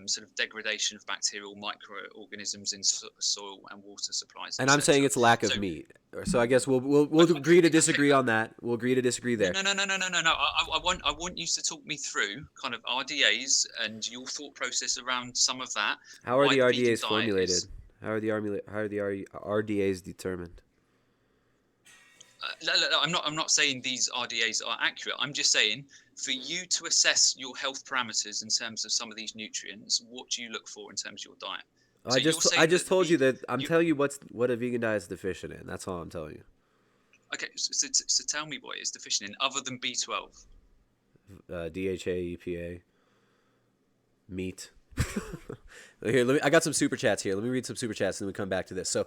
sort of degradation of bacterial microorganisms in soil and water supplies, And I'm saying etc. it's lack of So meat. So I guess we'll agree to okay, disagree on that. We'll agree to disagree no, there. no, no, no, no, no, no, no. I want you to talk me through kind of RDAs and your thought process around some of that. How are Why the the vegan RDAs diet formulated? is. How are the RDAs determined? I'm not saying these RDAs are accurate. I'm just saying for you to assess your health parameters in terms of some of these nutrients, what do you look for in terms of your diet? So you're I saying just that told you that I'm you telling you what a vegan diet is deficient in. That's all I'm telling you. okay? So tell me what it's deficient in other than B12. DHA, EPA, meat. Here, I got some super chats here. Let me read some super chats and then we come back to this. So,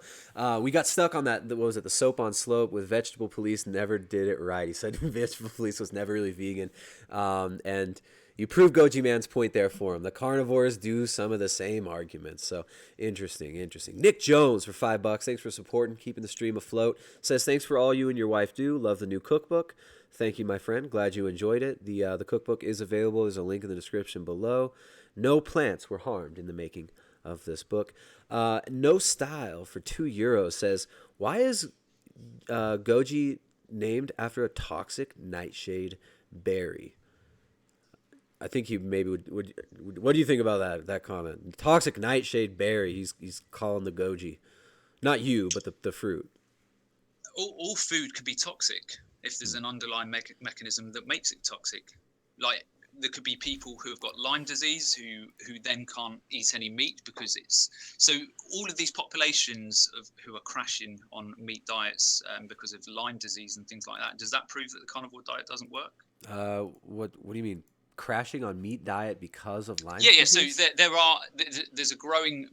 we got stuck on that. What was it? The soap on slope with vegetable police never did it right. He said vegetable police was never really vegan, and you proved Goji Man's point there for him. The carnivores do some of the same arguments. So interesting, interesting. Nick Jones for $5. Thanks for supporting, keeping the stream afloat. Says thanks for all you and your wife do. Love the new cookbook. Thank you, my friend. Glad you enjoyed it. The cookbook is available. There's a link in the description below. No plants were harmed in the making of this book. No Style for €2 says, why is Goji named after a toxic nightshade berry? I think he maybe would. What do you think about that comment? Toxic nightshade berry. He's calling the Goji, not you, but the fruit. All food could be toxic if there's an underlying mechanism that makes it toxic. Like there could be people who have got Lyme disease who then can't eat any meat because it's so. All of these populations who are crashing on meat diets because of Lyme disease and things like that. Does that prove that the carnivore diet doesn't work? What do you mean? Crashing on meat diet because of Lyme Yeah. So disease? there's a growing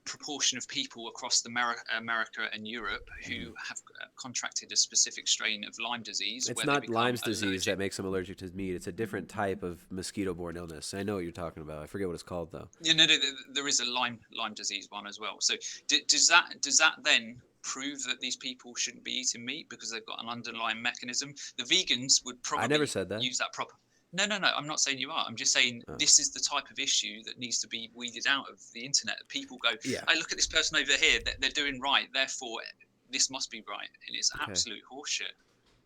proportion of people across America and Europe who have contracted a specific strain of Lyme disease It's where they not become Lyme's disease allergic. that makes them allergic to meat. It's a different type of mosquito-borne illness. I know what you're talking about. I forget what it's called though. Yeah, no, there is a Lyme disease one as well. So does that then prove that these people shouldn't be eating meat because they've got an underlying mechanism? The vegans would I never probably said that. use that proper. No, no, no. I'm not saying you are. I'm just saying Oh. this is the type of issue that needs to be weeded out of the internet. People go, Yeah. "I look at this person over here. They're doing right. Therefore, this must be right," and it's Okay. absolute horseshit.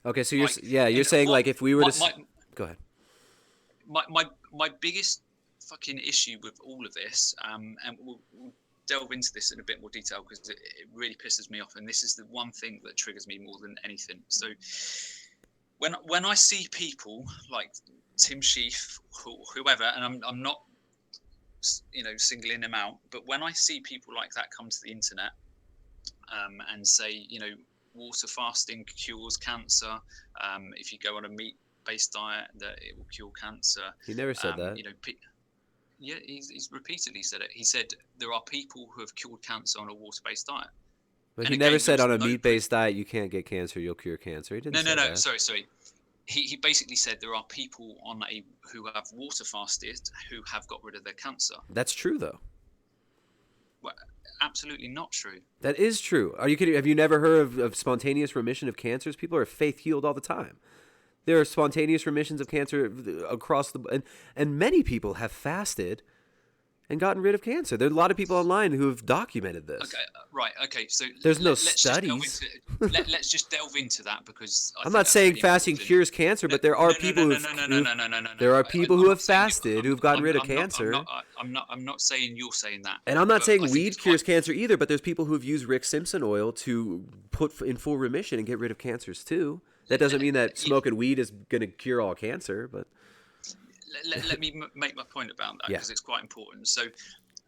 Okay, so Like, you're and saying what like if we were my, to my go ahead. my biggest fucking issue with all of this, and we'll delve into this in a bit more detail because it really pisses me off, and this is the one thing that triggers me more than anything. So when I see people like Tim Sheaf, whoever, and I'm not singling him out, but when I see people like that come to the internet and say water fasting cures cancer, if you go on a meat-based diet that it will cure cancer. He never said that. Yeah, he's repeatedly said it. He said there are people who have cured cancer on a water-based diet. But And he never again, there said is on a no meat-based diet you can't get cancer, you'll cure cancer. He didn't no, say that. sorry. He basically said there are people who have water fasted who have got rid of their cancer. That's true though. Well, absolutely not true. That is true. Are you kidding? Have you never heard of spontaneous remission of cancers? People are faith healed all the time. There are spontaneous remissions of cancer across and many people have fasted and gotten rid of cancer. There are a lot of people online who have documented this. Okay, right. Okay, so there's no studies. Let's just delve into that because I'm not saying fasting cures cancer, but there are people who there are people who have fasted who've gotten rid of cancer. I'm not saying you're saying that. And I'm not saying weed cures cancer either, but there's people who've used Rick Simpson oil to put in full remission and get rid of cancers too. That doesn't mean that smoking weed is going to cure all cancer, but let me make my point about that because it's quite important. So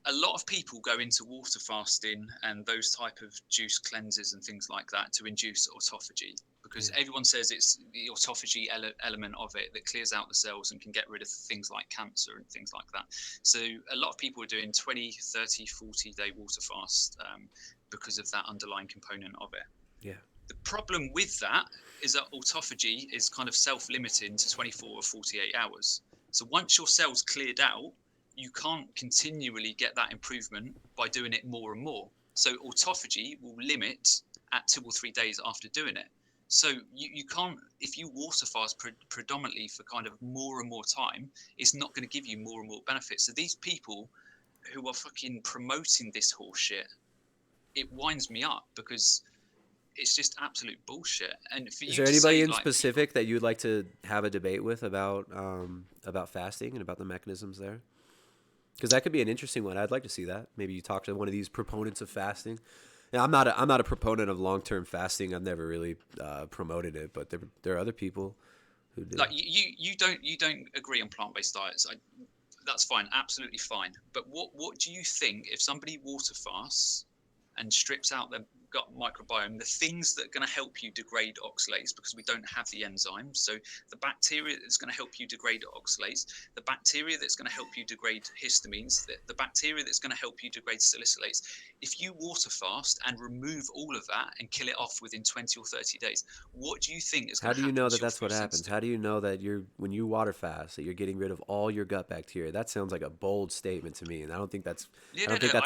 a lot of people go into water fasting and those type of juice cleanses and things like that to induce autophagy because everyone says it's the autophagy element of it that clears out the cells and can get rid of things like cancer and things like that. So a lot of people are doing 20, 30, 40-day water fast because of that underlying component of it. Yeah. The problem with that is that autophagy is kind of self-limiting to 24 or 48 hours. So once your cell's cleared out, you can't continually get that improvement by doing it more and more. So autophagy will limit at 2 or 3 days after doing it. So you can't, if you water fast predominantly for kind of more and more time, it's not going to give you more and more benefits. So these people who are fucking promoting this horse shit, it winds me up because it's just absolute bullshit. And for Is you there to anybody say in like specific that you'd like to have a debate with about fasting and about the mechanisms there? Because that could be an interesting one. I'd like to see that. Maybe you talk to one of these proponents of fasting. Yeah, I'm not a proponent of long term fasting. I've never really promoted it, but there are other people who do. like you don't agree on plant-based diets. That's fine, absolutely fine. But what do you think if somebody water fasts and strips out their gut microbiome, the things that are going to help you degrade oxalates, because we don't have the enzymes? So the bacteria that's going to help you degrade oxalates, the bacteria that's going to help you degrade histamines, the bacteria that's going to help you degrade salicylates. If you water fast and remove all of that and kill it off within 20 or 30 days, what do you think is How going to do you happen know to that your that's what food happens? sensitive? How do you know that when you water fast that you're getting rid of all your gut bacteria? That sounds like a bold statement to me, and Yeah, I no, don't think no. that's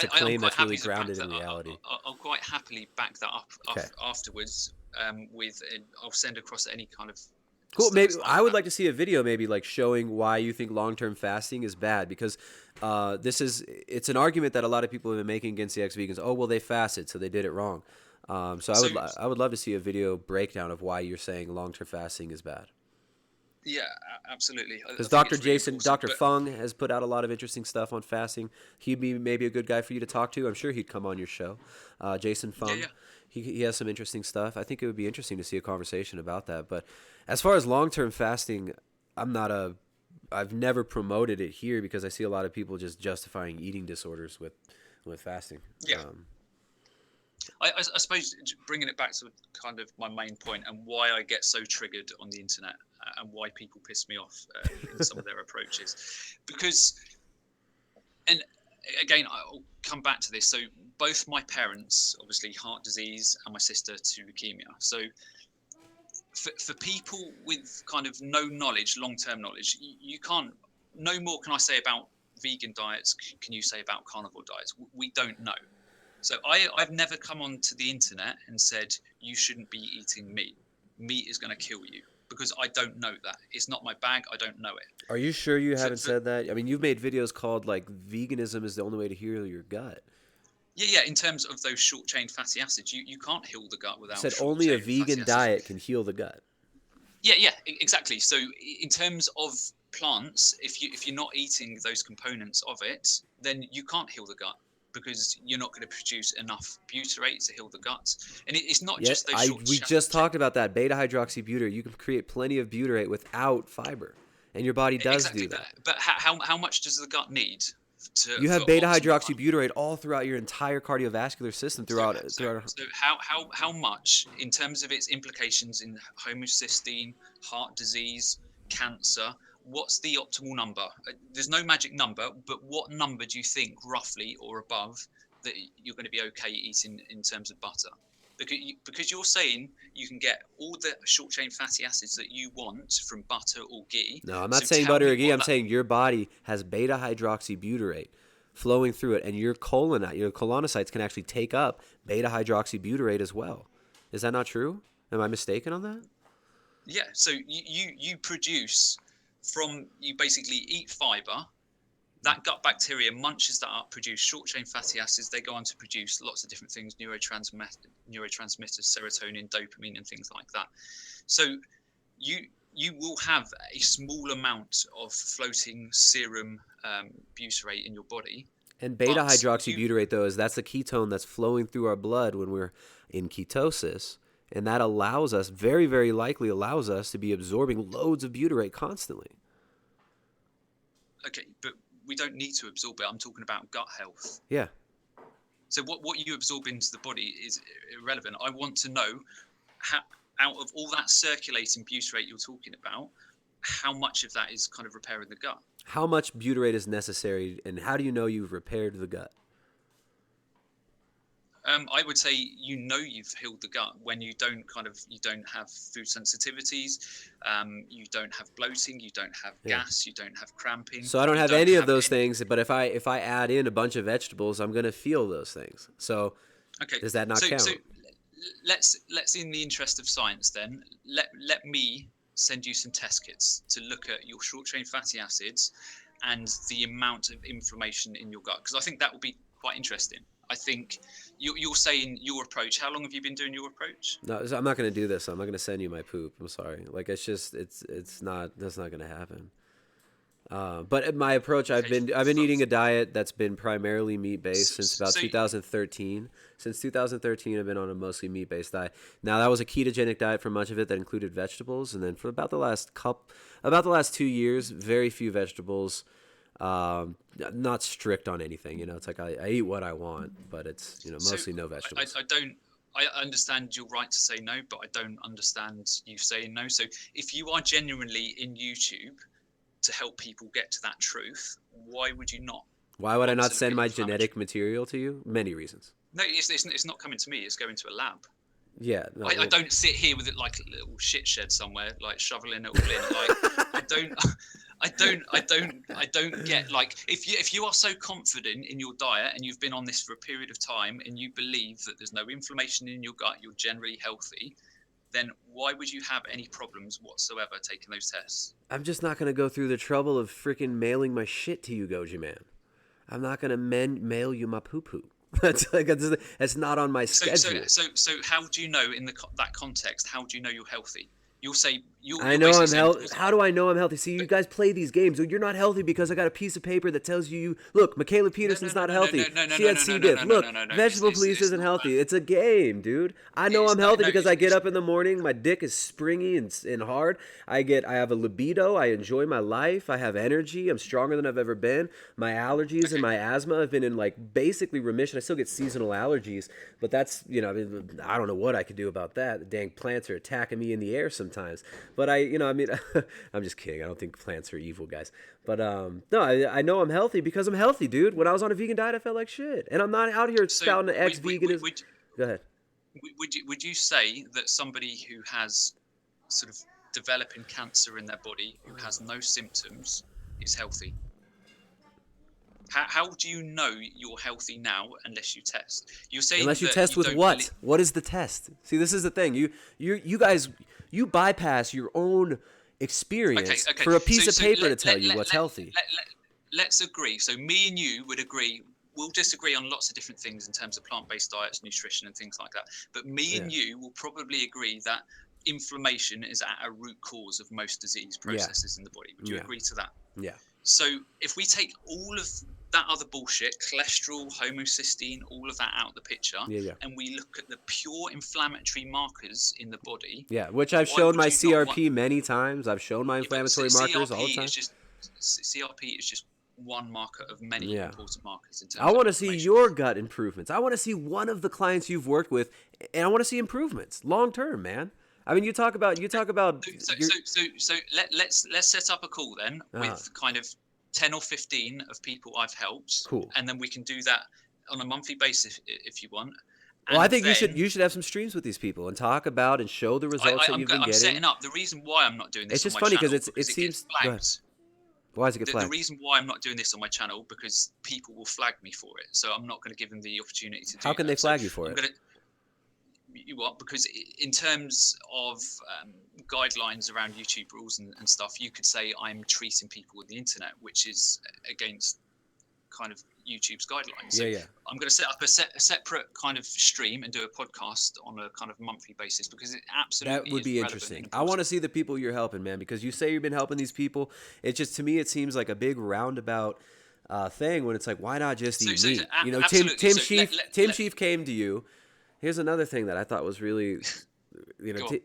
a I'm claim quite that's really happy to back grounded that. in reality. I'll quite happily back that up Okay. afterwards. With I'll send across any kind of Cool. Maybe stats like I would that. like to see a video, maybe like showing why you think long-term fasting is bad, because it's an argument that a lot of people have been making against the ex-vegans. Oh, well, they fasted, so they did it wrong. So So I would love to see a video breakdown of why you're saying long-term fasting is bad. yeah, absolutely. I Because think Dr. it's really Jason, important. Dr. But Fung has put out a lot of interesting stuff on fasting. He'd be maybe a good guy for you to talk to. I'm sure he'd come on your show. Jason yeah, Fung, yeah. he has some interesting stuff. I think it would be interesting to see a conversation about that. But as far as long-term fasting, I've never promoted it here because I see a lot of people just justifying eating disorders with fasting. Yeah. I suppose bringing it back to kind of my main point and why I get so triggered on the internet and why people piss me off in some of their approaches, because, and again, I'll come back to this. So both my parents, obviously heart disease, and my sister to leukemia. So for people with kind of no knowledge, long-term knowledge, you can't, no more can I say about vegan diets can you say about carnivore diets. We don't know. So I've never come onto the internet and said you shouldn't be eating meat. Meat is going to kill you, because I don't know that. It's not my bag. I don't know it. Are you sure you haven't For said that? I mean, you've made videos called like veganism is the only way to heal your gut. yeah. In terms of those short chain fatty acids, you can't heal the gut You without said short only a chain fatty vegan acids. diet can heal the gut. Yeah, exactly. So in terms of plants, if you're not eating those components of it, then you can't heal the gut, because you're not going to produce enough butyrate to heal the gut. And it's not Yeah, just those short we just chain. talked about that beta hydroxybutyrate. You can create plenty of butyrate without fiber, and your body does Exactly, do that. but how much does the gut need You for have beta optimal function? hydroxybutyrate all throughout your entire cardiovascular system So, throughout. so how much in terms of its implications in homocysteine, heart disease, cancer? What's the optimal number? There's no magic number, but what number do you think, roughly or above, that you're going to be okay eating in terms of butter? Because you're saying you can get all the short chain fatty acids that you want from butter or ghee. No, I'm not So saying tell butter me or ghee. what I'm that. saying your body has beta hydroxybutyrate flowing through it, and your colonocytes can actually take up beta hydroxybutyrate as well. Is that not true? Am I mistaken on that? Yeah, so you produce from, you basically eat fiber. That gut bacteria munches that up, produce short chain fatty acids. They go on to produce lots of different things, neurotransmitters, serotonin, dopamine, and things like that. So you will have a small amount of floating serum butyrate in your body, And beta but you hydroxybutyrate, though, that's the ketone that's flowing through our blood when we're in ketosis. And that allows us, very, very likely allows us to be absorbing loads of butyrate constantly. okay, but we don't need to absorb it. I'm talking about gut health. Yeah. So what you absorb into the body is irrelevant. I want to know how, out of all that circulating butyrate you're talking about, how much of that is kind of repairing the gut. How much butyrate is necessary, and how do you know you've repaired the gut? I would say you've healed the gut when you don't have food sensitivities, you don't have bloating, you don't have Yeah. gas, you don't have cramping, So I don't you have don't any of have those any. things, but if I add in a bunch of vegetables, I'm going to feel those things. So Okay, does that not so count? let's in the interest of science then, let me send you some test kits to look at your short chain fatty acids and the amount of inflammation in your gut, because I think that will be quite interesting. I think you're saying your approach. How long have you been doing your approach? No, I'm not going to do this. I'm not going to send you my poop. I'm sorry. Like, it's not, that's not going to happen. But my approach, I've Okay, been eating a diet that's been primarily meat based so, since about so 2013. Since 2013, I've been on a mostly meat based diet. Now that was a ketogenic diet for much of it that included vegetables, and then for about the last 2 years, very few vegetables. Not strict on anything. It's like I eat what I want, but it's so mostly no vegetables. I don't. I understand your right to say no, but I don't understand you saying no. So if you are genuinely in YouTube to help people get to that truth, why would you not Why would I want not to look send at my inflammatory? genetic material to you? Many reasons. No, it's not coming to me. It's going to a lab. Yeah, no, I don't sit here with it like a little shit shed somewhere, like shoveling it all in. Like I don't, I don't get, like, if you are so confident in your diet and you've been on this for a period of time and you believe that there's no inflammation in your gut, you're generally healthy, then why would you have any problems whatsoever taking those tests? I'm just not gonna go through the trouble of freaking mailing my shit to you, Goji Man. I'm not gonna mail you my poo poo. That's not on my schedule. So how do you know in that context? How do you know you're healthy? You'll say I you're know basically I'm saying healthy. because How do I know I'm healthy? See, you guys play these games. You're not healthy because I got a piece of paper that tells you, look, Michaela Peterson's not healthy. She had C. diff. Look, vegetable police isn't healthy. It's a game, dude. I know I'm healthy because I get up in the morning. My dick is springy and hard. I have a libido. I enjoy my life. I have energy. I'm stronger than I've ever been. My allergies and okay. my asthma have been in like basically remission. I still get seasonal allergies, but that's I don't know what I could do about that. The dang plants are attacking me in the air sometimes. But I'm just kidding. I don't think plants are evil, guys. But no, I know I'm healthy because I'm healthy, dude. When I was on a vegan diet, I felt like shit, and I'm not out here So spouting the ex-veganism. Go ahead. would you say that somebody who has sort of developing cancer in their body, who has no symptoms, is healthy? How do you know you're healthy now unless you test? You're saying Unless you that test you with don't what? What is the test? See, this is the thing. You guys, you bypass your own experience Okay. for a piece of So paper to tell you what's healthy. let's agree. So me and you would agree. We'll disagree on lots of different things in terms of plant-based diets, nutrition, and things like that. But me Yeah. and you will probably agree that inflammation is at a root cause of most disease Yeah. processes in the body. Would you Yeah. agree to that? Yeah. So if we take all of that other bullshit, cholesterol, homocysteine, all of that out of the picture, Yeah. Yeah. and we look at the pure inflammatory markers in the body, Yeah. Which I've why shown would my you not want? CRP many times. I've shown my Yeah, but inflammatory markers all the CRP time. is just one marker of many Yeah. important markers in I terms of want to see inflammation. your gut improvements. I want to see one of the clients you've worked with, and I want to see improvements long term, man. I mean, you talk about your. So let's set up a call then Uh, with kind of 10 or 15 of people I've helped, cool. and then we can do that on a monthly basis if you want. Well, I And think then you should have some streams with these people and talk about and show the results that you've been I'm getting. setting up. The reason why I'm not doing It's this on just my funny channel because it because it gets seems. Go ahead. flagged. Why does it get The flagged? reason why I'm not doing this on my channel because people will flag me for it. So I'm not going to give them the opportunity to do that. How can they So flag you for I'm it? going to. You what? Because in terms of guidelines around YouTube rules and stuff, you could say I'm treating people with the internet, which is against kind of YouTube's guidelines. So Yeah. I'm going to set up a separate kind of stream and do a podcast on a kind of monthly basis because it absolutely That would is be relevant interesting. and I want to important. see the people you're helping, man, because you say you've been helping these people. It just, to me, it seems like a big roundabout thing when it's like, why not just eat meat? Absolutely. Tim So Sheaf Sheaf came to you. Here's another thing that I thought was really, go on.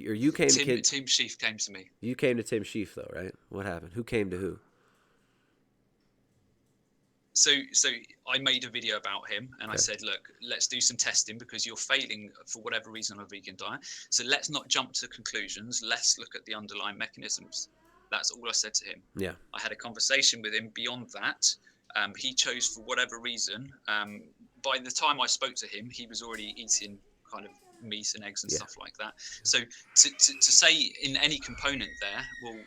or you came to Tim Sheaf came to me. You came to Tim Sheaf though, right? What happened? Who came to who? So I made a video about him and Okay. I said, look, let's do some testing because you're failing for whatever reason on a vegan diet. So let's not jump to conclusions. Let's look at the underlying mechanisms. That's all I said to him. Yeah. I had a conversation with him beyond that. He chose for whatever reason. By the time I spoke to him, he was already eating kind of meat and eggs and stuff like that. So to say in any component there, well,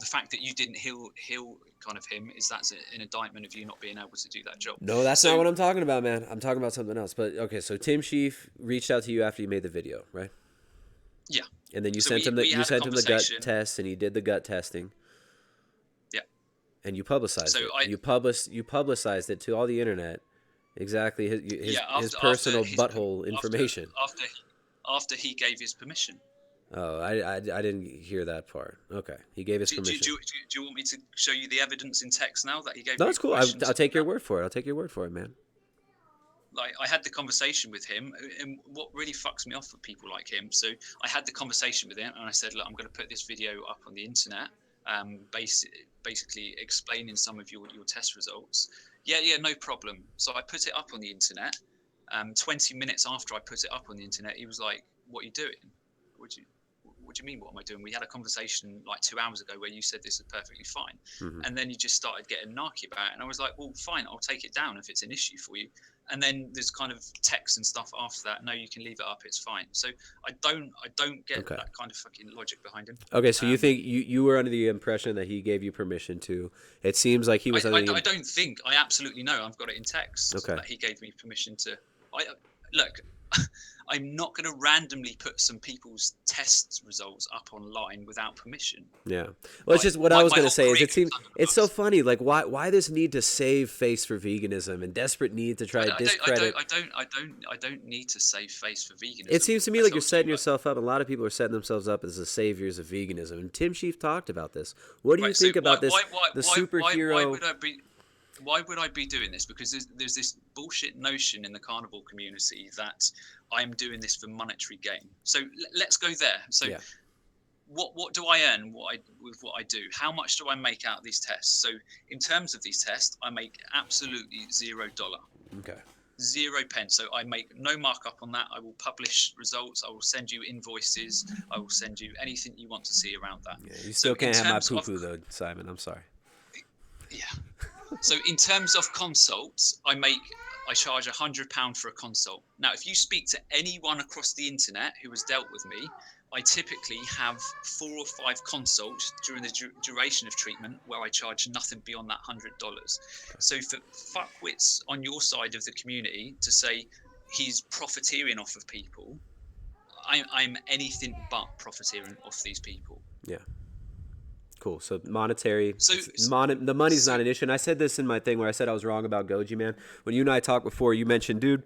the fact that you didn't heal kind of him, is that's an indictment of you not being able to do that job. No, that's So not what I'm talking about, man. I'm talking about something else. But okay, so Tim Sheaf reached out to you after you made the video, right? yeah, And then you so sent him we had a the gut conversation. test, and he did the gut testing, Yeah. and you publicized So it. You publicized it to all the internet. Exactly his personal butthole information. After he gave his permission. Oh, I didn't hear that part. Okay, he gave his permission. Do you want me to show you the evidence in text now that he gave No, me it's cool. permission? I'll take your word for it. I'll take your word for it, man. Like, I had the conversation with him, and what really fucks me off with people like him. So I had the conversation with him, and I said, look, I'm going to put this video up on the internet, basically explaining some of your test results. Yeah, no problem. So I put it up on the internet. 20 minutes after I put it up on the internet, he was like, what are you doing? What do you mean, what am I doing? We had a conversation like 2 hours ago where you said this is perfectly fine. Mm-hmm. And then you just started getting narky about it. And I was like, well, fine, I'll take it down if it's an issue for you. And then there's kind of text and stuff after that. No, you can leave it up. It's fine. So I don't get that kind of fucking logic behind him. Okay, so you think you were under the impression that he gave you permission to? It seems like he was. I don't think. I absolutely know. I've got it in text that he gave me permission to. Look. I'm not going to randomly put some people's test results up online without permission. Yeah. Well, it's just what I was going to say is it's so funny. Like, why this need to save face for veganism and desperate need to try to discredit? I don't need to save face for veganism. It seems to me like you're setting yourself up. A lot of people are setting themselves up as the saviors of veganism. And Tim Sheaf talked about this. What do you think about this? The superhero. Why would I be doing this? Because there's this bullshit notion in the carnivore community that I'm doing this for monetary gain. So let's go there. So what do I earn with what I do? How much do I make out of these tests? So in terms of these tests, I make absolutely $0. Okay. 0 pence. So I make no markup on that. I will publish results. I will send you invoices. I will send you anything you want to see around that. Yeah, you still can't have my poo-poo though, Simon. I'm sorry. Yeah. So in terms of consults, I charge £100 for a consult. Now, if you speak to anyone across the internet who has dealt with me, I typically have 4 or 5 consults during the duration of treatment where I charge nothing beyond that $100. So for fuckwits on your side of the community to say he's profiteering off of people, I'm anything but profiteering off these people. Yeah. Cool. So monetary, the money's not an issue. And I said this in my thing where I said I was wrong about Goji Man. When you and I talked before, you mentioned, dude,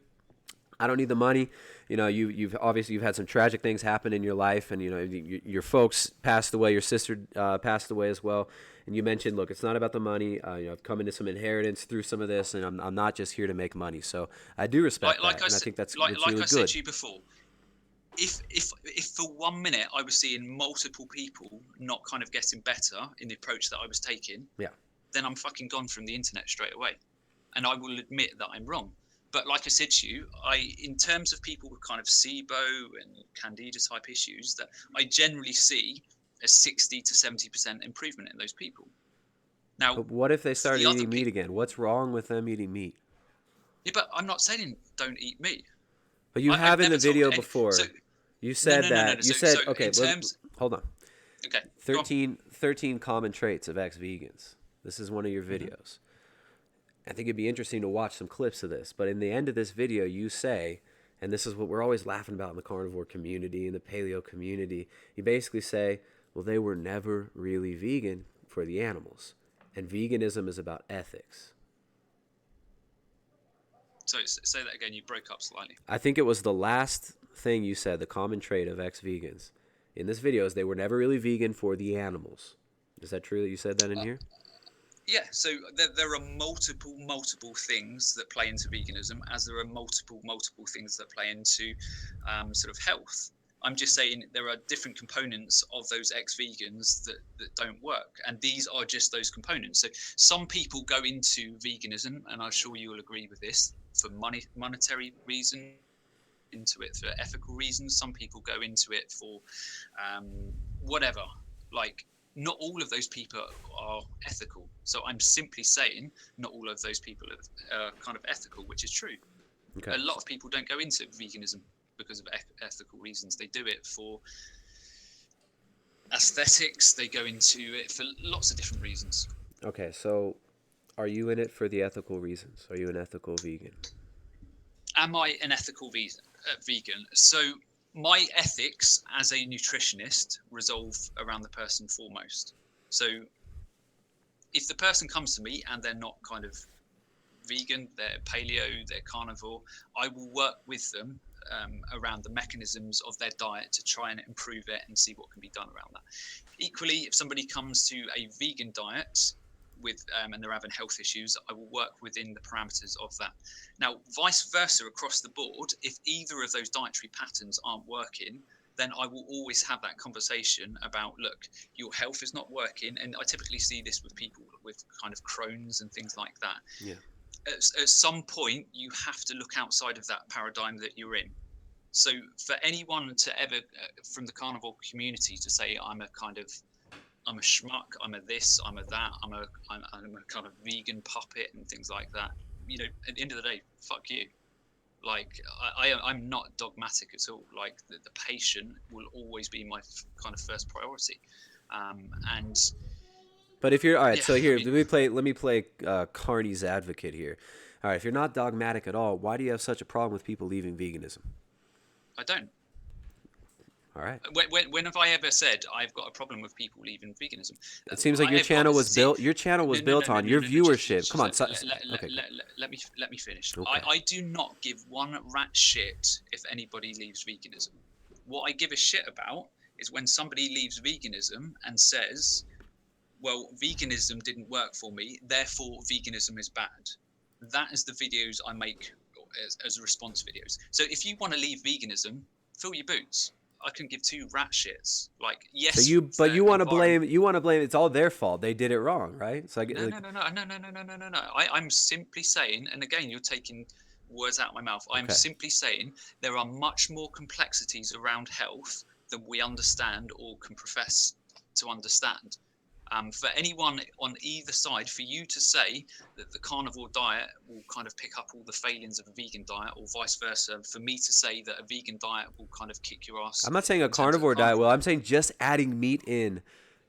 I don't need the money. You know, you've obviously had some tragic things happen in your life, and you know your folks passed away, your sister passed away as well. And you mentioned, look, it's not about the money. I've come into some inheritance through some of this, and I'm not just here to make money. So I do respect that, and I think that's really good. Like I said to you before. If for 1 minute I was seeing multiple people not kind of getting better in the approach that I was taking, then I'm fucking gone from the internet straight away, and I will admit that I'm wrong. But like I said to you, in terms of people with kind of SIBO and Candida type issues, that I generally see a 60 to 70% improvement in those people. Now, but what if they start eating meat again? What's wrong with them eating meat? Yeah, but I'm not saying don't eat meat. But you have in the video before. You said that. You said, okay, hold on. Okay. 13 common traits of ex-vegans. This is one of your videos. I think it'd be interesting to watch some clips of this. But in the end of this video, you say, and this is what we're always laughing about in the carnivore community and the paleo community, you basically say, well, they were never really vegan for the animals. And veganism is about ethics. So say that again. You broke up slightly. I think it was the last thing you said, the common trait of ex-vegans in this video is they were never really vegan for the animals. Is that true that you said that in here? Yeah, so there are multiple things that play into veganism, as there are multiple things that play into sort of health. I'm just saying there are different components of those ex-vegans that don't work, and these are just those components. So some people go into veganism, and I'm sure you will agree with this, for monetary reasons, into it for ethical reasons. Some people go into it for whatever. Like, not all of those people are ethical. So I'm simply saying not all of those people are kind of ethical, which is true. Okay. A lot of people don't go into veganism because of ethical reasons. They do it for aesthetics. They go into it for lots of different reasons. Okay, so are you in it for the ethical reasons? Are you an ethical vegan? Am I an ethical vegan? So my ethics as a nutritionist resolve around the person foremost. So if the person comes to me and they're not kind of vegan, they're paleo, they're carnivore, I will work with them around the mechanisms of their diet to try and improve it and see what can be done around that. Equally, if somebody comes to a vegan diet with and they're having health issues, I will work within the parameters of that. Now, vice versa across the board, if either of those dietary patterns aren't working, then I will always have that conversation about, look, your health is not working. And I typically see this with people with kind of Crohn's and things like that. Yeah. At some point, you have to look outside of that paradigm that you're in. So for anyone to ever, from the carnivore community, to say I'm a schmuck, I'm a this, I'm a that, I'm a kind of vegan puppet and things like that, at the end of the day, fuck you. Like I'm not dogmatic at all. Like the patient will always be my kind of first priority. And But if you're all right, yeah, so here I mean, let me play Carney's advocate here. All right, if you're not dogmatic at all, why do you have such a problem with people leaving veganism? I don't. All right. When have I ever said I've got a problem with people leaving veganism? It seems like I have got your channel was built on your viewership. Come on, okay. let me finish. Okay. I do not give one rat shit if anybody leaves veganism. What I give a shit about is when somebody leaves veganism and says, well, veganism didn't work for me, therefore veganism is bad. That is the videos I make as response videos. So if you want to leave veganism, fill your boots. I can give two rat shits. Like, yes. So you want to blame it's all their fault. They did it wrong, right? So I get No. I'm simply saying, and again, you're taking words out of my mouth. I'm Okay. simply saying there are much more complexities around health than we understand or can profess to understand. For anyone on either side, for you to say that the carnivore diet will kind of pick up all the failings of a vegan diet, or vice versa, for me to say that a vegan diet will kind of kick your ass. I'm not saying a carnivore diet will. I'm saying just adding meat in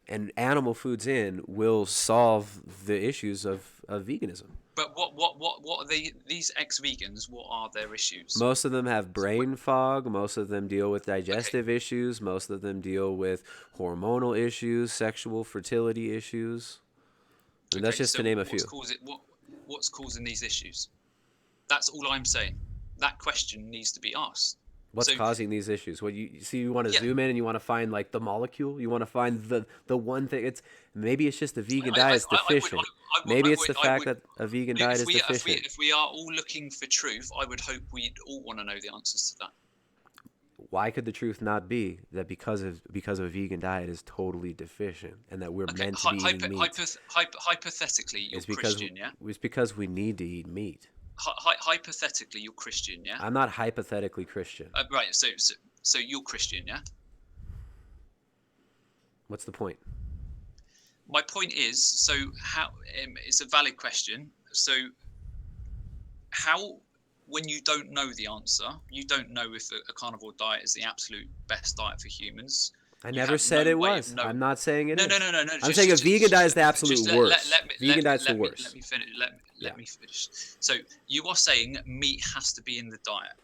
and animal foods in will solve the issues of veganism. But what are these ex-vegans? What are their issues? Most of them have brain fog. Most of them deal with digestive Okay. issues. Most of them deal with hormonal issues, sexual fertility issues. And that's just to name a few. What's causing these issues? That's all I'm saying. That question needs to be asked. What's causing these issues? What you want to zoom in and you want to find like the molecule. You want to find the one thing. Maybe it's just the vegan diet is deficient. Maybe it's the fact that a vegan diet is deficient. If we are all looking for truth, I would hope we'd all want to know the answers to that. Why could the truth not be that because of a vegan diet is totally deficient and that we're meant to be eating meat? Hypothetically, you're Christian, yeah? It's because we need to eat meat. Hypothetically, you're Christian, yeah? I'm not hypothetically Christian. Right, so you're Christian, yeah? What's the point? My point is, so how it's a valid question. So how, when you don't know the answer, you don't know if a carnivore diet is the absolute best diet for humans. I never said it was. I'm not saying it is. No. I'm saying a vegan diet is the absolute worst. Vegan diet's the worst. Let me finish. Let me finish. So you are saying meat has to be in the diet.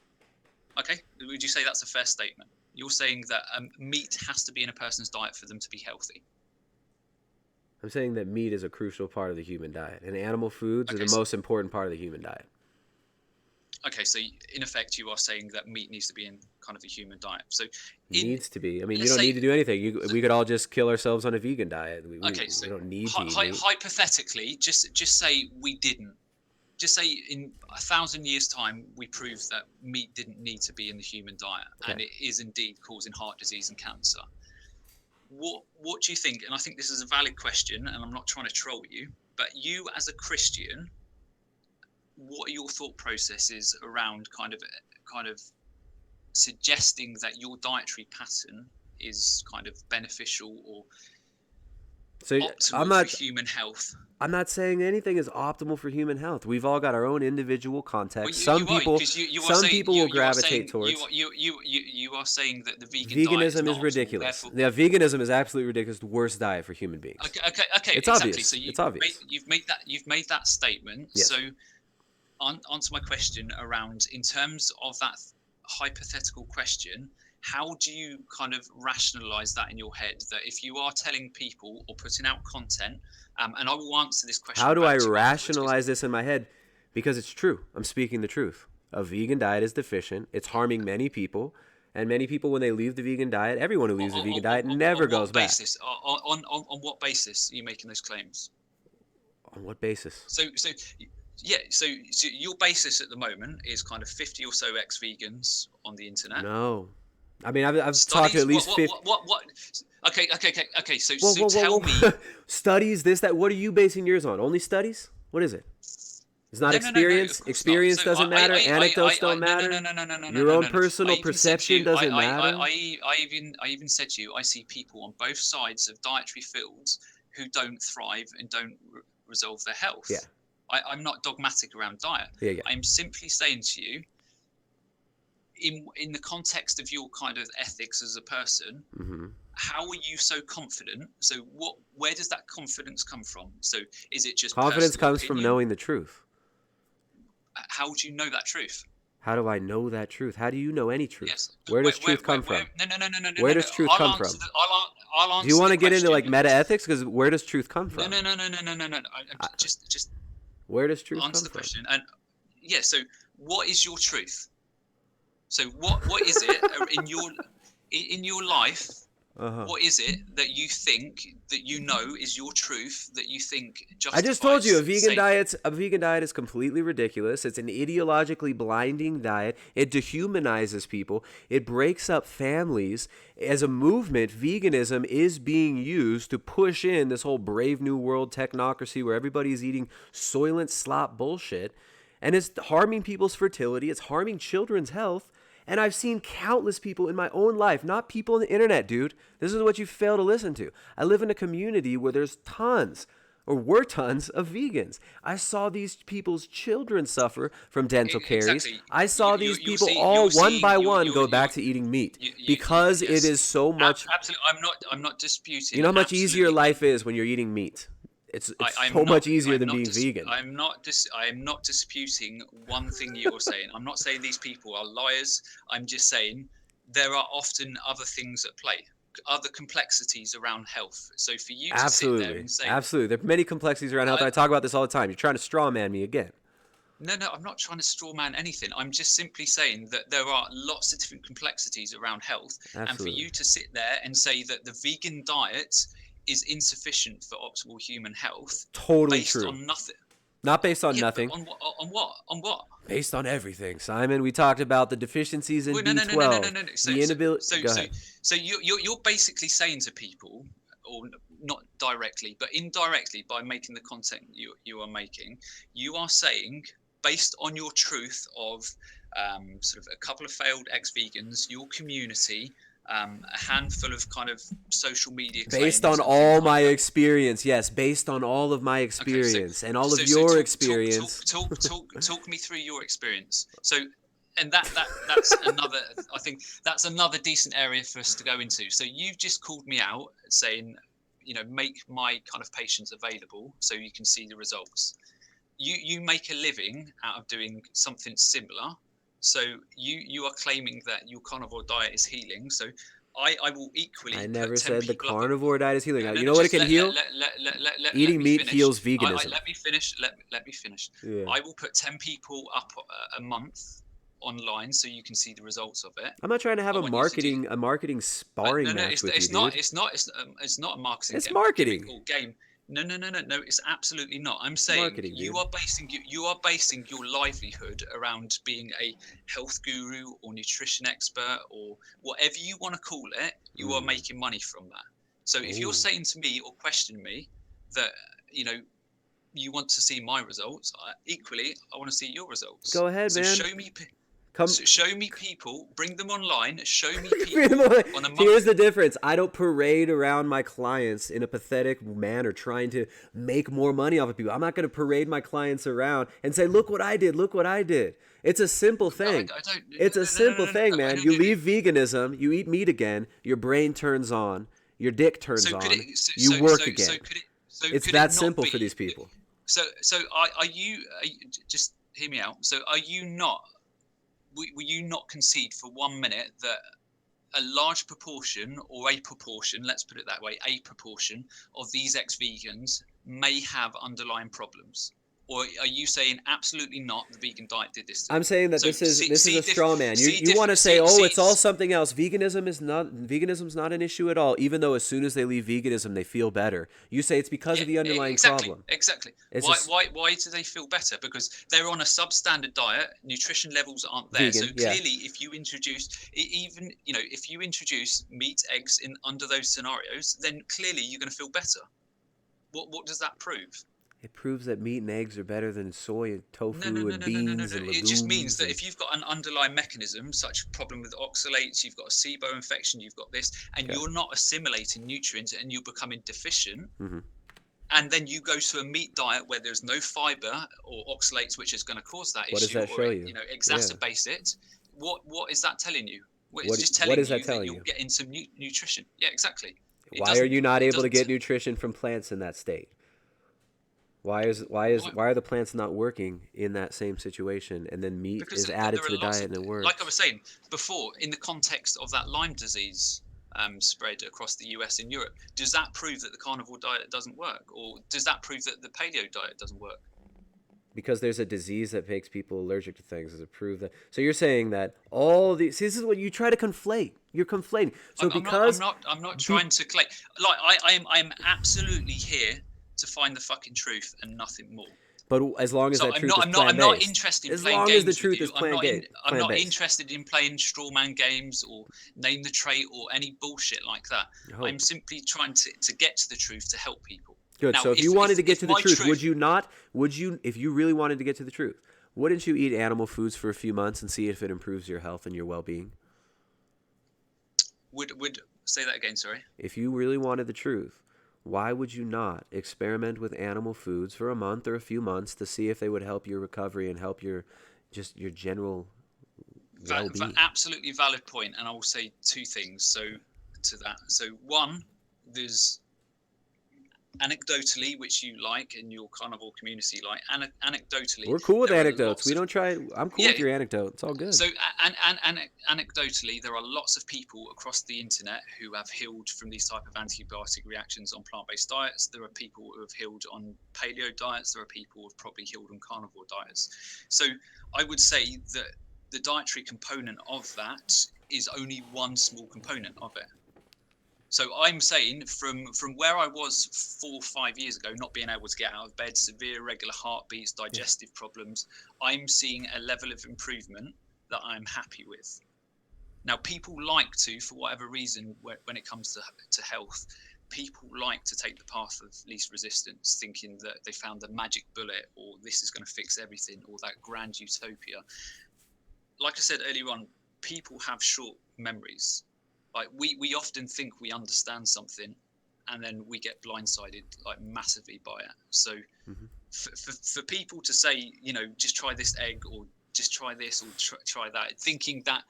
Okay? Would you say that's a fair statement? You're saying that meat has to be in a person's diet for them to be healthy. I'm saying that meat is a crucial part of the human diet, and animal foods are the most important part of the human diet. Okay, so in effect, you are saying that meat needs to be in kind of the human diet. So needs to be. I mean, you don't need to do anything. We could all just kill ourselves on a vegan diet. We don't need to eat meat. Hypothetically, just say we didn't. Just say in 1,000 years' time, we proved that meat didn't need to be in the human diet, and it is indeed causing heart disease and cancer. What do you think? And I think this is a valid question, and I'm not trying to troll you, but you as a Christian, what are your thought processes around kind of suggesting that your dietary pattern is kind of beneficial or So optimal for human health. I'm not saying anything is optimal for human health. We've all got our own individual Well, context. you are, because Some people will you are gravitate saying towards. you are saying that the vegan diet is Veganism not is optimal. ridiculous. Therefore, Yeah, veganism is absolutely ridiculous. The worst diet for human beings. okay, It's exactly. obvious. So It's obvious. you've made that statement. Yes. So onto my question around, in terms of that hypothetical question, how do you kind of rationalize that in your head, that if you are telling people or putting out content, and I will answer this How question do I back to you afterwards, rationalize this in my head? Because it's true. I'm speaking the truth. A vegan diet is deficient. It's harming many people. And many people, when they leave the vegan diet, everyone who leaves the vegan diet never on goes what back. basis? On what basis are you making those claims? On what basis? So yeah, so your basis at the moment is kind of 50 or so ex-vegans on the internet. No. I mean, I've talked to Studies. at least 50. What? Okay. So Whoa, whoa, whoa, tell whoa. me. Studies, this, that. What are you basing yours on? Only studies? What is it? It's not No, experience. of course not. Experience So doesn't matter. Anecdotes don't matter. Your own personal I even said to perception you, doesn't matter. I even said to you, I see people on both sides of dietary fields who don't thrive and don't resolve their health. Yeah. I'm not dogmatic around diet. Yeah. I'm simply saying to you, in the context of your kind of ethics as a person, how are you so confident? So where does that confidence come from? So is it just Confidence personal comes from opinion? knowing the truth. How do you know that truth? How do I know that truth? How do you know any truth? Yes. Where does truth come from? No. Where does truth come from? I'll answer. Do you want to the get into like question. meta ethics? Because where does truth come from? No. Just Where does truth answer come the from? question. And yeah, so what is your truth? So what is it in your life? What is it that you think, that you know is your truth, that you think justifies? I just told you a vegan saying, diet is completely ridiculous. It's an ideologically blinding diet. It dehumanizes people. It breaks up families. As a movement, veganism is being used to push in this whole brave new world technocracy where everybody's eating soylent slop bullshit. And it's harming people's fertility. It's harming children's health. And I've seen countless people in my own life, not people on the internet, dude. This is what you fail to listen to. I live in a community where there's tons, or were tons, of vegans. I saw these people's children suffer from dental caries. Exactly. I saw these people see, all one by you're- one you're- go back you're- to eating meat yes. because it is so much. Absolutely. I'm not disputing. You know how much easier absolutely. life is when you're eating meat. It's I'm so not- much easier I'm than not being dis- vegan. I am not disputing one thing you're saying. I'm not saying these people are liars. I'm just saying there are often other things at play, other complexities around health. So for you to sit there and say, Absolutely. There are many complexities around health. I talk about this all the time. You're trying to straw man me again. No, I'm not trying to straw man anything. I'm just simply saying that there are lots of different complexities around health. Absolutely. And for you to sit there and say that the vegan diet is insufficient for optimal human health, Totally based true. on nothing. Not based on Yeah, nothing. On what? On what? Based on everything, Simon. We talked about the deficiencies in B12. No. The inability. Go ahead. So you're basically saying to people, or not directly, but indirectly, by making the content you are making, you are saying, based on your truth of sort of a couple of failed ex-vegans, your community, a handful of kind of social media claims, based on all my experience, yes, based on all of my experience and all of your experience. Talk me through your experience. So, and that's another. I think that's another decent area for us to go into. So you've just called me out saying, make my kind of patients available so you can see the results. You make a living out of doing something similar. So you are claiming that your carnivore diet is healing. So I will equally. I never put 10 said the people up carnivore diet is healing. No, You know what it can heal? Eating meat finish. heals veganism. Let me finish. Let me finish. Yeah. I will put 10 people up a month online so you can see the results of it. I'm not trying to have I a want you to do- marketing sparring match with it's you, not. dude. It's not a marketing. It's marketing. gimmick or game. No. It's absolutely not. I'm saying marketing, you dude. are basing your livelihood around being a health guru or nutrition expert or whatever you want to call it. You are making money from that. So if you're saying to me or question me that you want to see my results, equally I want to see your results. Go ahead, so man. Show me. Come. So show me people, bring them online, show me people on a month. Here's the difference. I don't parade around my clients in a pathetic manner trying to make more money off of people. I'm not going to parade my clients around and say, look what I did, look what I did. It's a simple thing. I don't, It's a simple thing, man. no, You no, leave veganism, you eat meat again, your brain turns on, your dick turns on, you work again. It's that simple for these people. So are you just hear me out. So are you not? Will you not concede for 1 minute that a large proportion, or a proportion, let's put it that way, a proportion of these ex-vegans may have underlying problems? Or are you saying absolutely not, the vegan diet did this? I'm saying that this is a straw man. You want to say, it's all something else. Veganism's not an issue at all, even though as soon as they leave veganism, they feel better. You say it's because of the underlying problem. Exactly. Why do they feel better? Because they're on a substandard diet, nutrition levels aren't there. Vegan, so clearly, if you introduce if you introduce meat, eggs under those scenarios, then clearly you're going to feel better. What does that prove? It proves that meat and eggs are better than soy and tofu and beans and legumes. It just means that if you've got an underlying mechanism, such a problem with oxalates, you've got a SIBO infection, you've got this, and you're not assimilating nutrients and you're becoming deficient, and then you go to a meat diet where there's no fiber or oxalates, which is going to cause that issue. What does that show you? Exacerbates it. What is that telling you? It's just telling you that you're getting some nutrition. Yeah, exactly. Why are you not able to get nutrition from plants in that state? Why are the plants not working in that same situation, and then meat is added to the diet and it works? Like I was saying before, in the context of that Lyme disease spread across the US and Europe, does that prove that the carnivore diet doesn't work, or does that prove that the paleo diet doesn't work? Because there's a disease that makes people allergic to things. Does it prove that? So you're saying that all these. See, this is what you try to conflate. You're conflating. So I'm not trying to claim. Like I am absolutely here to find the fucking truth and nothing more. But as long as that truth is plant-based. I'm not interested in playing games. As long as the truth is plant-based. I'm not interested in playing straw man games or name the trait or any bullshit like that. I'm simply trying to get to the truth to help people. Good. Now, so if you wanted to get to the truth, if you really wanted to get to the truth, wouldn't you eat animal foods for a few months and see if it improves your health and your well-being? Would say that again, sorry? If you really wanted the truth, why would you not experiment with animal foods for a month or a few months to see if they would help your recovery and help your general well-being? Absolutely valid point, and I will say two things. So one, there's anecdotally, which you like and your carnivore community like, anecdotally, we're cool with anecdotes. We don't try. I'm cool with your anecdote. It's all good. So anecdotally, there are lots of people across the internet who have healed from these type of antibiotic reactions on plant-based diets. There are people who have healed on paleo diets. There are people who have probably healed on carnivore diets. So I would say that the dietary component of that is only one small component of it. So I'm saying from where I was 4 or 5 years ago, not being able to get out of bed, severe irregular heartbeats, digestive problems, I'm seeing a level of improvement that I'm happy with. Now, people like to, for whatever reason, when it comes to health, people like to take the path of least resistance, thinking that they found the magic bullet, or this is going to fix everything, or that grand utopia. Like I said earlier on, people have short memories. Like we often think we understand something, and then we get blindsided like massively by it. So for people to say, just try this egg, or just try this, or try that, thinking that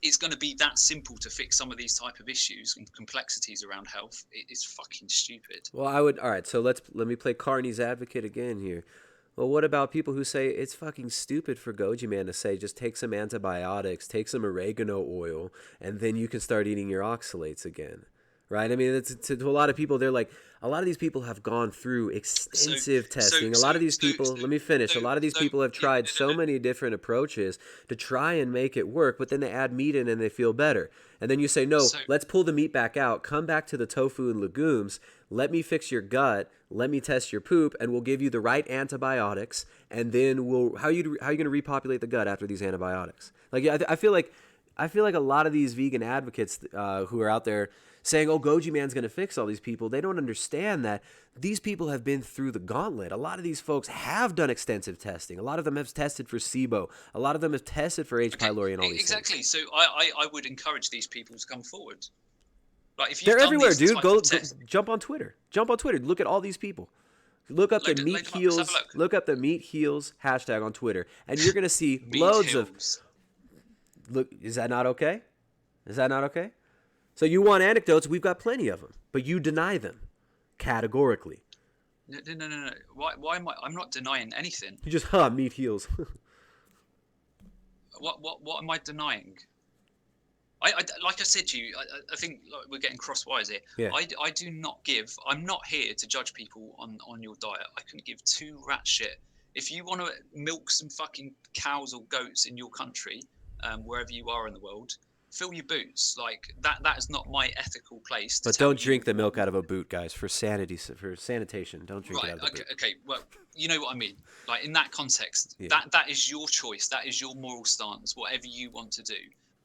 it's going to be that simple to fix some of these type of issues and complexities around health, it's fucking stupid. Well, all right, so let me play Carney's advocate again here. Well, what about people who say it's fucking stupid for Goji Man to say just take some antibiotics, take some oregano oil, and then you can start eating your oxalates again, right? I mean, to a lot of people, they're like, a lot of these people have gone through extensive testing. A lot of these people, let me finish. A lot of these people have tried so many different approaches to try and make it work, but then they add meat in and they feel better. And then you say, no, let's pull the meat back out, come back to the tofu and legumes, let me fix your gut, let me test your poop, and we'll give you the right antibiotics, and then how are you going to repopulate the gut after these antibiotics? Like, I feel like a lot of these vegan advocates who are out there saying, oh, Goji Man's going to fix all these people. They don't understand that these people have been through the gauntlet. A lot of these folks have done extensive testing. A lot of them have tested for SIBO. A lot of them have tested for H. pylori and all these exactly. things. So I would encourage these people to come forward. Like if you've They're done everywhere, these dude. type Go of tests, jump on Twitter. Jump on Twitter. Look at all these people. Look up the load Meat them up, let's have a Heals. look. Look up the Meat Heals hashtag on Twitter, and you're gonna see Meat loads of. hills. Look, is that not okay? Is that not okay? So you want anecdotes? We've got plenty of them, but you deny them categorically. No. Why am I? I'm not denying anything. You just Meat Heals. What am I denying? Like I said to you, I think like we're getting cross wires here. Yeah. I do not give. I'm not here to judge people on your diet. I couldn't give two rat shit. If you want to milk some fucking cows or goats in your country, wherever you are in the world, fill your boots. Like that is not my ethical place. But don't drink the milk out of a boot, guys. For sanitation, don't drink it out of the boot. Okay. Well, you know what I mean. Like in that context, Yeah. that is your choice. That is your moral stance. Whatever you want to do.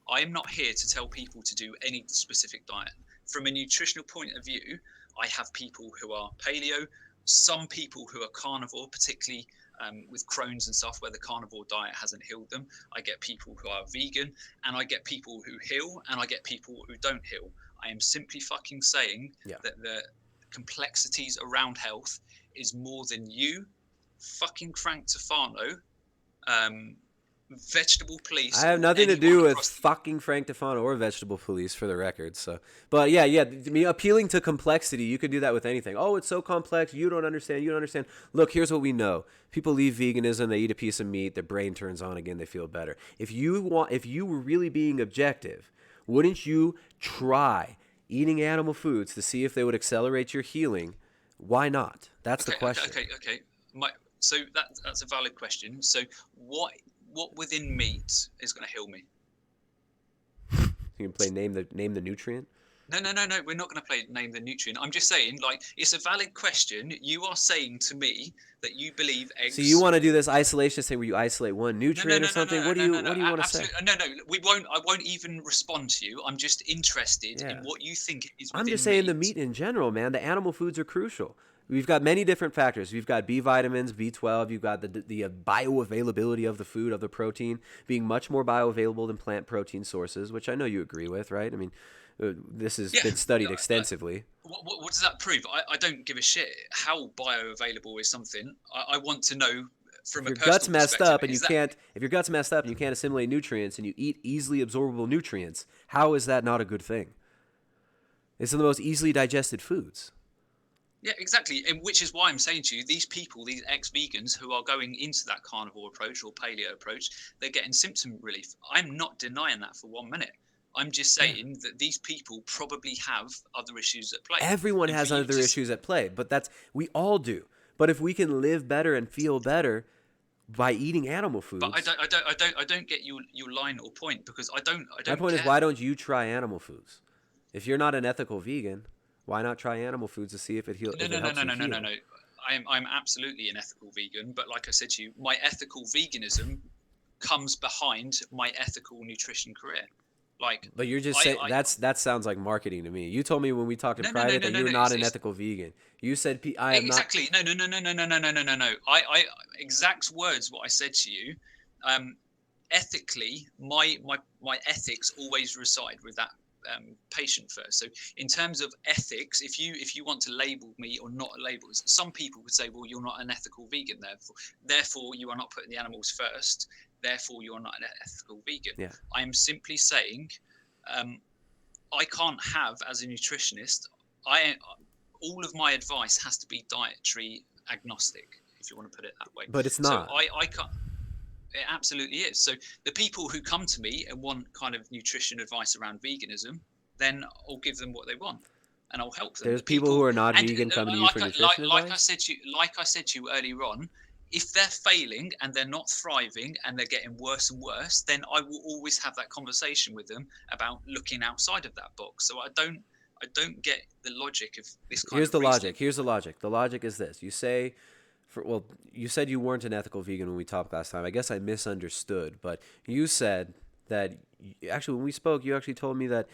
I am not here to tell people to do any specific diet. From a nutritional point of view, I have people who are paleo, some people who are carnivore, particularly with Crohn's and stuff, where the carnivore diet hasn't healed them. I get people who are vegan, and I get people who heal, and I get people who don't heal. I am simply fucking saying that the complexities around health is more than you, fucking Frank Tofano, Vegetable Police. I have nothing to do with fucking Frank Tofano or Vegetable Police, for the record. So, but yeah. I mean, appealing to complexity, you could do that with anything. Oh, it's so complex. You don't understand. Look, here's what we know. People leave veganism. They eat a piece of meat. Their brain turns on again. They feel better. If you were really being objective, wouldn't you try eating animal foods to see if they would accelerate your healing? Why not? That's the question. Okay. So that's a valid question. So what within meat is going to heal me? You can play name the nutrient. No. We're not going to play name the nutrient. I'm just saying, like, it's a valid question. You are saying to me that you believe eggs. So you want to do this isolation thing where you isolate one nutrient or something? What do you want to say? No. We won't. I won't even respond to you. I'm just interested in what you think is. I'm just saying the meat in general, man. The animal foods are crucial. We've got many different factors. We've got B vitamins, B12. You've got the bioavailability of the food, of the protein, being much more bioavailable than plant protein sources, which I know you agree with, right? I mean, this has been studied extensively. What does that prove? I don't give a shit how bioavailable is something. I want to know from a personal perspective. If your gut's messed up and you can't assimilate nutrients and you eat easily absorbable nutrients, how is that not a good thing? It's one of the most easily digested foods. Yeah, exactly. And which is why I'm saying to you, these people, these ex-vegans who are going into that carnivore approach or paleo approach, they're getting symptom relief. I'm not denying that for 1 minute. I'm just saying that these people probably have other issues at play. Everyone has other issues at play, but we all do. But if we can live better and feel better by eating animal foods. But I don't get your line or point, because I don't. My point is, why don't you try animal foods? If you're not an ethical vegan, why not try animal foods to see if it heals? No. I'm absolutely an ethical vegan, but like I said to you, my ethical veganism comes behind my ethical nutrition career. But you're just saying that sounds like marketing to me. You told me when we talked in private that you're not an ethical vegan. You said I am exactly. not. No. I exact words what I said to you. Ethically, my ethics always reside with that patient first. So in terms of ethics, if you want to label me or not label, some people would say, well, you're not an ethical vegan, therefore you are not putting the animals first, therefore you're not an ethical vegan. Yeah. I am simply saying I can't have, as a nutritionist, all of my advice has to be dietary agnostic, if you want to put it that way. But it's not. So I can't. It absolutely is. So the people who come to me and want kind of nutrition advice around veganism, then I'll give them what they want, and I'll help them. There's people who are not vegan coming to you for nutrition advice. Like I said to you earlier on, if they're failing and they're not thriving and they're getting worse and worse, then I will always have that conversation with them about looking outside of that box. So I don't get the logic of this kind Here's of the reasoning. logic. Here's the logic. The logic is this. You say, you said you weren't an ethical vegan when we talked last time. I guess I misunderstood, but you said that, actually, when we spoke, you actually told me that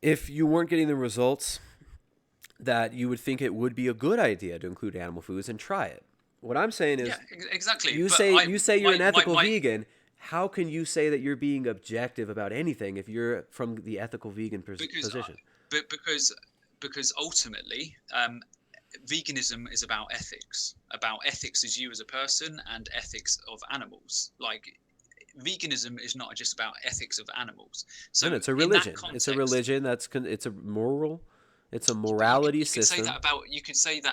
if you weren't getting the results that you would think it would be a good idea to include animal foods and try it. What I'm saying Yeah, is, exactly. you But say you say you're an ethical my vegan. How can you say that you're being objective about anything if you're from the ethical vegan because position? but because ultimately, veganism is about ethics as you as a person and ethics of animals. Like, veganism is not just about ethics of animals. No, So it's a in that religion. It's a context, religion it's a moral, it's a but morality you could say system. that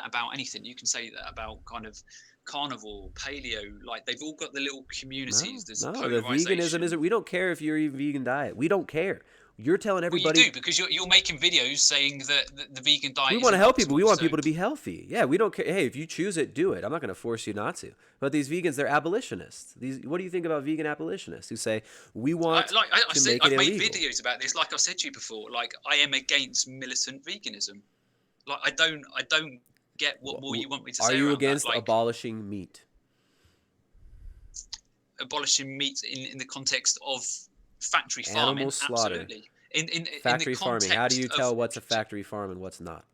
about anything. You can say that about kind of carnivore, paleo. Like, they've all got the little communities. No, There's a no, the veganism polarization. isn't. We don't care if you're eating vegan diet. We don't care. You're telling Well, you everybody do, because you're making videos saying that the vegan we diet want to isn't help people. We optimal. want So people to be healthy. Yeah, we don't care. Hey, if you choose it, do it. I'm not going to force you not to. But these vegans, they're abolitionists. What do you think about vegan abolitionists who say we want I to said, make it I've made illegal? videos about this. Like I said to you before, like, I am against militant veganism. Like, I don't get what more you want me to Are say you around that. against Like, abolishing meat? abolishing meat in the context of factory Animal farming, slaughter, absolutely. In the factory farming. How do context you of, tell what's a factory farm and what's not?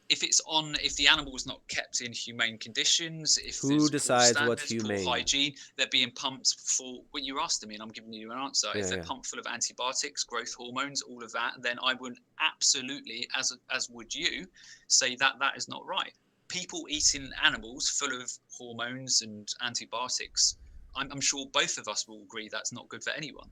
if the animal is not kept in humane conditions, if Who there's poor decides what's standards, poor humane? hygiene, they're being pumped for what you asked me, and I'm giving you an answer. If Yeah, they're yeah. pumped full of antibiotics, growth hormones, all of that, then I would absolutely, as would you, say that that is not right. People eating animals full of hormones and antibiotics, I'm sure both of us will agree that's not good for anyone.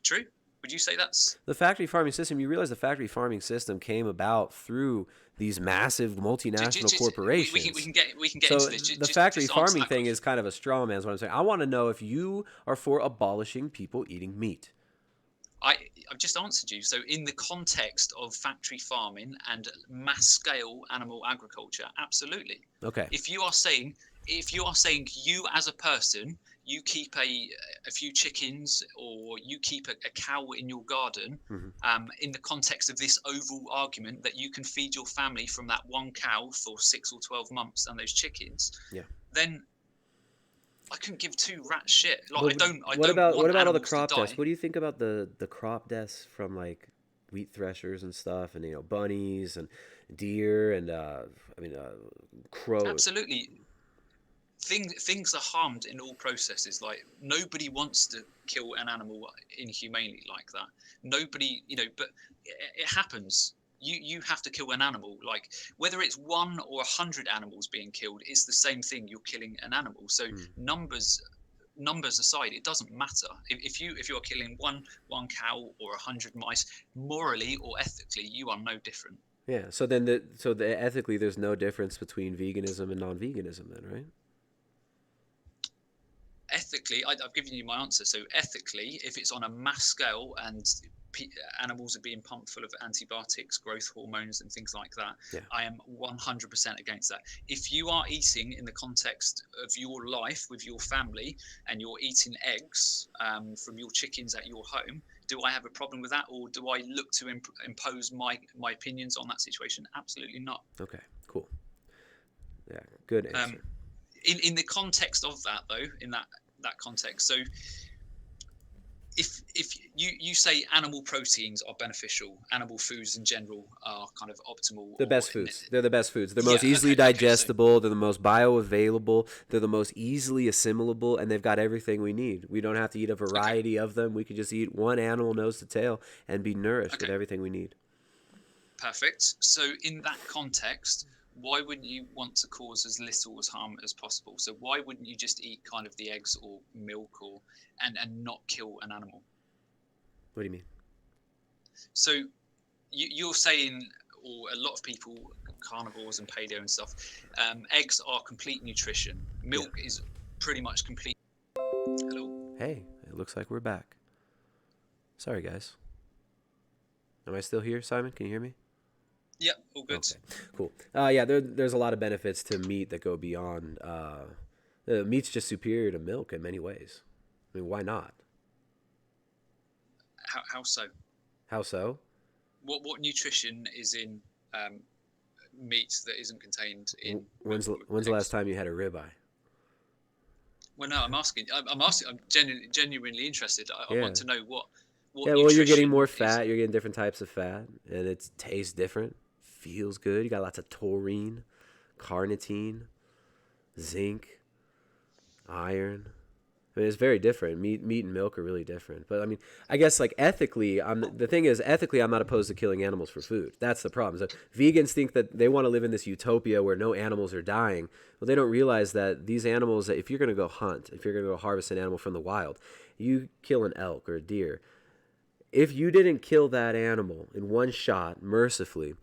True? Would you say that's The factory farming system, you realize the factory farming system came about through these massive multinational corporations. we can get into So this. the factory Just answer farming that thing question. is kind of a straw man, is what I'm saying. I want to know if you are for abolishing people eating meat. I've just answered you. So, in the context of factory farming and mass scale animal agriculture, absolutely. Okay. If you are saying, you as a person, you keep a few chickens, or you keep a cow in your garden, Hmm. in the context of this overall argument that you can feed your family from that one cow for 6 or 12 months and those chickens, Yeah. then I couldn't give two rats shit. Like, But I what don't about want all the animals to crop deaths? die. What do you think about the crop deaths from like wheat threshers and stuff, and bunnies and deer and crow? Absolutely. Things are harmed in all processes. Like, nobody wants to kill an animal inhumanely like that. Nobody, but it happens. You have to kill an animal. Like, whether it's 1 or 100 animals being killed, it's the same thing. You're killing an animal. So Hmm. numbers aside, it doesn't matter. If you're killing one cow or 100 mice, morally or ethically, you are no different. Yeah. So then the ethically, there's no difference between veganism and non-veganism, then, right? Ethically, I've given you my answer. So ethically, if it's on a mass scale and animals are being pumped full of antibiotics, growth hormones, and things like that, Yeah. I am 100% against that. If you are eating in the context of your life with your family and you're eating eggs from your chickens at your home, do I have a problem with that, or do I look to impose my opinions on that situation? Absolutely not. Okay. Cool. Yeah. Good Um, answer. in the context of that, though, in that context, so if you say animal proteins are beneficial, animal foods in general are kind of optimal, The or best foods. They're the best foods. They're yeah, most easily okay, so digestible. They're the most bioavailable. They're the most easily assimilable, and they've got everything we need. We don't have to eat a okay, variety of them. We could just eat one animal nose to tail and be nourished with okay, everything we need. perfect. So in that context, why wouldn't you want to cause as little as harm as possible? So why wouldn't you just eat kind of the eggs or milk, or and not kill an animal? What do you mean? So you're saying, or a lot of people, carnivores and paleo and stuff, eggs are complete nutrition. Yeah. Milk is pretty much complete. Hello. Hey, it looks like we're back. Sorry, guys. Am I still here, Simon? Can you hear me? Yep, all good. Okay, cool. Yeah, there's a lot of benefits to meat that go beyond. Meat's just superior to milk in many ways. I mean, why not? How so? How so? What nutrition is in meat that isn't contained in When's milk or the last eggs? time you had a ribeye? Well, no, I'm asking. I'm genuinely interested. I Yeah. want to know what Yeah, well, you're getting more nutrition is. fat. You're getting different types of fat, and it tastes different, feels good. You got lots of taurine, carnitine, zinc, iron. I mean, it's very different. Meat and milk are really different. But I mean, I guess like ethically, the thing is, ethically, I'm not opposed to killing animals for food. That's the problem. So vegans think that they want to live in this utopia where no animals are dying. Well, they don't realize that these animals, if you're going to go hunt, if you're going to go harvest an animal from the wild, you kill an elk or a deer. If you didn't kill that animal in one shot, mercifully,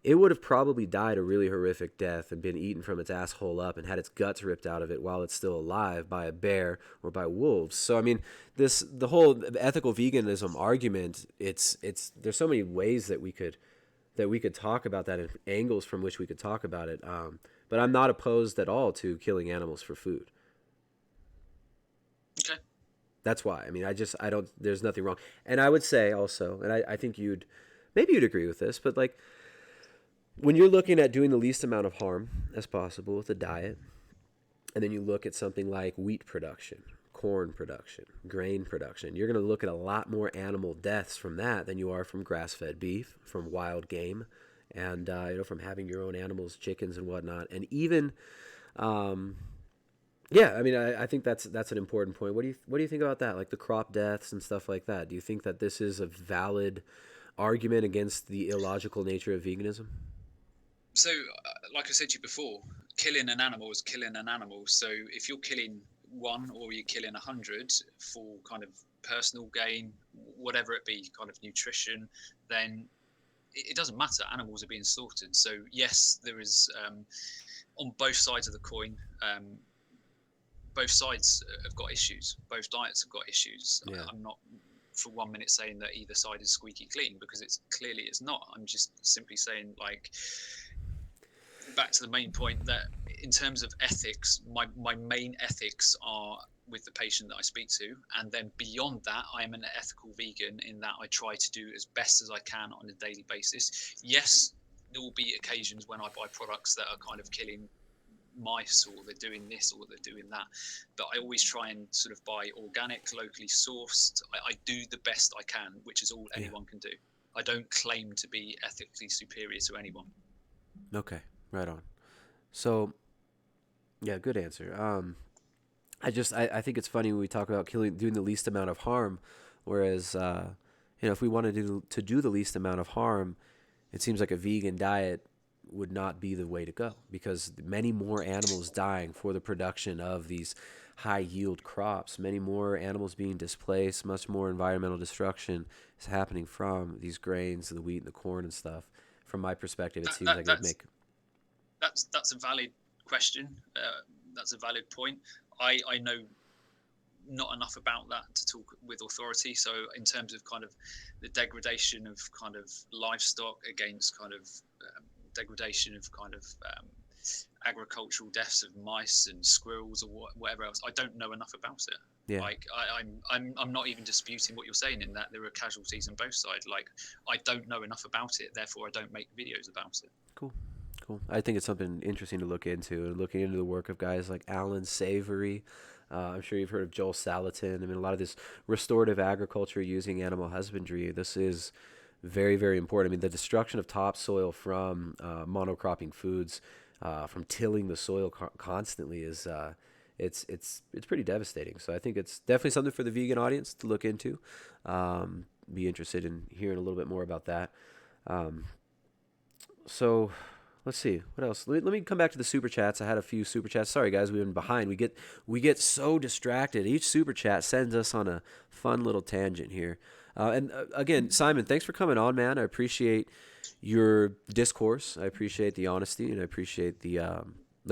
it would have probably died a really horrific death and been eaten from its asshole up and had its guts ripped out of it while it's still alive by a bear or by wolves. So I mean, the whole ethical veganism argument, it's there's so many ways that we could talk about that and angles from which we could talk about it. But I'm not opposed at all to killing animals for food. Okay. That's why. I mean, I don't. There's nothing wrong. And I would say also, and I think maybe you'd agree with this, but like when you're looking at doing the least amount of harm as possible with a diet, and then you look at something like wheat production, corn production, grain production, you're going to look at a lot more animal deaths from that than you are from grass-fed beef, from wild game, and from having your own animals, chickens and whatnot, and even. Yeah, I mean, I think that's an important point. What do you think about that? Like the crop deaths and stuff like that. Do you think that this is a valid argument against the illogical nature of veganism? So, like I said to you before, killing an animal is killing an animal. So, if you're killing one or you're killing 100 for kind of personal gain, whatever it be, kind of nutrition, then it doesn't matter. Animals are being slaughtered. So, yes, there is on both sides of the coin. Both sides have got issues. Both diets have got issues. Yeah. I'm not for 1 minute saying that either side is squeaky clean because it's not. I'm just simply saying like back to the main point that in terms of ethics, my main ethics are with the patient that I speak to, and then beyond that, I am an ethical vegan in that I try to do as best as I can on a daily basis. Yes, there will be occasions when I buy products that are kind of killing mice or they're doing this or they're doing that, but I always try and sort of buy organic, locally sourced. I do the best I can, which is all anyone can do. I don't claim to be ethically superior to anyone. Okay, right on. So, yeah, good answer. I think it's funny when we talk about doing the least amount of harm, whereas if we wanted to do the least amount of harm, it seems like a vegan diet would not be the way to go because many more animals dying for the production of these high yield crops, many more animals being displaced, much more environmental destruction is happening from these grains, the wheat and the corn and stuff. From my perspective, it seems like it would make. That's a valid question. That's a valid point. I know not enough about that to talk with authority. So in terms of kind of the degradation of kind of livestock against kind of degradation of kind of agricultural deaths of mice and squirrels or whatever else, I don't know enough about it. Yeah. Like I'm not even disputing what you're saying in that there are casualties on both sides. Like I don't know enough about it, therefore I don't make videos about it. Cool. I think it's something interesting to look into, and looking into the work of guys like Alan Savory. I'm sure you've heard of Joel Salatin. I mean, a lot of this restorative agriculture using animal husbandry. This is very, very important. I mean, the destruction of topsoil from monocropping foods, from tilling the soil constantly is it's pretty devastating. So I think it's definitely something for the vegan audience to look into. Be interested in hearing a little bit more about that. So let's see what else. Let me come back to the super chats. I had a few super chats. Sorry guys, we've been behind. We get so distracted. Each super chat sends us on a fun little tangent here. And again, Simon, thanks for coming on, man. I appreciate your discourse. I appreciate the honesty, and I appreciate the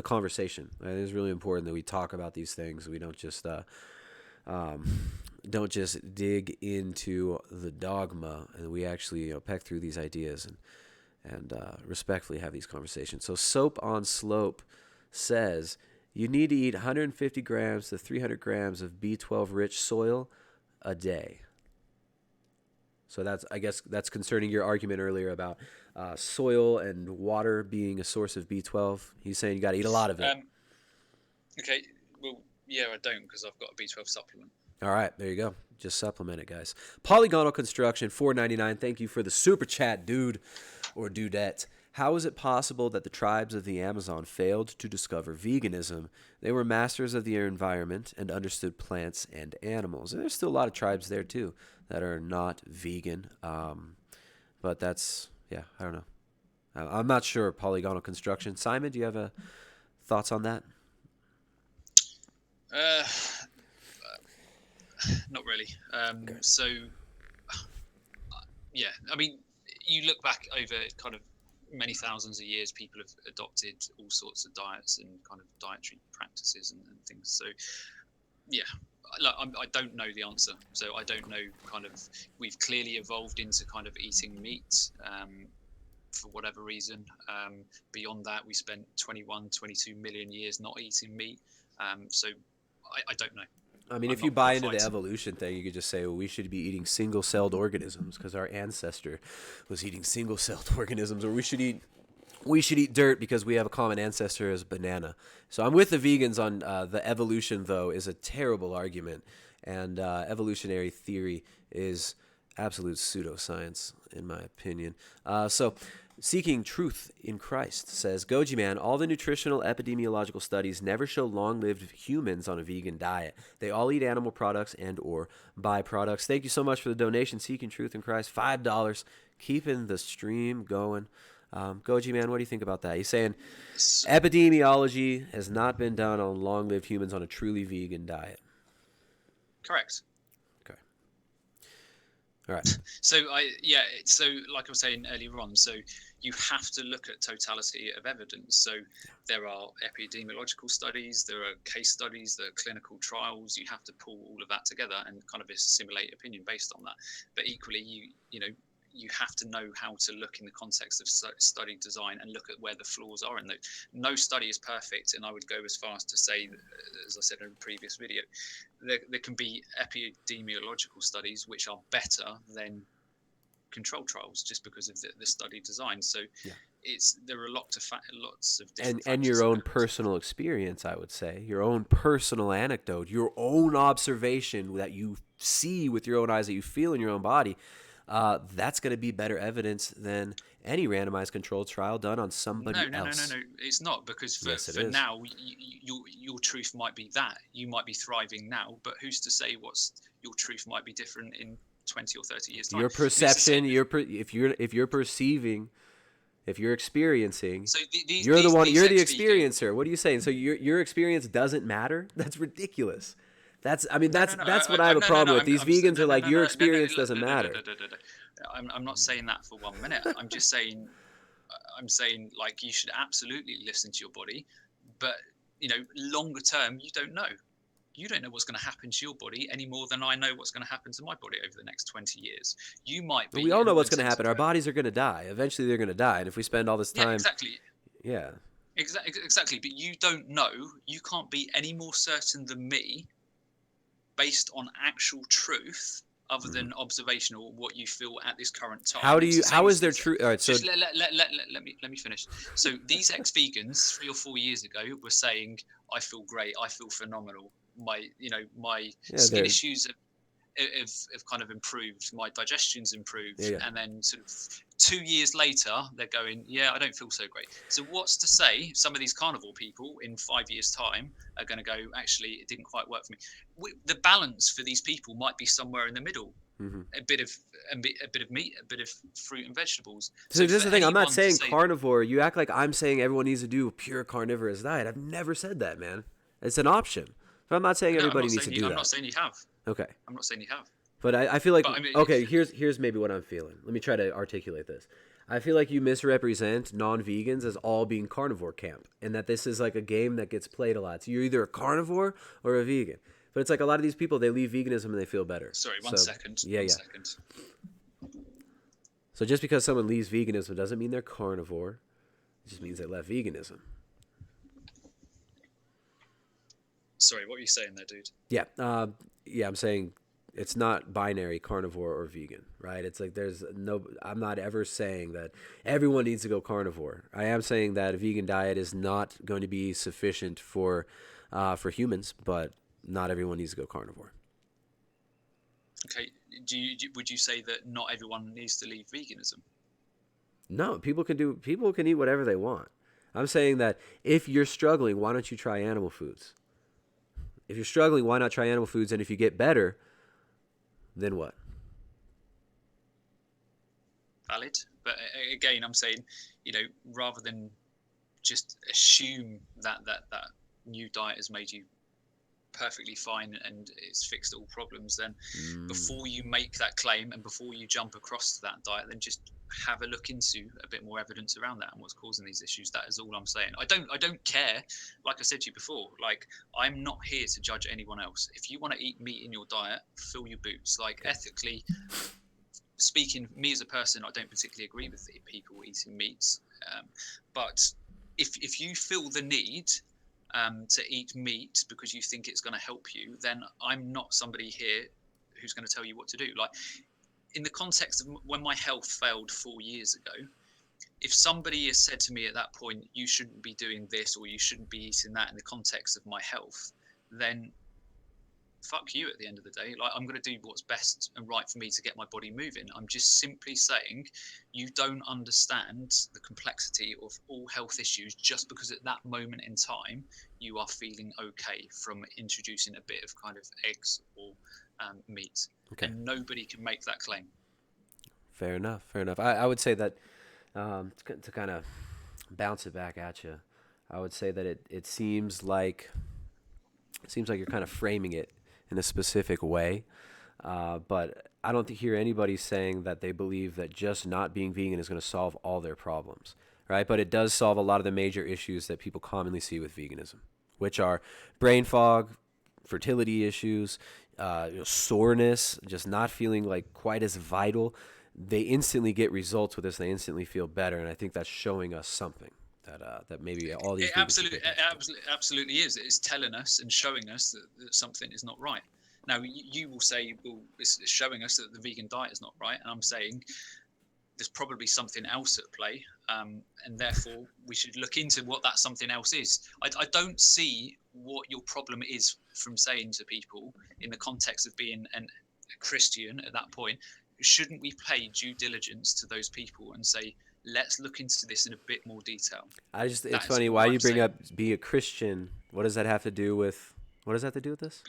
conversation. I think it's really important that we talk about these things. We don't just dig into the dogma, and we actually peck through these ideas and respectfully have these conversations. So Soap on Slope says you need to eat 150 grams to 300 grams of B12 rich soil a day. So I guess that's concerning your argument earlier about soil and water being a source of B12. He's saying you got to eat a lot of it. Okay, well, yeah, I don't because I've got a B12 supplement. All right, there you go. Just supplement it, guys. Polygonal Construction, $4.99. Thank you for the super chat, dude or dudette. How is it possible that the tribes of the Amazon failed to discover veganism? They were masters of their environment and understood plants and animals. And there's still a lot of tribes there, too, that are not vegan. But that's, yeah, I don't know. I'm not sure, Polygonal Construction. Simon, do you have thoughts on that? Uh, Not really. Okay. So, yeah, I mean, you look back over kind of many thousands of years, people have adopted all sorts of diets and kind of dietary practices and things. So, yeah, look, I don't know the answer. So I don't know kind of, we've clearly evolved into kind of eating meat for whatever reason. Beyond that, we spent 21, 22 million years not eating meat. So I don't know. I mean, I'm if you not buy into qualified the to. evolution thing, you could just say, well, we should be eating single-celled organisms because our ancestor was eating single-celled organisms, or we should eat dirt because we have a common ancestor as banana. So I'm with the vegans on the evolution, though, is a terrible argument, and evolutionary theory is absolute pseudoscience, in my opinion. So Seeking Truth in Christ says, Goji Man, all the nutritional epidemiological studies never show long-lived humans on a vegan diet. They all eat animal products and or byproducts. Thank you so much for the donation, Seeking Truth in Christ, $5, keeping the stream going. Goji Man, what do you think about that? He's saying epidemiology has not been done on long-lived humans on a truly vegan diet. Correct. Okay. All right. So like I was saying earlier on, so you have to look at totality of evidence. So there are epidemiological studies, there are case studies, there are clinical trials. You have to pull all of that together and kind of assimilate opinion based on that. But equally, you have to know how to look in the context of study design and look at where the flaws are in those. No study is perfect, and I would go as far as to say, as I said in a previous video, there can be epidemiological studies which are better than control trials just because of the study design. So there are lots of different and your own factors. personal experience, I would say, your own personal anecdote, your own observation that you see with your own eyes, that you feel in your own body. That's going to be better evidence than any randomized controlled trial done on somebody else. No. It's not, because for now, your truth might be that you might be thriving now, but who's to say your truth might be different in 20 or 30 years time? Your perception, if you're perceiving, if you're experiencing, so you're the experiencer. What are you saying? So your experience doesn't matter? That's ridiculous. That's what I have a problem with. These vegans are like, your experience doesn't matter. I'm not saying that for 1 minute. I'm saying like, you should absolutely listen to your body, but longer term, you don't know. You don't know what's going to happen to your body any more than I know what's going to happen to my body over the next 20 years. You might be. We all know what's going to happen. Our bodies are going to die. Eventually, they're going to die. And if we spend all this time, yeah, exactly. But you don't know. You can't be any more certain than me, based on actual truth, other than observation or what you feel at this current time. How is there truth? All right, so just let me finish. So these ex-vegans 3 or 4 years ago were saying, I feel great, I feel phenomenal. My skin issues have kind of improved, my digestion's improved, and then sort of 2 years later they're going, I don't feel so great. So what's to say some of these carnivore people in 5 years time are going to go, actually it didn't quite work for me? The balance for these people might be somewhere in the middle. A bit of meat, a bit of fruit and vegetables. So this is the thing, I'm not saying carnivore. You act like I'm saying everyone needs to do a pure carnivorous diet. I've never said that, man. It's an option. But I'm not saying everybody needs to do that. I'm not saying you have. Okay. I'm not saying you have. But I feel like, okay, here's maybe what I'm feeling. Let me try to articulate this. I feel like you misrepresent non-vegans as all being carnivore camp, and that this is like a game that gets played a lot. So you're either a carnivore or a vegan. But it's like a lot of these people, they leave veganism and they feel better. Sorry, one second. Second. So just because someone leaves veganism doesn't mean they're carnivore. It just means they left veganism. Sorry, what were you saying there, dude? Yeah, I'm saying it's not binary, carnivore or vegan, right? It's like I'm not ever saying that everyone needs to go carnivore. I am saying that a vegan diet is not going to be sufficient for humans, but not everyone needs to go carnivore. Okay. Would you say that not everyone needs to leave veganism? No, people can eat whatever they want. I'm saying that if you're struggling, why don't you try animal foods? If you're struggling, why not try animal foods? And if you get better, then what? Valid. But again, I'm saying, rather than just assume that new diet has made you perfectly fine and it's fixed all problems, then before you make that claim and before you jump across to that diet, then just have a look into a bit more evidence around that and what's causing these issues. That is all I'm saying. I don't care, like I said to you before, like, I'm not here to judge anyone else. If you want to eat meat in your diet, fill your boots. Like, ethically speaking, me as a person, I don't particularly agree with people eating meats, but if you feel the need to eat meat because you think it's going to help you, then I'm not somebody here who's going to tell you what to do. Like, in the context of when my health failed 4 years ago, if somebody has said to me at that point, you shouldn't be doing this or you shouldn't be eating that in the context of my health, then fuck you at the end of the day. Like, I'm going to do what's best and right for me to get my body moving. I'm just simply saying you don't understand the complexity of all health issues just because at that moment in time you are feeling okay from introducing a bit of kind of eggs or meat. Okay. And nobody can make that claim. Fair enough. I would say that to kind of bounce it back at you, I would say that it seems like you're kind of framing it in a specific way, but I don't hear anybody saying that they believe that just not being vegan is going to solve all their problems, right? But it does solve a lot of the major issues that people commonly see with veganism, which are brain fog, fertility issues, soreness, just not feeling like quite as vital. They instantly get results with this. They instantly feel better, and I think that's showing us something that maybe all these. It absolutely is. It's telling us and showing us that something is not right. Now, you will say, well, it's showing us that the vegan diet is not right, and I'm saying there's probably something else at play, and therefore we should look into what that something else is. I don't see what your problem is from saying to people in the context of being a Christian at that point. Shouldn't we pay due diligence to those people and say, let's look into this in a bit more detail? It's funny why you bring up be a Christian. What does that have to do with this?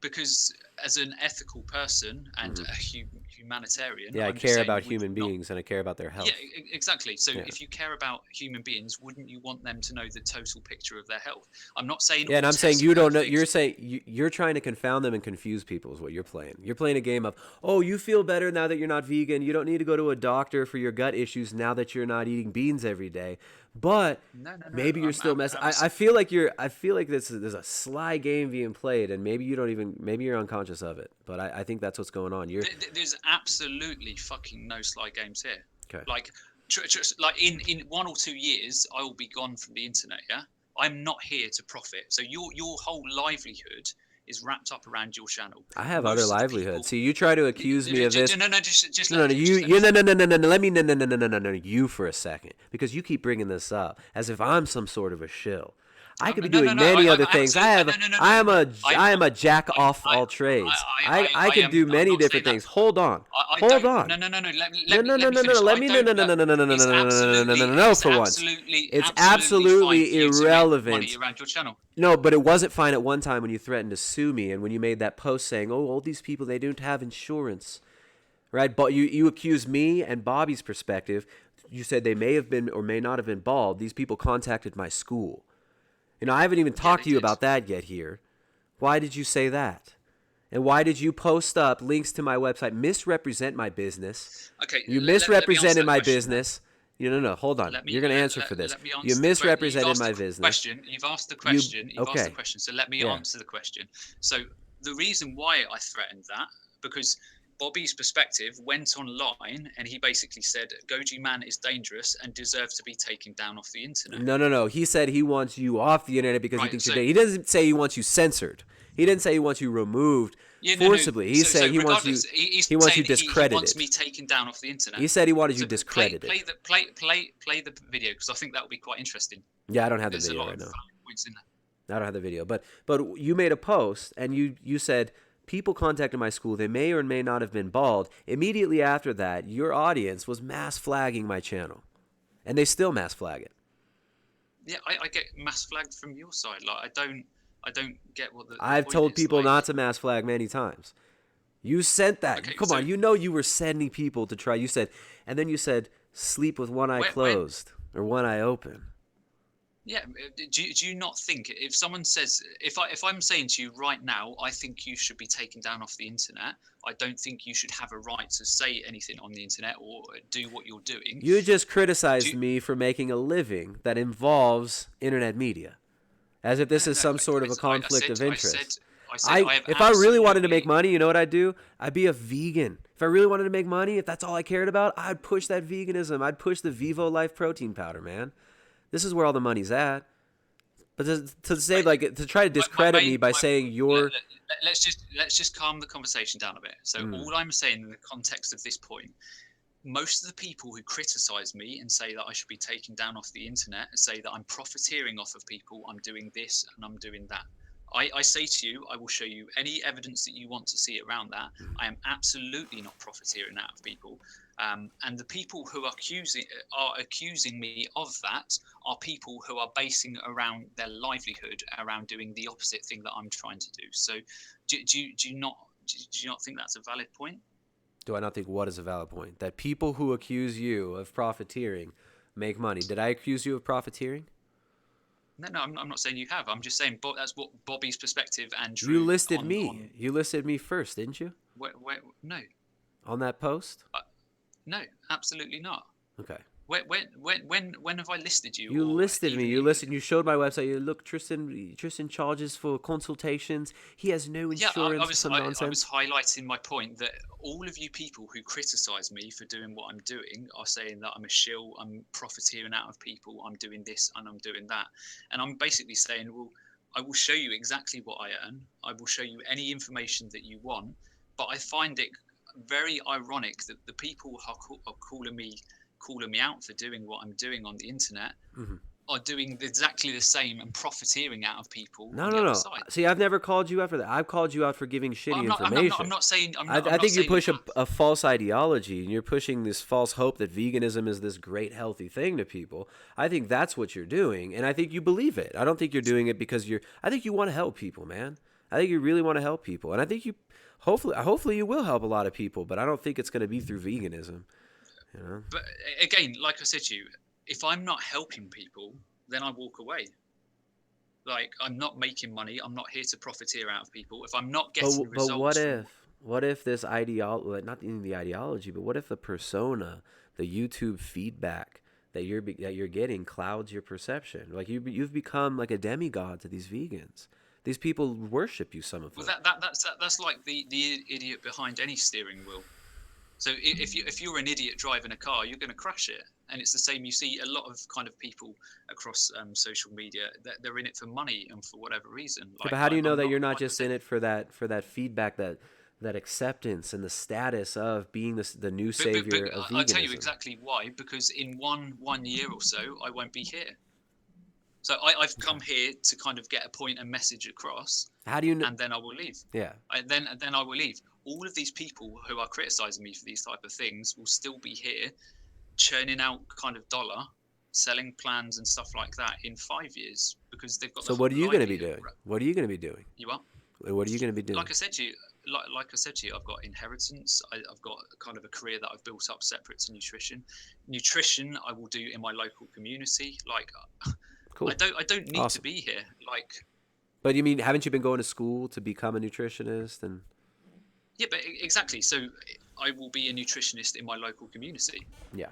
Because as an ethical person and a humanitarian, I care about human beings and I care about their health. Yeah, exactly. So if you care about human beings, wouldn't you want them to know the total picture of their health? I'm not saying. Yeah, and I'm saying you don't know. You're saying you're trying to confound them and confuse people is what you're playing. You're playing a game of, oh, you feel better now that you're not vegan. You don't need to go to a doctor for your gut issues now that you're not eating beans every day. But maybe you're still messing. I feel like there's a sly game being played, and maybe you're unconscious of it. But I think that's what's going on. There's absolutely fucking no sly games here. Okay. Like in 1 or 2 years, I will be gone from the internet. Yeah, I'm not here to profit. So your whole livelihood is wrapped up around your channel. I have other livelihoods. See, you try to accuse me of this. No, You for a second, because you keep bringing this up as if I'm some sort of a shill. I could be doing many other things. I am a jack off all trades. I can do many different things. Hold on. No. For once, it's absolutely irrelevant. No, but it wasn't fine at one time when you threatened to sue me and when you made that post saying, "Oh, all these people, they don't have insurance." Right? But you accused me and Bobby's perspective. You said they may have been or may not have been bald. These people contacted my school. I haven't even talked to you about that yet here. Why did you say that? And why did you post up links to my website, misrepresent my business? Okay. You misrepresented my business. No, hold on. You're going to answer for this. You misrepresented my business. You've asked the question. You've asked the question. So let me answer the question. So the reason why I threatened that, because Bobby's perspective went online and he basically said Goji Man is dangerous and deserves to be taken down off the internet. No. He said he wants you off the internet because he thinks you're dangerous. He doesn't say he wants you censored. He didn't say he wants you removed forcibly. He's saying he wants you discredited. He wants me taken down off the internet. He said he wanted you discredited. Play the video because I think that would be quite interesting. Yeah, I don't have the video right now. I don't have the video, but you made a post and you said people contacted my school. They may or may not have been bald. Immediately after that, your audience was mass flagging my channel, and they still mass flag it. Yeah, I get mass flagged from your side. Like I don't get what the I've point told is. people Like, not to mass flag many times. You sent that. okay, Come so on, you know you were sending people to try. You said, and then you said, sleep with one eye when closed or one eye open. yeah, do you not think if someone says if I'm saying to you right now, I think you should be taken down off the internet. I don't think you should have a right to say anything on the internet or do what you're doing. You just Do criticized you, me for making a living that involves internet media, as if this is no, some sort of a conflict of I said interest. I said I have If I really wanted to make absolutely. money, you know what I'd do? I'd be a vegan. If I really wanted to make money, if that's all I cared about, I'd push that veganism. I'd push the Vivo Life protein powder, man. This is where all the money's at. But to say I, to try to my discredit me main by my, saying you're let's just calm the conversation down a bit. So all I'm saying in the context of this point, most of the people who criticize me and say that I should be taken down off the internet and say that I'm profiteering off of people, I'm doing this and I'm doing that. I say to you, I will show you any evidence that you want to see around that. I am absolutely not profiteering out of people. And the people who are accusing me of that are people who are basing around their livelihood around doing the opposite thing that I'm trying to do. So do you not think that's a valid point? do I not think what is a valid point? That people who accuse you of profiteering make money. Did I accuse you of profiteering? No, I'm not saying you have. I'm just saying that's what Bobby's perspective and You Drew listed on me. You listed me first, didn't you? no, On that post? no, absolutely not. Okay. When have I listed you? You Or listed me. You showed my website. You look, Tristan charges for consultations. He has no Yeah, insurance. Some I nonsense. was highlighting my point that all of you people who criticise me for doing what I'm doing are saying that I'm a shill, I'm profiteering out of people, I'm doing this and I'm doing that, and I'm basically saying, well, I will show you exactly what I earn. I will show you any information that you want, but I find it very ironic that the people are calling me out for doing what I'm doing on the internet are doing exactly the same and profiteering out of people on the other No. side. See, I've never called you out for that. I've called you out for giving Well, shitty information. I'm not saying. I think you saying you push have. a false ideology, and you're pushing this false hope that veganism is this great healthy thing to people. I think that's what you're doing, and I think you believe it. I don't think you're doing it because I think you want to help people, man. I think you really want to help people, and I think you, hopefully you will help a lot of people. But I don't think it's going to be through veganism. You know? But again, like I said to you, if I'm not helping people, then I walk away. Like, I'm not making money. I'm not here to profiteer out of people. If I'm not getting But results from what if this ideology, not even the ideology, but what if the persona, the YouTube feedback that you're getting clouds your perception? Like you've become like a demigod to these vegans. These people worship you. Some of them. well, that's like the idiot behind any steering wheel. So if you're an idiot driving a car, you're going to crash it. And it's the same. You see a lot of kind of people across social media that they're in it for money and for whatever reason. Yeah, but how do you know that you're not like I just said, in it for that feedback, that acceptance and the status of being the new savior of veganism? I'll tell you exactly why. Because in one year or so, I won't be here. So I've come here to kind of get a point and message across. How do you know? And then I will leave. Yeah. Then I will leave. All of these people who are criticizing me for these type of things will still be here, churning out kind of dollar, selling plans and stuff like that in 5 years because they've got. So what are you going to be doing? What are you going to be doing? You are. What are you going to be doing? Like I said to you, I've got inheritance. I've got kind of a career that I've built up separate to nutrition. Nutrition I will do in my local community. Like, cool. I don't need to be here. Like. But you mean, haven't you been going to school to become a nutritionist? And yeah, but exactly. So I will be a nutritionist in my local community. Yeah.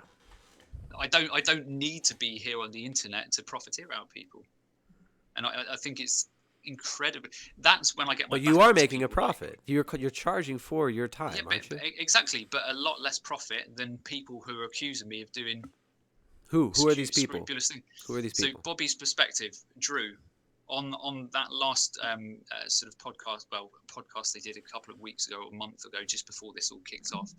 I don't need to be here on the internet to profiteer out people. And I think it's incredible. That's when I get my. But you are making a profit. You're charging for your time, aren't you? Exactly, but a lot less profit than people who are accusing me of doing. Who are these people? Who are these people? So Bobby's perspective, Drew. On that last sort of podcast they did a couple of weeks ago or a month ago, just before this all kicked off,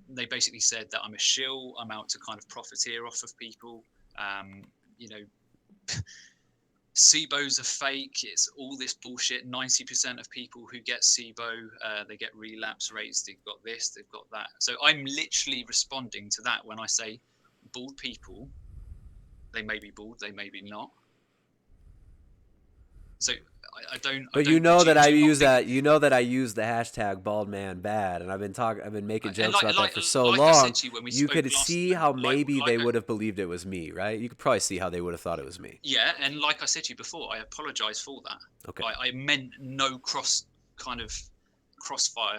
they basically said that I'm a shill, I'm out to kind of profiteer off of people. SIBOs are fake. It's all this bullshit. 90% of people who get SIBO, they get relapse rates. They've got this, they've got that. So I'm literally responding to that when I say bald people, they may be bald, they may be not. So I don't. But you know that I use that. You know that I use the hashtag bald man bad, and I've been making jokes about that for so long. I said to you when we You spoke could last, see how maybe they would have believed it was me, right? You could probably see how they would have thought it was me. Yeah, and like I said to you before, I apologise for that. Okay. I meant no crossfire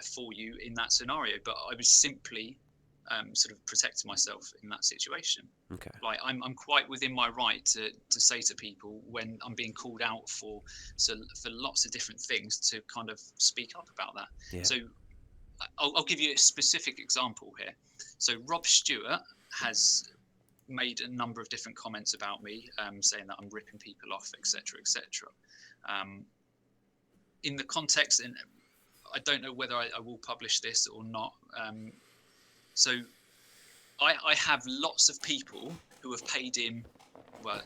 for you in that scenario, but I was simply sort of protecting myself in that situation. Okay. Like I'm quite within my right to say to people when I'm being called out for lots of different things to kind of speak up about that. Yeah. So I'll give you a specific example here. So Rob Stewart has made a number of different comments about me, saying that I'm ripping people off, etc., etc. In the context, and I don't know whether I will publish this or not. So I have lots of people who have paid him. Well,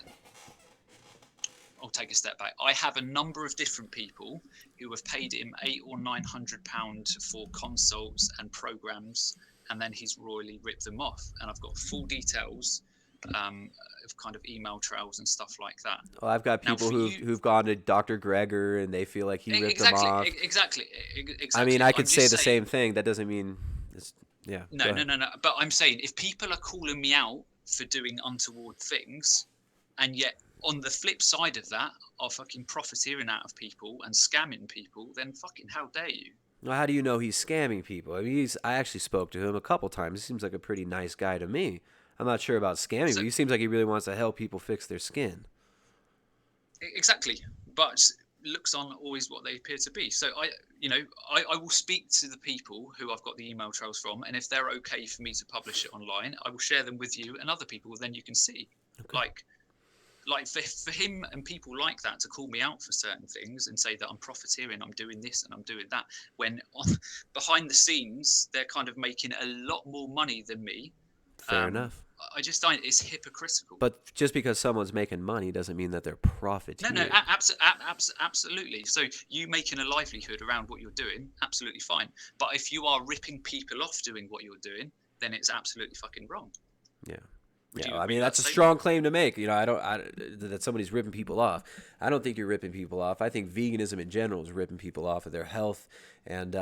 I'll take a step back. I have a number of different people who have paid him £800 or £900 for consults and programs, and then he's royally ripped them off. And I've got full details of kind of email trails and stuff like that. Well, I've got people who've gone to Dr. Greger and they feel like he ripped them off. Exactly. I mean, I could say the same thing. That doesn't mean it's. Yeah. No. But I'm saying if people are calling me out for doing untoward things, and yet on the flip side of that are fucking profiteering out of people and scamming people, then fucking how dare you? Well, how do you know he's scamming people? I mean, I actually spoke to him a couple times. He seems like a pretty nice guy to me. I'm not sure about scamming, but he seems like he really wants to help people fix their skin. Exactly. But looks aren't always what they appear to be. So I will speak to the people who I've got the email trails from, and if they're okay for me to publish it online, I will share them with you and other people. Then you can see, okay. like for him and people like that to call me out for certain things and say that I'm profiteering, I'm doing this and I'm doing that, when behind the scenes they're kind of making a lot more money than me. Fair enough. I just find it's hypocritical. But just because someone's making money doesn't mean that they're profiteering. No, absolutely. So you making a livelihood around what you're doing, absolutely fine. But if you are ripping people off doing what you're doing, then it's absolutely fucking wrong. Yeah. Yeah, I mean, that's a strong claim to make. You know, that somebody's ripping people off. I don't think you're ripping people off. I think veganism in general is ripping people off of their health and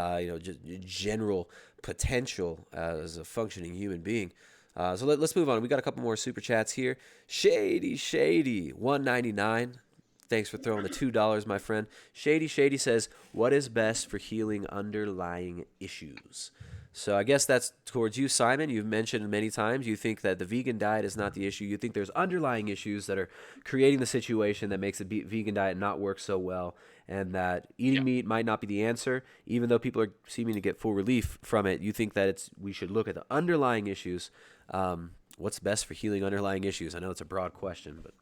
just general potential as a functioning human being. So let's move on. We got a couple more super chats here. Shady, $1.99. Thanks for throwing the $2, my friend. Shady says, "What is best for healing underlying issues?" So I guess that's towards you, Simon. You've mentioned many times you think that the vegan diet is not the issue. You think there's underlying issues that are creating the situation that makes the vegan diet not work so well, and that eating meat might not be the answer, even though people are seeming to get full relief from it. You think that we should look at the underlying issues. What's best for healing underlying issues? I know it's a broad question, but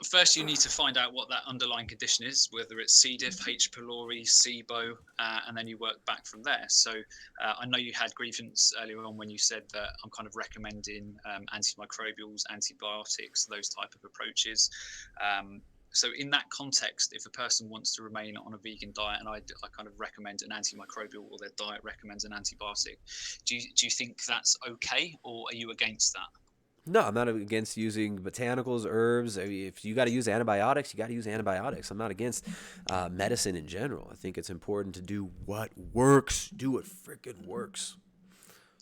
first you need to find out what that underlying condition is, whether it's C. diff, H. pylori, SIBO, and then you work back from there. So I know you had grievance earlier on when you said that I'm kind of recommending antimicrobials, antibiotics, those type of approaches. So in that context, if a person wants to remain on a vegan diet, and I kind of recommend an antimicrobial, or their diet recommends an antibiotic, do you think that's okay, or are you against that? No, I'm not against using botanicals, herbs. I mean, if you got to use antibiotics, you got to use antibiotics. I'm not against medicine in general. I think it's important to do what works. Do what freaking works.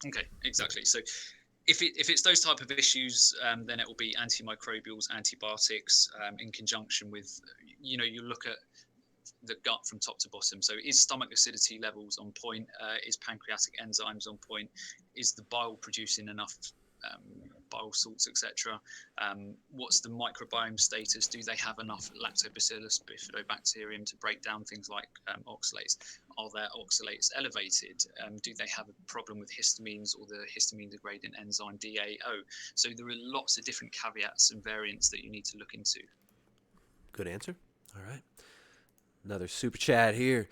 Okay, exactly. So if it's those type of issues, then it will be antimicrobials, antibiotics, in conjunction with, you look at the gut from top to bottom. So is stomach acidity levels on point? Is pancreatic enzymes on point? Is the bile producing enough bile salts, etc.? What's the microbiome status? Do they have enough lactobacillus bifidobacterium to break down things like oxalates? Are their oxalates elevated? Do they have a problem with histamines or the histamine degrading enzyme DAO? So there are lots of different caveats and variants that you need to look into. Good answer. All right. Another super chat here.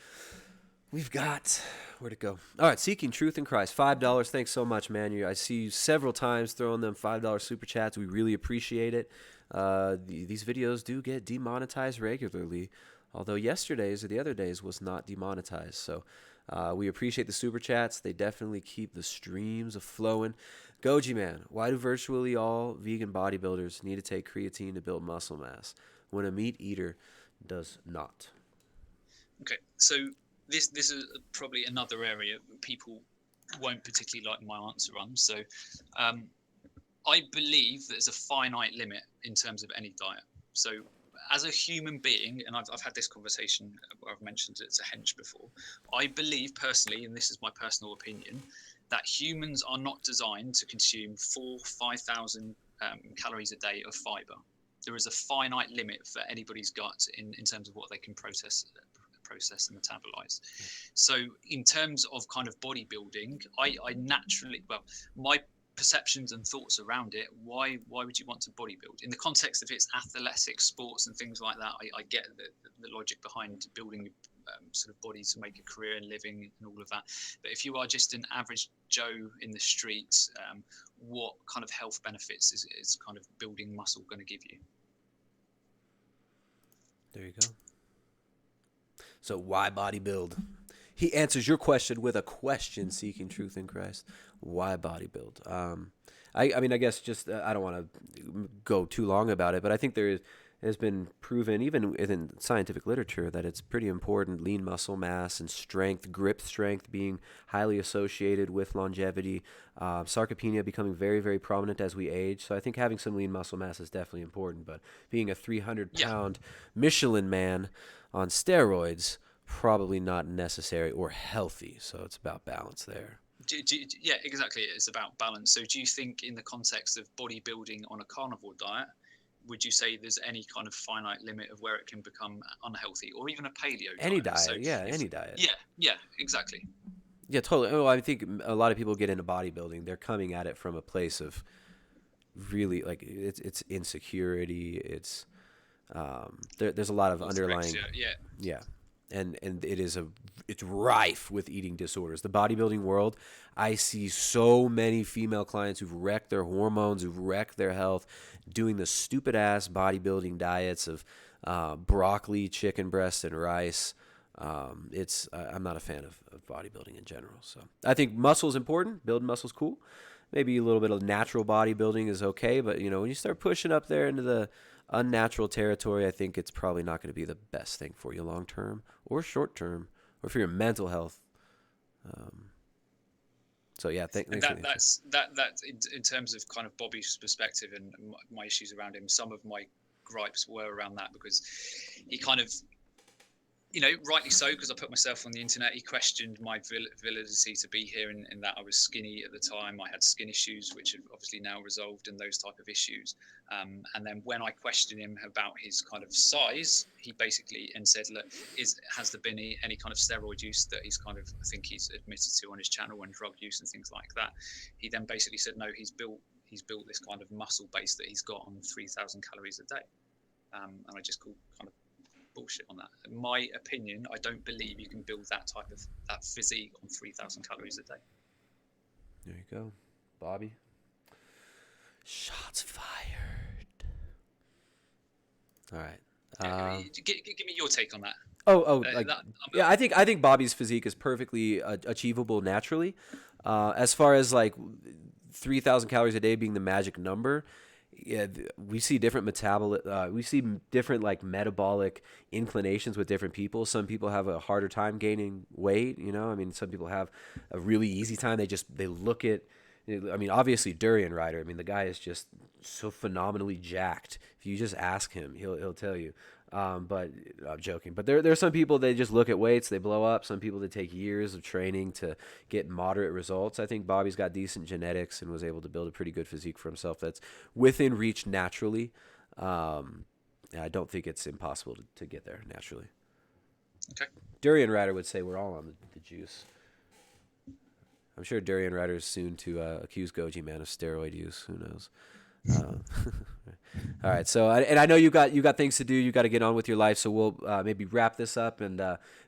We've got, where'd it go? All right, Seeking Truth in Christ, $5. Thanks so much, man. I see you several times throwing them $5 super chats. We really appreciate it. these videos do get demonetized regularly, although yesterday's or the other days was not demonetized. So we appreciate the super chats. They definitely keep the streams flowing. Goji Man, why do virtually all vegan bodybuilders need to take creatine to build muscle mass when a meat eater does not? Okay, so this is probably another area people won't particularly like my answer on. So I believe there's a finite limit in terms of any diet. So as a human being, and I've had this conversation where I've mentioned it's a hench before, I believe personally, and this is my personal opinion, that humans are not designed to consume 5,000 calories a day of fiber. There is a finite limit for anybody's gut in terms of what they can process and metabolize. So in terms of kind of bodybuilding, I naturally, well, my perceptions and thoughts around it, why would you want to bodybuild in the context of its athletic sports and things like that? I get the logic behind building sort of body to make a career and living and all of that, but if you are just an average Joe in the streets, what kind of health benefits is kind of building muscle going to give you? There you go. So why bodybuild? He answers your question with a question, seeking truth in Christ. Why bodybuild? I mean, I guess just I don't want to go too long about it, but I think there has been proven, even in scientific literature, that it's pretty important. Lean muscle mass and strength, grip strength, being highly associated with longevity. Sarcopenia becoming very, very prominent as we age. So I think having some lean muscle mass is definitely important. But being a 300-pound Michelin man on steroids, probably not necessary or healthy. So it's about balance there. Yeah, exactly. It's about balance. So do you think in the context of bodybuilding on a carnivore diet, would you say there's any kind of finite limit of where it can become unhealthy, or even a paleo any diet? diet? So any diet. Yeah, exactly. Yeah, totally. Oh, I think a lot of people get into bodybuilding. They're coming at it from a place of really like it's insecurity. It's there's a lot of underlying. Yeah. And it's rife with eating disorders. The bodybuilding world, I see so many female clients who've wrecked their hormones, who've wrecked their health, doing the stupid ass bodybuilding diets of broccoli, chicken breast, and rice. I'm not a fan of bodybuilding in general. So I think muscle is important. Building muscle is cool. Maybe a little bit of natural bodybuilding is okay, but when you start pushing up there into the unnatural territory, I think it's probably not going to be the best thing for you long term or short term or for your mental health. So yeah, that's in terms of kind of Bobby's perspective and my issues around him. Some of my gripes were around that because he kind of, rightly so, because I put myself on the internet. He questioned my validity to be here in that I was skinny at the time. I had skin issues, which have obviously now resolved, and those type of issues. And then when I questioned him about his kind of size, he basically said, look, has there been any kind of steroid use that he's kind of, I think he's admitted to on his channel, and drug use and things like that. He then basically said, no, he's built this kind of muscle base that he's got on 3,000 calories a day. And I just called kind of bullshit on that. In my opinion, I don't believe you can build that type of physique on 3,000 calories a day. There you go, Bobby. Shots fired. All right. Give me your take on that. I think Bobby's physique is perfectly achievable naturally. As far as like 3,000 calories a day being the magic number. Yeah, we see different like metabolic inclinations with different people. Some people have a harder time gaining weight. I mean, some people have a really easy time. They look at. I mean, obviously Durian Rider. I mean, the guy is just so phenomenally jacked. If you just ask him, he'll tell you. But I'm joking. But there are some people, they just look at weights, they blow up. Some people that take years of training to get moderate results. I think Bobby's got decent genetics and was able to build a pretty good physique for himself that's within reach naturally. I don't think it's impossible to get there naturally. Okay. Durian Rider would say we're all on the juice. I'm sure Durian Rider is soon to accuse Goji Man of steroid use. Who knows? All right. So, and I know you got things to do. You got to get on with your life. So we'll maybe wrap this up and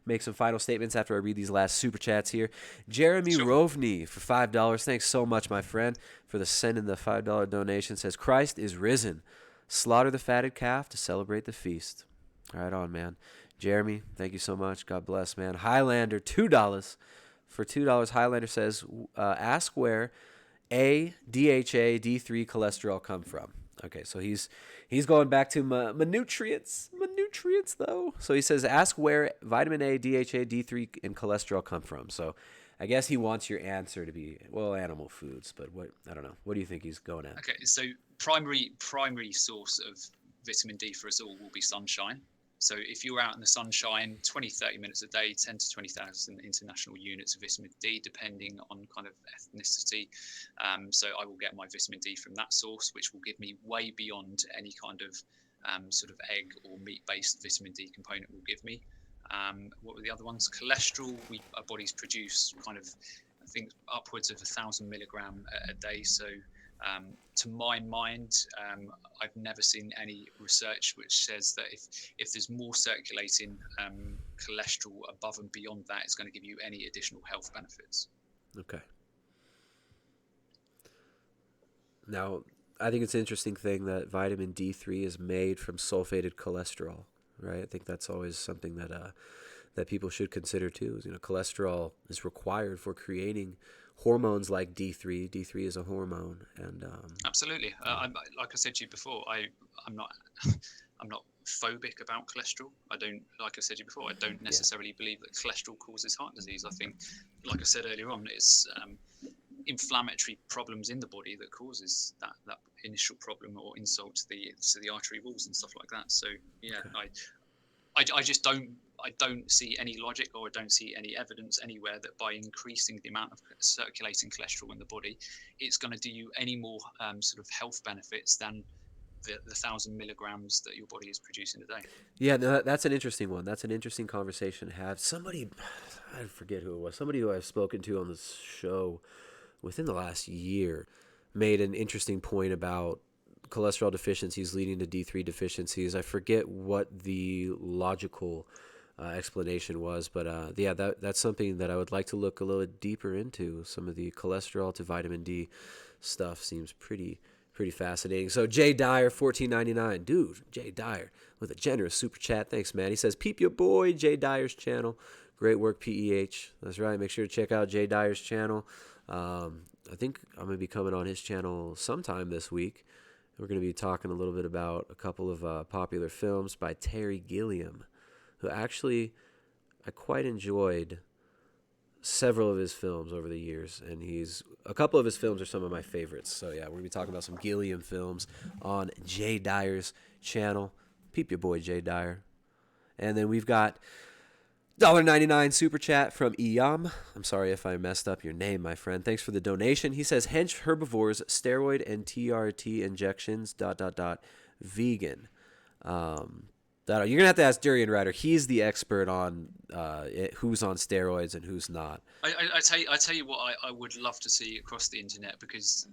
make some final statements after I read these last super chats here. Jeremy Rovney for $5. Thanks so much, my friend, for sending the $5 donation. Says Christ is risen. Slaughter the fatted calf to celebrate the feast. Right on, man. Jeremy, thank you so much. God bless, man. Highlander, $2. For $2, Highlander says, ask where DHA, D3 cholesterol come from. Okay, so he's going back to my nutrients. My nutrients, though. So he says, ask where vitamin A, DHA, D3, and cholesterol come from. So I guess he wants your answer to be, well, animal foods, but what, I don't know. What do you think he's going at? Okay, so primary source of vitamin D for us all will be sunshine. So if you're out in the sunshine 20, 30 minutes a day, 10 to 20,000 international units of vitamin D, depending on kind of ethnicity. So I will get my vitamin D from that source, which will give me way beyond any kind of sort of egg or meat-based vitamin D component will give me. What were the other ones? Cholesterol, our bodies produce kind of, I think, upwards of 1,000 milligram a day. So to my mind, I've never seen any research which says that if there's more circulating cholesterol above and beyond that, it's going to give you any additional health benefits. Okay. Now, I think it's an interesting thing that vitamin D3 is made from sulfated cholesterol, right? I think that's always something that that people should consider too. Is, cholesterol is required for creating hormones like D3. D3 is a hormone, and absolutely. Like I said to you before, I'm not I'm not phobic about cholesterol. I don't, like I said to you before, I don't necessarily believe that cholesterol causes heart disease. I think, like I said earlier on, it's inflammatory problems in the body that causes that initial problem or insult to the artery walls and stuff like that. So yeah, okay. I just don't see any logic, or I don't see any evidence anywhere that by increasing the amount of circulating cholesterol in the body, it's going to do you any more sort of health benefits than the 1,000 milligrams that your body is producing a day. Yeah, no, that's an interesting one. That's an interesting conversation to have. Somebody, I forget who it was, somebody who I've spoken to on this show within the last year made an interesting point about cholesterol deficiencies leading to D3 deficiencies. I forget what the logical explanation was, but yeah, that's something that I would like to look a little deeper into. Some of the cholesterol to vitamin D stuff seems pretty fascinating. So Jay Dyer, $14.99. Dude, Jay Dyer with a generous super chat. Thanks, man. He says, peep your boy Jay Dyer's channel. Great work, PEH. That's right. Make sure to check out Jay Dyer's channel. I think I'm going to be coming on his channel sometime this week. We're going to be talking a little bit about a couple of popular films by Terry Gilliam, who actually I quite enjoyed several of his films over the years, and a couple of his films are some of my favorites. So yeah, we're going to be talking about some Gilliam films on Jay Dyer's channel. Peep your boy Jay Dyer. And then we've got $1.99 super chat from Iyam. I'm sorry if I messed up your name, my friend. Thanks for the donation. He says, hench herbivores, steroid and TRT injections, ... vegan. You're going to have to ask Durian Rider. He's the expert on who's on steroids and who's not. I tell you what I would love to see across the internet, because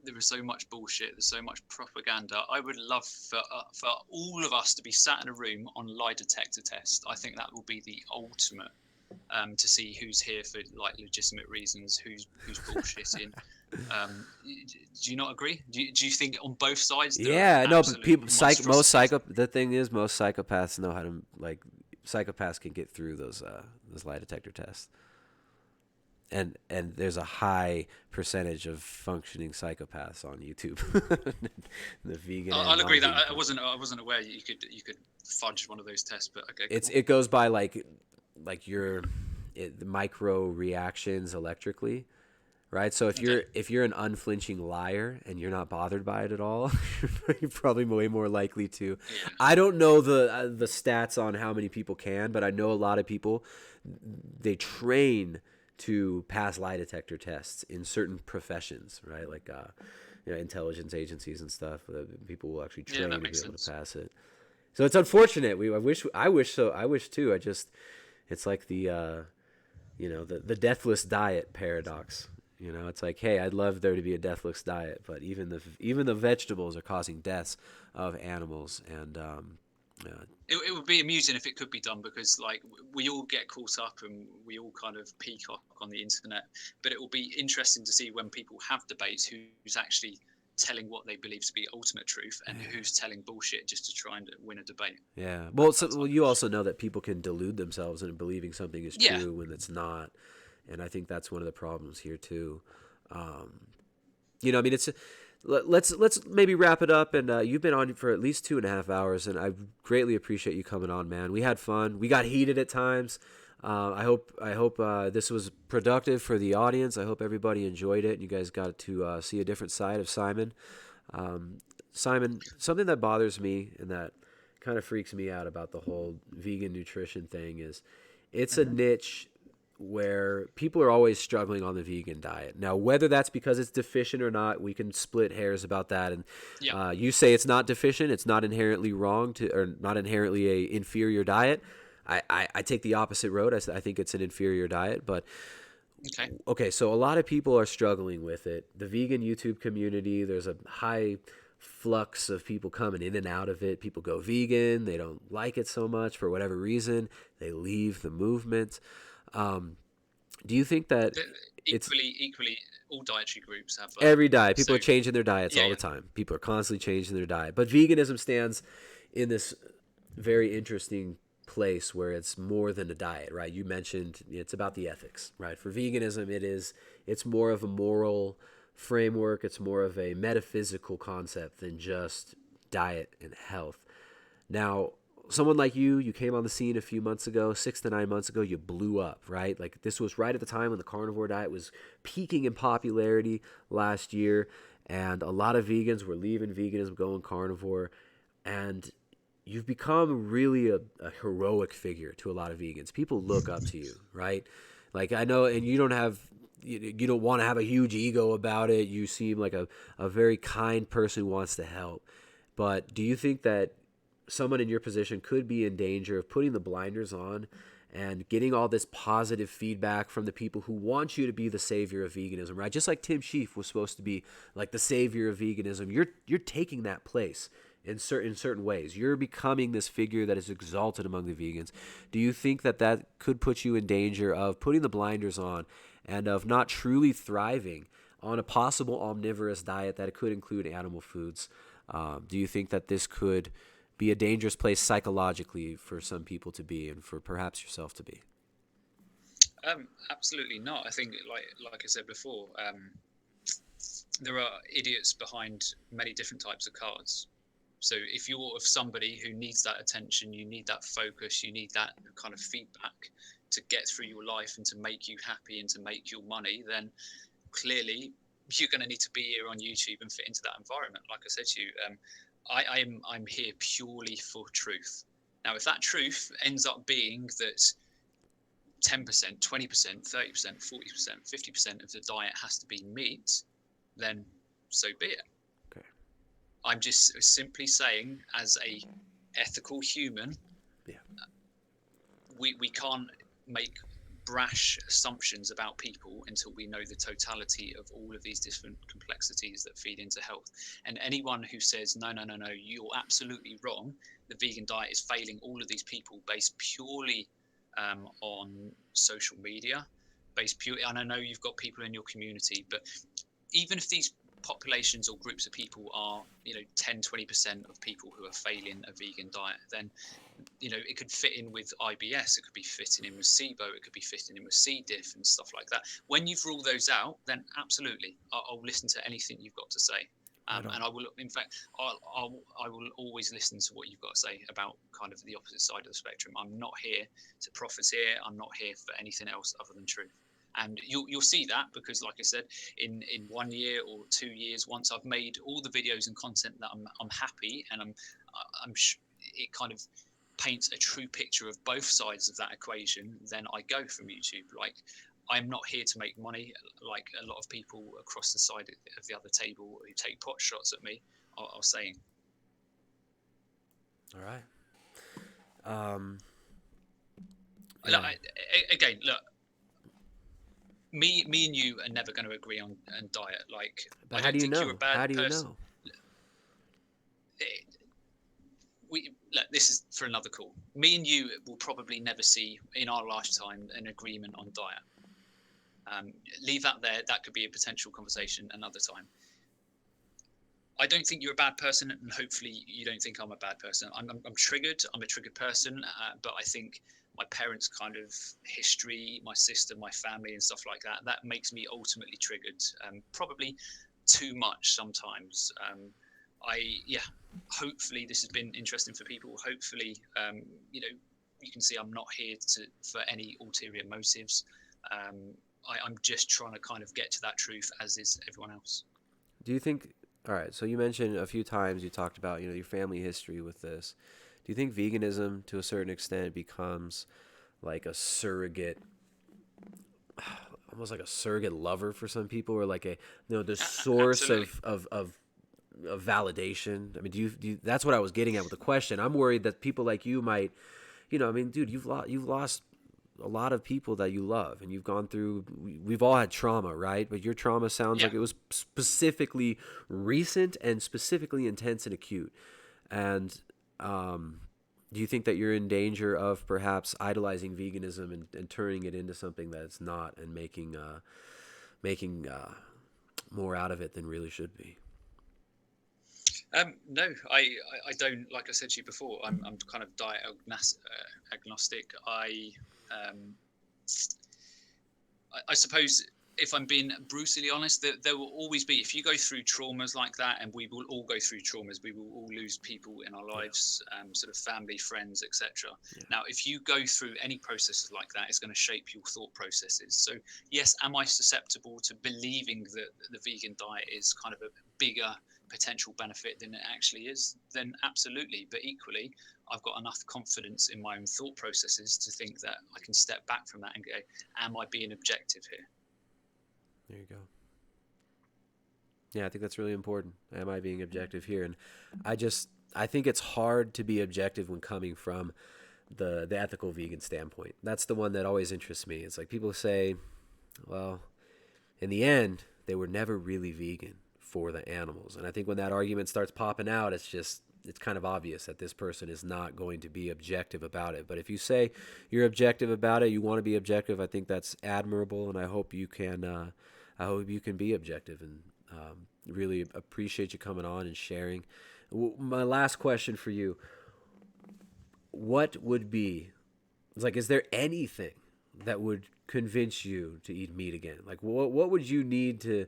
there is so much bullshit, there's so much propaganda. I would love for all of us to be sat in a room on lie detector test. I think that will be the ultimate to see who's here for like legitimate reasons, who's bullshitting. Do you not agree? Do you think on both sides? Yeah, no, but people, the thing is, most psychopaths know how to, like, psychopaths can get through those lie detector tests. And there's a high percentage of functioning psychopaths on YouTube. The vegan. I'll agree that I wasn't aware you could fudge one of those tests, but okay. Cool. It goes by like the micro reactions electrically, right? So if you're an unflinching liar and you're not bothered by it at all, you're probably way more likely to. Yeah. I don't know the stats on how many people can, but I know a lot of people, they train to pass lie detector tests in certain professions, right? Like intelligence agencies and stuff. People will actually train to be able to pass it. So it's unfortunate. I wish too. It's like the deathless diet paradox. It's like, hey, I'd love there to be a deathless diet, but even the vegetables are causing deaths of animals, and it would be amusing if it could be done, because like we all get caught up and we all kind of peacock on the internet, but it will be interesting to see when people have debates who's actually telling what they believe to be ultimate truth, and who's telling bullshit just to try and win a debate. Yeah. Well, you also know that people can delude themselves into believing something is Yeah. true when it's not, and I think that's one of the problems here too. I mean, let's maybe wrap it up. And you've been on for at least 2.5 hours, and I greatly appreciate you coming on, man. We had fun. We got heated at times. I hope this was productive for the audience. I hope everybody enjoyed it, and you guys got to see a different side of Simon. Simon, something that bothers me and that kind of freaks me out about the whole vegan nutrition thing is it's a niche where people are always struggling on the vegan diet. Now, whether that's because it's deficient or not, we can split hairs about that. And you say it's not deficient, it's not inherently wrong or not inherently a inferior diet. I take the opposite road. I think it's an inferior diet, but okay, so a lot of people are struggling with it. The vegan YouTube community, there's a high flux of people coming in and out of it. People go vegan, they don't like it so much for whatever reason, they leave the movement. Do you think that equally all dietary groups have every diet? People are changing their diets all the time. People are constantly changing their diet, but veganism stands in this very interesting place where it's more than a diet, right? You mentioned it's about the ethics, right? For veganism, it's more of a moral framework. It's more of a metaphysical concept than just diet and health. Now, someone like you came on the scene a few months ago, 6 to 9 months ago, you blew up, right? Like this was right at the time when the carnivore diet was peaking in popularity last year, and a lot of vegans were leaving veganism, going carnivore, and you've become really a heroic figure to a lot of vegans. People look up to you, right? Like I know, and you don't want to have a huge ego about it. You seem like a very kind person who wants to help. But do you think that someone in your position could be in danger of putting the blinders on and getting all this positive feedback from the people who want you to be the savior of veganism, right? Just like Tim Sheaf was supposed to be like the savior of veganism, you're taking that place in certain ways. You're becoming this figure that is exalted among the vegans. Do you think that could put you in danger of putting the blinders on and of not truly thriving on a possible omnivorous diet that could include animal foods? Do you think that this could be a dangerous place psychologically for some people to be, and for perhaps yourself to be? Absolutely not. I think, like I said before, there are idiots behind many different types of cards. So if you're of somebody who needs that attention, you need that focus, you need that kind of feedback to get through your life and to make you happy and to make your money, then clearly you're going to need to be here on YouTube and fit into that environment. Like I said to you, I'm here purely for truth. Now, if that truth ends up being that 10%, 20%, 30%, 40%, 50% of the diet has to be meat, then so be it. I'm just simply saying, as a ethical human, we can't make brash assumptions about people until we know the totality of all of these different complexities that feed into health. And anyone who says, no, you're absolutely wrong, the vegan diet is failing all of these people based purely on social media, and I know you've got people in your community, but even if these populations or groups of people are 10-20% of people who are failing a vegan diet, then it could fit in with IBS, it could be fitting in with SIBO, it could be fitting in with C. diff and stuff like that. When you've ruled those out, then absolutely I'll listen to anything you've got to say, and I will, in fact, I will always listen to what you've got to say about kind of the opposite side of the spectrum. I'm not here to profiteer, I'm not here for anything else other than truth. And you'll see that, because, like I said, in 1 year or 2 years, once I've made all the videos and content that I'm happy, and it kind of paints a true picture of both sides of that equation, then I go from YouTube. Like, I'm not here to make money like a lot of people across the side of the other table who take pot shots at me are saying. All right. Again, look. Me and you are never going to agree on diet. Like, but I don't think you're a bad person. How do you know? Look, this is for another call. Me and you will probably never see in our lifetime an agreement on diet. Leave that there. That could be a potential conversation another time. I don't think you're a bad person, and hopefully you don't think I'm a bad person. I'm triggered. I'm a triggered person, but I think my parents' kind of history, my sister, my family, and stuff like that, that makes me ultimately triggered. Probably too much sometimes. Yeah. Hopefully this has been interesting for people. Hopefully, you can see I'm not here for any ulterior motives. I'm just trying to kind of get to that truth, as is everyone else. Do you think? All right. So you mentioned a few times you talked about your family history with this. Do you think veganism, to a certain extent, becomes like a surrogate, almost like a surrogate lover for some people, or like a the source Absolutely. of validation? I mean, do you? That's what I was getting at with the question. I'm worried that people like you might, I mean, dude, you've lost a lot of people that you love, and you've gone through. We've all had trauma, right? But your trauma sounds Yeah. like it was specifically recent and specifically intense and acute. And do you think that you're in danger of perhaps idolizing veganism and turning it into something that it's not, and making more out of it than really should be? No, I don't. Like I said to you before, I'm kind of diet agnostic. Um, I suppose, if I'm being brutally honest, there will always be, if you go through traumas like that, and we will all go through traumas, we will all lose people in our Yeah, lives, sort of family, friends, etc. yeah, Now, if you go through any processes like that, it's going to shape your thought processes. So, yes, am I susceptible to believing that the vegan diet is kind of a bigger potential benefit than it actually is? Then absolutely. But equally, I've got enough confidence in my own thought processes to think that I can step back from that and go, am I being objective here? there you go. Yeah, I think that's really important. Am I being objective here? And I think it's hard to be objective when coming from the ethical vegan standpoint. That's the one that always interests me. It's like people say, well, in the end, they were never really vegan for the animals. And I think when that argument starts popping out, it's kind of obvious that this person is not going to be objective about it. But if you say you're objective about it, you want to be objective, I think that's admirable, and I hope you can. I hope you can be objective, and really appreciate you coming on and sharing. My last question for you: what would be like? Is there anything that would convince you to eat meat again? Like, what would you need to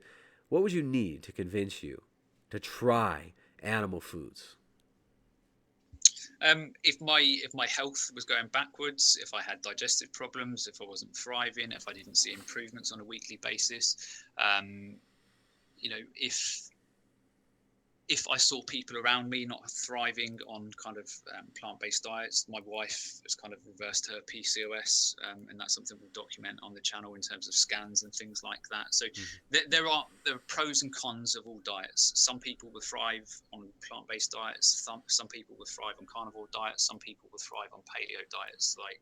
convince you to try animal foods? If my health was going backwards, if I had digestive problems, if I wasn't thriving, if I didn't see improvements on a weekly basis, if I saw people around me not thriving on kind of plant-based diets. My wife has kind of reversed her PCOS, and that's something we'll document on the channel in terms of scans and things like that. So Mm-hmm. there are pros and cons of all diets. Some people will thrive on plant-based diets. Some people will thrive on carnivore diets. Some people will thrive on paleo diets. Like,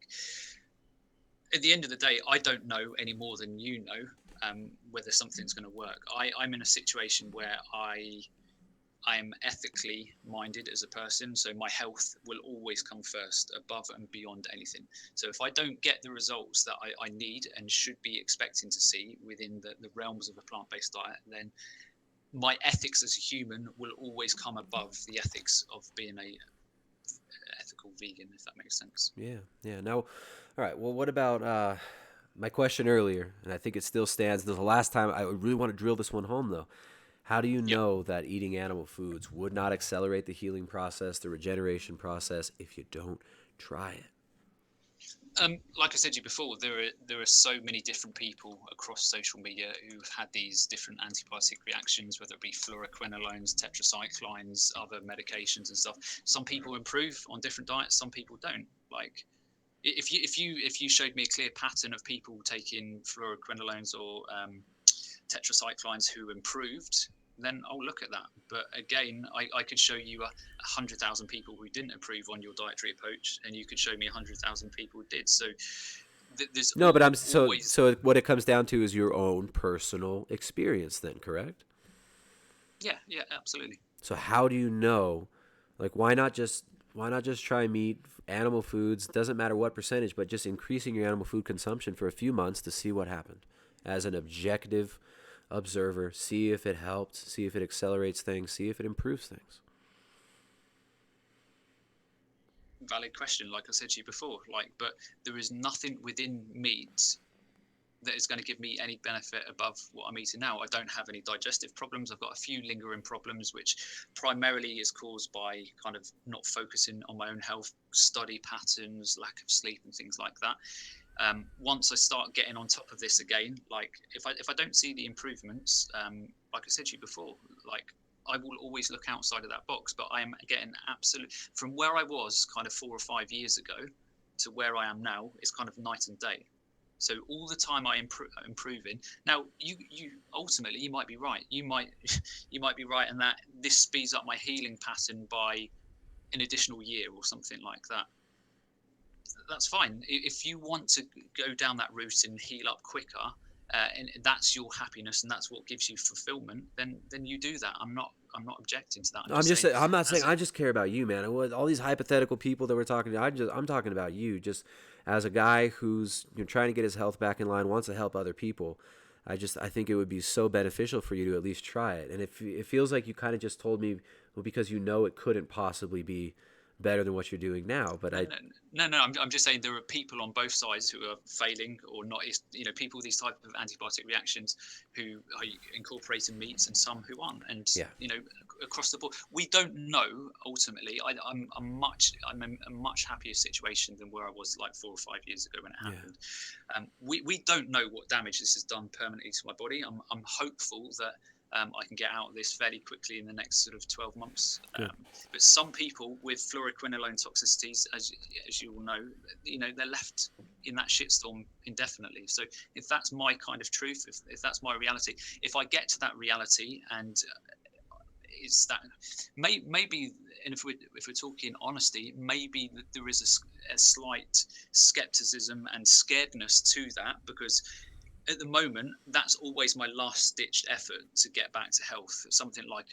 at the end of the day, I don't know any more than you know whether something's going to work. I'm in a situation where I'm ethically minded as a person, so my health will always come first, above and beyond anything. So if I don't get the results that I need and should be expecting to see within the realms of a plant-based diet, then my ethics as a human will always come above the ethics of being a ethical vegan, if that makes sense. Yeah, yeah. Now, all right. Well, what about my question earlier? And I think it still stands. This is the last time I really want to drill this one home, though. How do you Yeah. know that eating animal foods would not accelerate the healing process, the regeneration process, if you don't try it? Like I said to you before, there are so many different people across social media who've had these different antibiotic reactions, whether it be fluoroquinolones, tetracyclines, other medications and stuff. Some people improve on different diets, some people don't. Like, if you showed me a clear pattern of people taking fluoroquinolones or tetracyclines who improved, then I'll look at that. But again, I could show you 100,000 people who didn't improve on your dietary approach, and you could show me 100,000 people who did. So there's No, but I'm so always, so. What it comes down to is your own personal experience, then, correct? yeah, yeah, absolutely. So how do you know? Like, why not just try meat, animal foods? Doesn't matter what percentage, but just increasing your animal food consumption for a few months to see what happened as an objective observer, see if it helped, see if it accelerates things, see if it improves things. Valid question, like I said to you before. But there is nothing within meat that is going to give me any benefit above what I'm eating now. I don't have any digestive problems. I've got a few lingering problems, which primarily is caused by kind of not focusing on my own health, study patterns, lack of sleep, and things like that. Once I start getting on top of this again, like if I don't see the improvements, like I said to you before, like I will always look outside of that box. But I am getting absolute from where I was kind of 4 or 5 years ago to where I am now is kind of night and day. So all the time I improving. Now you ultimately you might be right. You might be right in that this speeds up my healing pattern by an additional year or something like that. That's fine. If you want to go down that route and heal up quicker, and that's your happiness and that's what gives you fulfillment, then you do that. I'm not objecting to that. I'm just saying, I'm not saying as I just care about you, man. All these hypothetical people that we're talking to, I'm talking about you. Just as a guy who's trying to get his health back in line, wants to help other people. I think it would be so beneficial for you to at least try it. And if it feels like you kind of just told me, well, because it couldn't possibly be better than what you're doing now. But no, I'm just saying there are people on both sides who are failing or not. People with these type of antibiotic reactions who are incorporating meats and some who aren't. And yeah, across the board, we don't know. Ultimately, I'm in a much happier situation than where I was like 4 or 5 years ago when it happened. We don't know what damage this has done permanently to my body. I'm hopeful that I can get out of this fairly quickly in the next sort of 12 months. But some people with fluoroquinolone toxicities, as you all know, they're left in that shitstorm indefinitely. So if that's my kind of truth, if that's my reality, if I get to that reality and it's that maybe, and if we're talking honesty, maybe there is a slight skepticism and scaredness to that, because at the moment, that's always my last-ditched effort to get back to health, something like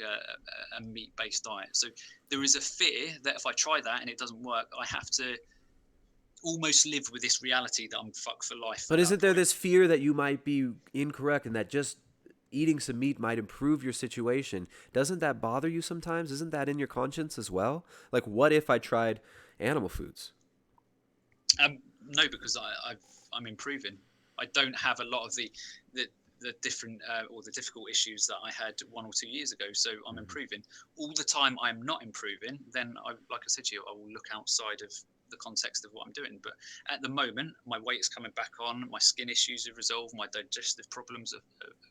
a meat-based diet. So there is a fear that if I try that and it doesn't work, I have to almost live with this reality that I'm fucked for life. But isn't there this fear that you might be incorrect and that just eating some meat might improve your situation? Doesn't that bother you sometimes? Isn't that in your conscience as well? Like, what if I tried animal foods? No, because I'm improving. I don't have a lot of the different or the difficult issues that I had 1 or 2 years ago. So I'm improving. All the time I'm not improving, then like I said to you, I will look outside of the context of what I'm doing. But at the moment, my weight is coming back on. My skin issues are resolved. My digestive problems are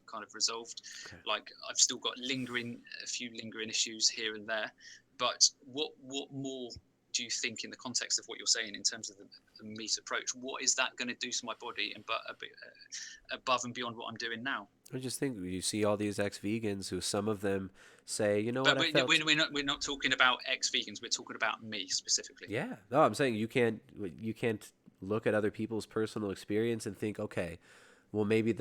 kind of resolved. Okay. Like I've still got a few lingering issues here and there. But what more do you think, in the context of what you're saying in terms of the meat approach, what is that going to do to my body and a bit above and beyond what I'm doing now? I just think you see all these ex-vegans who some of them say, but we're not talking about ex-vegans. We're talking about me specifically. Yeah, no, I'm saying you can't look at other people's personal experience and think, okay, well, maybe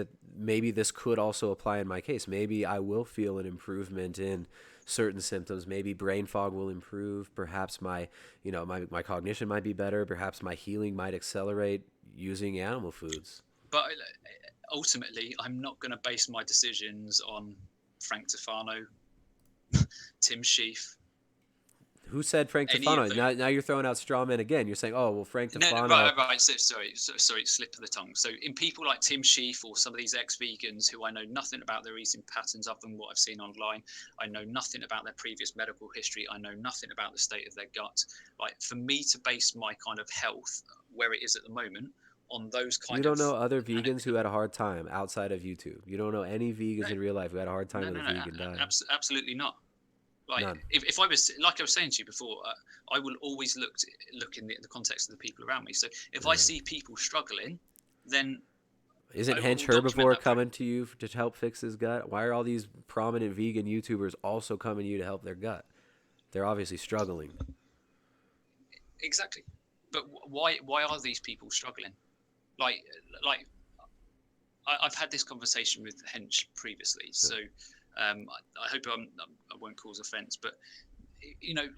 this could also apply in my case. Maybe I will feel an improvement in certain symptoms. Maybe brain fog will improve. Perhaps my cognition might be better. Perhaps my healing might accelerate using animal foods. But ultimately, I'm not going to base my decisions on Frank Tufano, Tim Sheaf. Who said Frank Tufano? Now you're throwing out straw men again. You're saying, oh, well, Frank Tufano. No, right. Sorry, slip of the tongue. So in people like Tim Sheaf or some of these ex-vegans who I know nothing about their eating patterns other than what I've seen online, I know nothing about their previous medical history, I know nothing about the state of their gut. Like, for me to base my kind of health where it is at the moment on those kind of... You don't know other vegans who had a hard time outside of YouTube? You don't know any vegans in real life who had a hard time with a vegan diet? Absolutely not. Like, if I was, like I was saying to you before, I will always look in the context of the people around me. So if I see people struggling, then isn't Hench Herbivore coming to you to help fix his gut? Why are all these prominent vegan YouTubers also coming to you to help their gut? They're obviously struggling. Exactly, but why are these people struggling? Like I've had this conversation with Hench previously, so. I hope I won't cause offence, but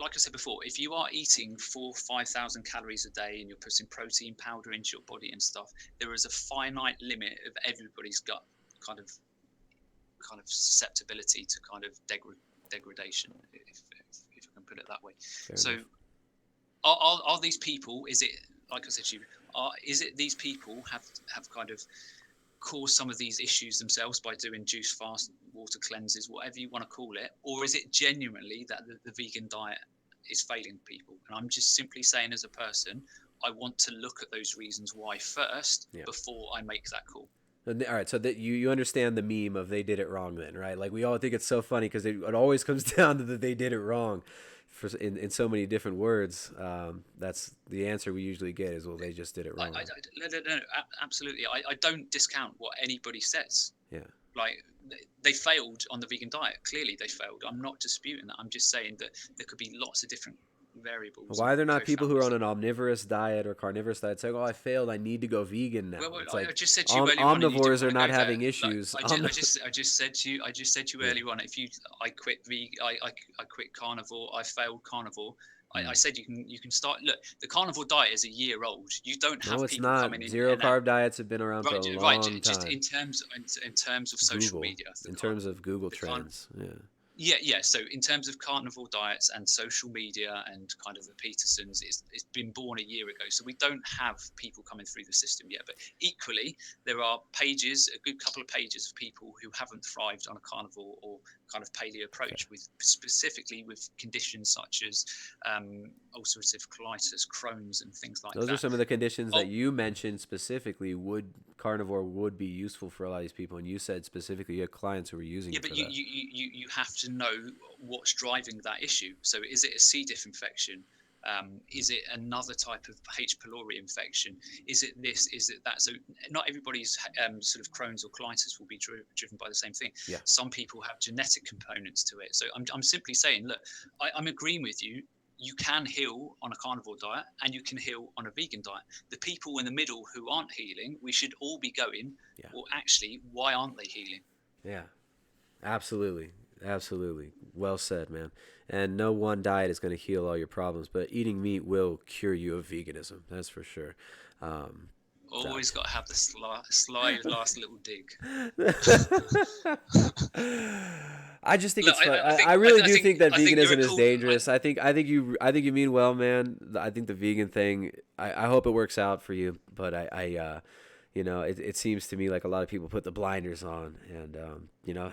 like I said before, if you are eating 4,000-5,000 calories a day and you're putting protein powder into your body and stuff, there is a finite limit of everybody's gut kind of kind of susceptibility to kind of degradation, if I can put it that way. Fair so enough. are these people, is it, like I said to you, is it these people have kind of caused some of these issues themselves by doing juice fast, water cleanses, whatever you want to call it, or is it genuinely that the vegan diet is failing people? And I'm just simply saying, as a person, I want to look at those reasons why first before I make that call. All right, so that you understand the meme of they did it wrong then, right? Like we all think it's so funny because it always comes down to that they did it wrong in so many different words. That's the answer we usually get is, well, they just did it wrong. No, absolutely. I don't discount what anybody says. Yeah. Like, they failed on the vegan diet. Clearly they failed. I'm not disputing that. I'm just saying that there could be lots of different variables. Why are there not people who are on an omnivorous diet or carnivorous diet saying, "Oh, I failed. I need to go vegan now"? Well, it's I like just said to you earlier on, omnivores are not having issues. I just said to you earlier on. I quit I quit carnivore. I failed carnivore. I said you can start. Look, the carnivore diet is a year old. You don't have people coming in. Zero carb diets have been around for a long time. Just in terms of social media, in terms of Google trends, Yeah. So in terms of carnivore diets and social media and kind of the Petersons, it's been born a year ago. So we don't have people coming through the system yet. But equally, there are pages, a good couple of pages of people who haven't thrived on a carnivore or kind of paleo approach, specifically with conditions such as ulcerative colitis, Crohn's, and things like that. Those are some of the conditions that you mentioned specifically. Carnivore would be useful for a lot of these people, and you said specifically you had clients who were using it. Yeah, but you have to know what's driving that issue. So is it a C. diff infection? Is it another type of H. pylori infection? Is it this? Is it that? So not everybody's sort of Crohn's or colitis will be driven by the same thing. Yeah. Some people have genetic components to it. So I'm simply saying, look, I'm agreeing with you. You can heal on a carnivore diet and you can heal on a vegan diet. The people in the middle who aren't healing, we should all be going, well, actually, why aren't they healing? Yeah, absolutely. Well said, man. And no one diet is going to heal all your problems, but eating meat will cure you of veganism. That's for sure. Always got to have the sly last little dig. I just think it's fun. I really do think that veganism is dangerous. I think you mean well, man. I think the vegan thing. I hope it works out for you, but it seems to me like a lot of people put the blinders on, and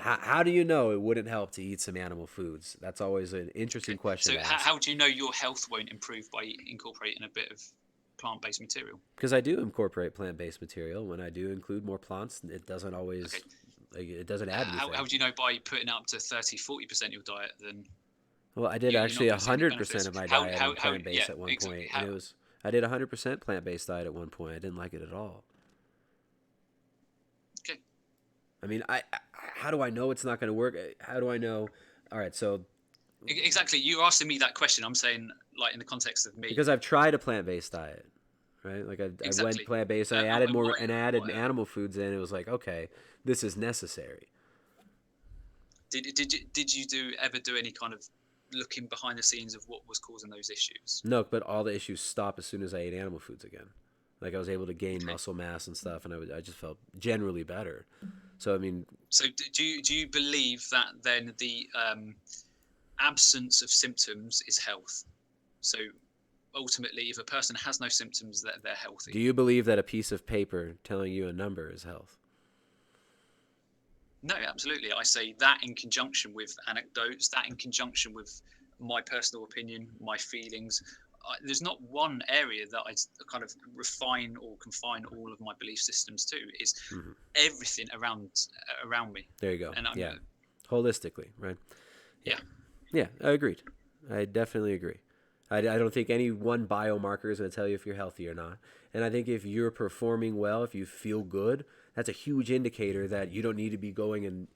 how do you know it wouldn't help to eat some animal foods? That's always an interesting question. So how do you know your health won't improve by incorporating a bit of plant-based material? Because I do incorporate plant-based material. When I do include more plants, it doesn't always it doesn't add anything. How do you know by putting up to 30-40% of your diet then? Well, I did actually 100% of my diet on plant-based at one point. And I did 100% plant-based diet at one point. I didn't like it at all. Okay. I mean, how do I know it's not going to work? How do I know? All right, so exactly, you're asking me that question. I'm saying, like, in the context of me, because I've tried a plant-based diet, right? Like I went plant-based, and I added more and added animal foods in. It was like, okay, this is necessary. Did you ever do any kind of looking behind the scenes of what was causing those issues? No, but all the issues stopped as soon as I ate animal foods again. Like I was able to gain muscle mass and stuff, and I just felt generally better. So I mean, so do you believe that then the absence of symptoms is health? So ultimately, if a person has no symptoms, they're healthy. Do you believe that a piece of paper telling you a number is health? No, absolutely. I say that in conjunction with anecdotes, that in conjunction with my personal opinion, my feelings. There's not one area that I kind of refine or confine all of my belief systems to. It's everything around me. There you go. And holistically, right? Yeah, I agreed. I definitely agree. I don't think any one biomarker is going to tell you if you're healthy or not. And I think if you're performing well, if you feel good, that's a huge indicator that you don't need to be going and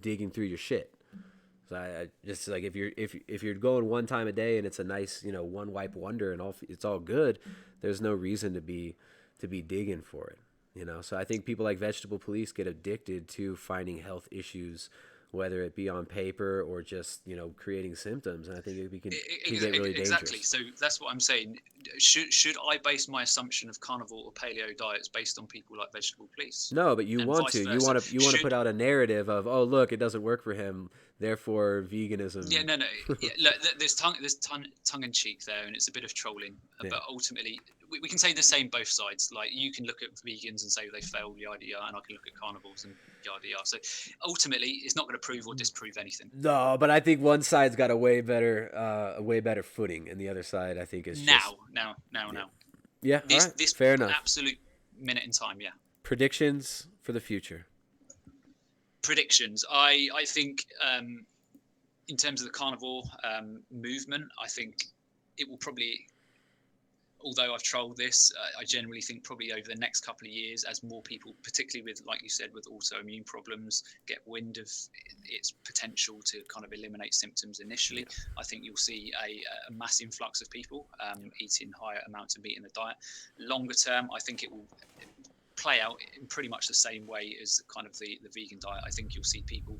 digging through your shit. So I just like if you're going one time a day and it's a nice one wipe wonder and it's all good, there's no reason to be digging for it. So I think people like Vegetable Police get addicted to finding health issues whether it be on paper or just, creating symptoms. And I think can get really Exactly. dangerous. So that's what I'm saying. Should I base my assumption of carnivore or paleo diets based on people like vegetable police, No, but you and want vice to. versa? You want to put out a narrative of, oh, look, it doesn't work for him, therefore Yeah, veganism. no. Yeah, look, there's tongue in cheek there, and it's a bit of trolling. Yeah. But ultimately, we can say the same both sides. Like, you can look at vegans and say they failed, yada yada, and I can look at carnivores and yada yada. So ultimately, it's not going to prove or disprove anything. No, but I think one side's got a way better footing, and the other side, I think, is just Now. yeah. All right, This fair enough. absolute minute in time, yeah. Predictions for the future. Predictions. I think in terms of the carnivore movement, I think it will probably, although I've trolled this, I generally think probably over the next couple of years, as more people, particularly with, like you said, with autoimmune problems, get wind of its potential to kind of eliminate symptoms initially, I think you'll see a mass influx of people eating higher amounts of meat in the diet. Longer term, I think it will play out in pretty much the same way as kind of the vegan diet. I think you'll see people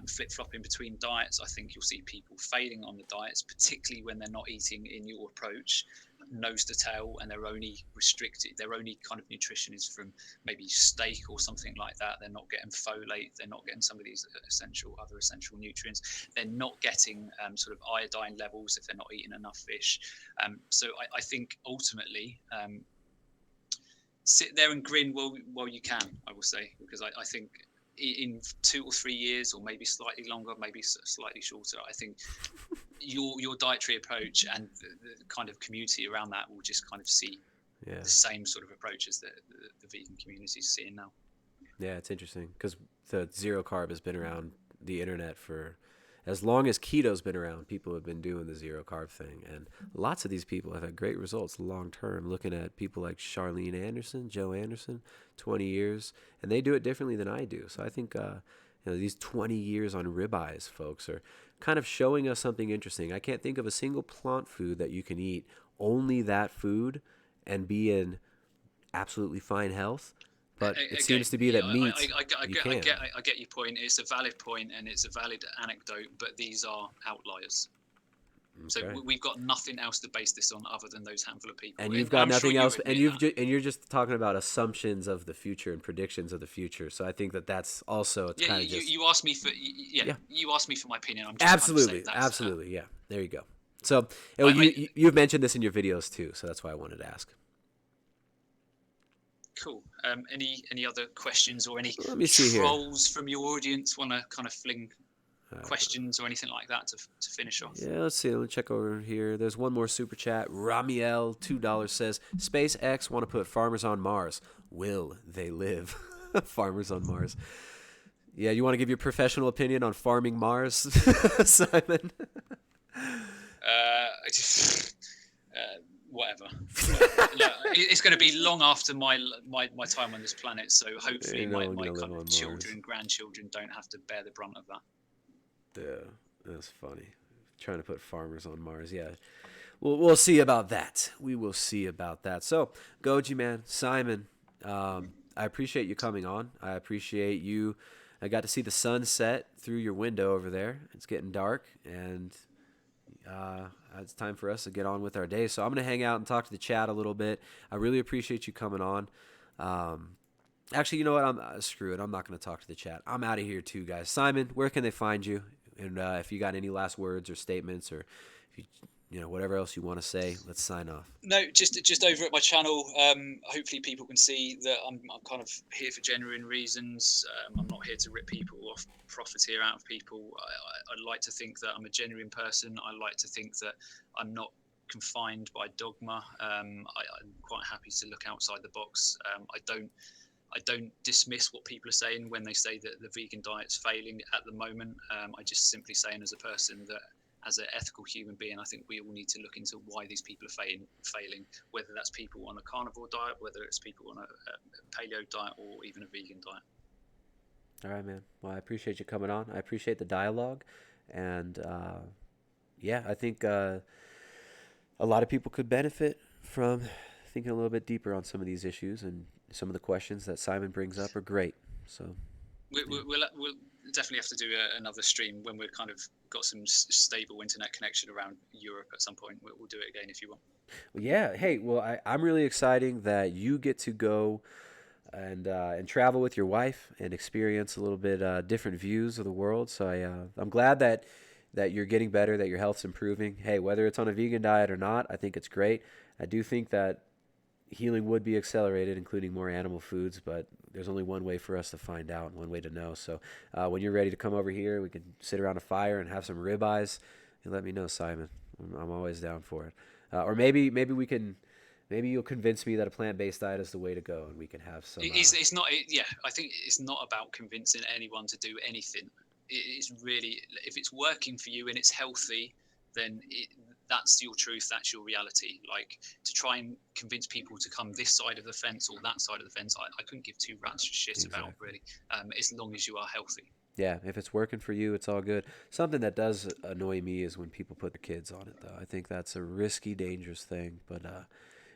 flip-flopping between diets. I think you'll see people failing on the diets, particularly when they're not eating in your approach nose to tail, and they're only restricted, their only kind of nutrition is from maybe steak or something like that. They're not getting folate, they're not getting some of these other essential nutrients, they're not getting sort of iodine levels if they're not eating enough fish. So I think ultimately sit there and grin while you can, I will say, because I think in 2 or 3 years, or maybe slightly longer, maybe slightly shorter, I think your dietary approach and the kind of community around that will just kind of see the same sort of approaches that the vegan community is seeing now. Yeah, it's interesting because the zero carb has been around the internet for as long as keto's been around. People have been doing the zero carb thing, and lots of these people have had great results long term. Looking at people like Charlene Anderson, Joe Anderson, 20 years, and they do it differently than I do. So I think these 20 years on ribeyes, folks, are kind of showing us something interesting. I can't think of a single plant food that you can eat only that food and be in absolutely fine health. But it seems to be that meat, I you can. I get your point. It's a valid point and it's a valid anecdote, but these are outliers. Okay. So we've got nothing else to base this on other than those handful of people. And you've got nothing else, and you're just talking about assumptions of the future and predictions of the future. So I think that's also it's kind of just. You asked me for you asked me for my opinion. I'm just absolutely, kind of absolutely, yeah. There you go. So you've mentioned this in your videos too, so that's why I wanted to ask. Cool. Any other questions or any trolls from your audience want to kind of fling questions or anything like that to finish off? Yeah, let's see. Let me check over here. There's one more super chat. Ramiel, $2 says, SpaceX want to put farmers on Mars. Will they live? Farmers on Mars. Yeah, you want to give your professional opinion on farming Mars, Simon? Whatever. It's going to be long after my time on this planet, so hopefully my kind of children, grandchildren don't have to bear the brunt of that. Yeah, that's funny. Trying to put farmers on Mars. Yeah, we'll see about that. We will see about that. So, Goji Man, Simon, I appreciate you coming on. I appreciate you. I got to see the sun set through your window over there. It's getting dark, and it's time for us to get on with our day. So I'm going to hang out and talk to the chat a little bit. I really appreciate you coming on. Actually, you know what? Screw it. I'm not going to talk to the chat. I'm out of here too, guys. Simon, where can they find you? And if you got any last words or statements, or if you whatever else you want to say, let's sign off. No, just over at my channel. Hopefully people can see that I'm kind of here for genuine reasons. I'm not here to rip people off, profiteer out of people. I like to think that I'm a genuine person. I like to think that I'm not confined by dogma. I'm quite happy to look outside the box. I don't dismiss what people are saying when they say that the vegan diet's failing at the moment. I just simply saying as a person that as an ethical human being, I think we all need to look into why these people are failing, whether that's people on a carnivore diet, whether it's people on a paleo diet, or even a vegan diet. All right, man. Well, I appreciate you coming on. I appreciate the dialogue. And I think a lot of people could benefit from thinking a little bit deeper on some of these issues, and some of the questions that Simon brings up are great. So we'll definitely have to do another stream when we're kind of got some stable internet connection around Europe at some point. We'll do it again if you want. Well, yeah. Hey, well, I'm really exciting that you get to go and travel with your wife and experience a little bit different views of the world. So I'm glad that you're getting better, that your health's improving. Hey, whether it's on a vegan diet or not, I think it's great. I do think that healing would be accelerated, including more animal foods, but there's only one way for us to find out and one way to know. So when you're ready to come over here, we can sit around a fire and have some ribeyes. And let me know, Simon. I'm always down for it. Or maybe we can. Maybe you'll convince me that a plant-based diet is the way to go, and we can have some. It's not. Yeah, I think it's not about convincing anyone to do anything. It's really, if it's working for you and it's healthy, then that's your truth. That's your reality. Like, to try and convince people to come this side of the fence or that side of the fence, I couldn't give two rats shit about, really. As long as you are healthy. Yeah, if it's working for you, it's all good. Something that does annoy me is when people put their kids on it, though. I think that's a risky, dangerous thing. But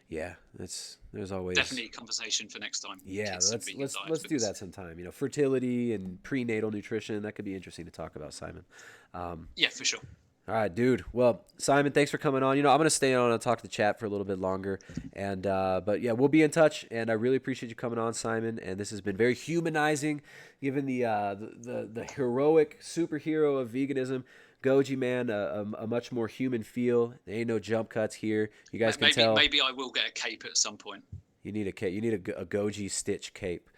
yeah, there's always definitely a conversation for next time. Yeah, let's do that sometime. You know, fertility and prenatal nutrition, that could be interesting to talk about, Simon. Yeah, for sure. All right, dude. Well, Simon, thanks for coming on. You know, I'm gonna stay on and talk to the chat for a little bit longer, and but yeah, we'll be in touch. And I really appreciate you coming on, Simon. And this has been very humanizing, given the heroic superhero of veganism, Goji Man, a much more human feel. There ain't no jump cuts here. You guys can tell. Maybe I will get a cape at some point. You need a cape. You need a Goji stitch cape.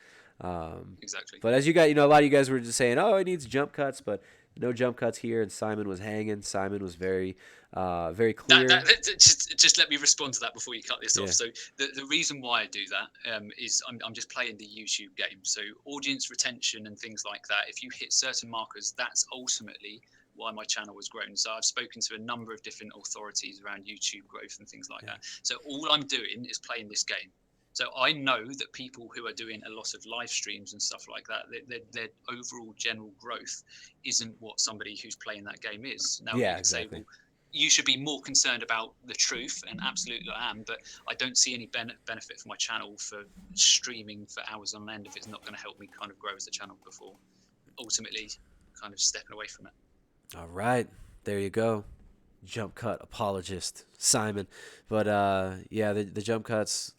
Exactly. But as you got, you know, a lot of you guys were just saying, oh, it needs jump cuts, but no jump cuts here. And Simon was hanging. Simon was very clear. Just let me respond to that before you cut this off. So the reason why I do that is I'm just playing the YouTube game. So audience retention and things like that. If you hit certain markers, that's ultimately why my channel has grown. So I've spoken to a number of different authorities around YouTube growth and things like that. So all I'm doing is playing this game. So I know that people who are doing a lot of live streams and stuff like that, their overall general growth isn't what somebody who's playing that game is. Now, you can say, well, you should be more concerned about the truth, and absolutely I am, but I don't see any benefit for my channel for streaming for hours on end if it's not going to help me kind of grow as a channel before ultimately kind of stepping away from it. All right, there you go. Jump cut apologist, Simon. But yeah, the jump cuts,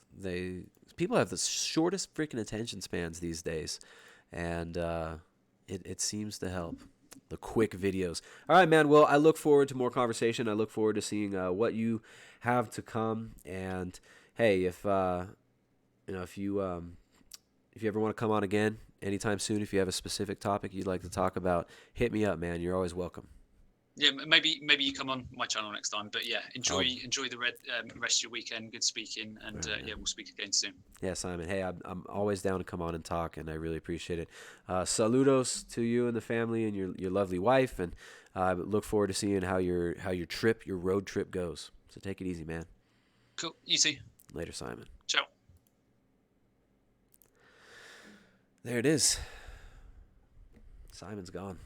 people have the shortest freaking attention spans these days, and it seems to help. The quick videos. All right, man. Well, I look forward to more conversation. I look forward to seeing what you have to come. And hey, if you ever want to come on again anytime soon, if you have a specific topic you'd like to talk about, hit me up, man. You're always welcome. Yeah, maybe you come on my channel next time. But yeah, enjoy the rest of your weekend. Good speaking, and yeah, we'll speak again soon. Yeah, Simon. Hey, I'm always down to come on and talk, and I really appreciate it. Saludos to you and the family and your lovely wife, and I look forward to seeing how your road trip goes. So take it easy, man. Cool. You too. Later, Simon. Ciao. There it is. Simon's gone.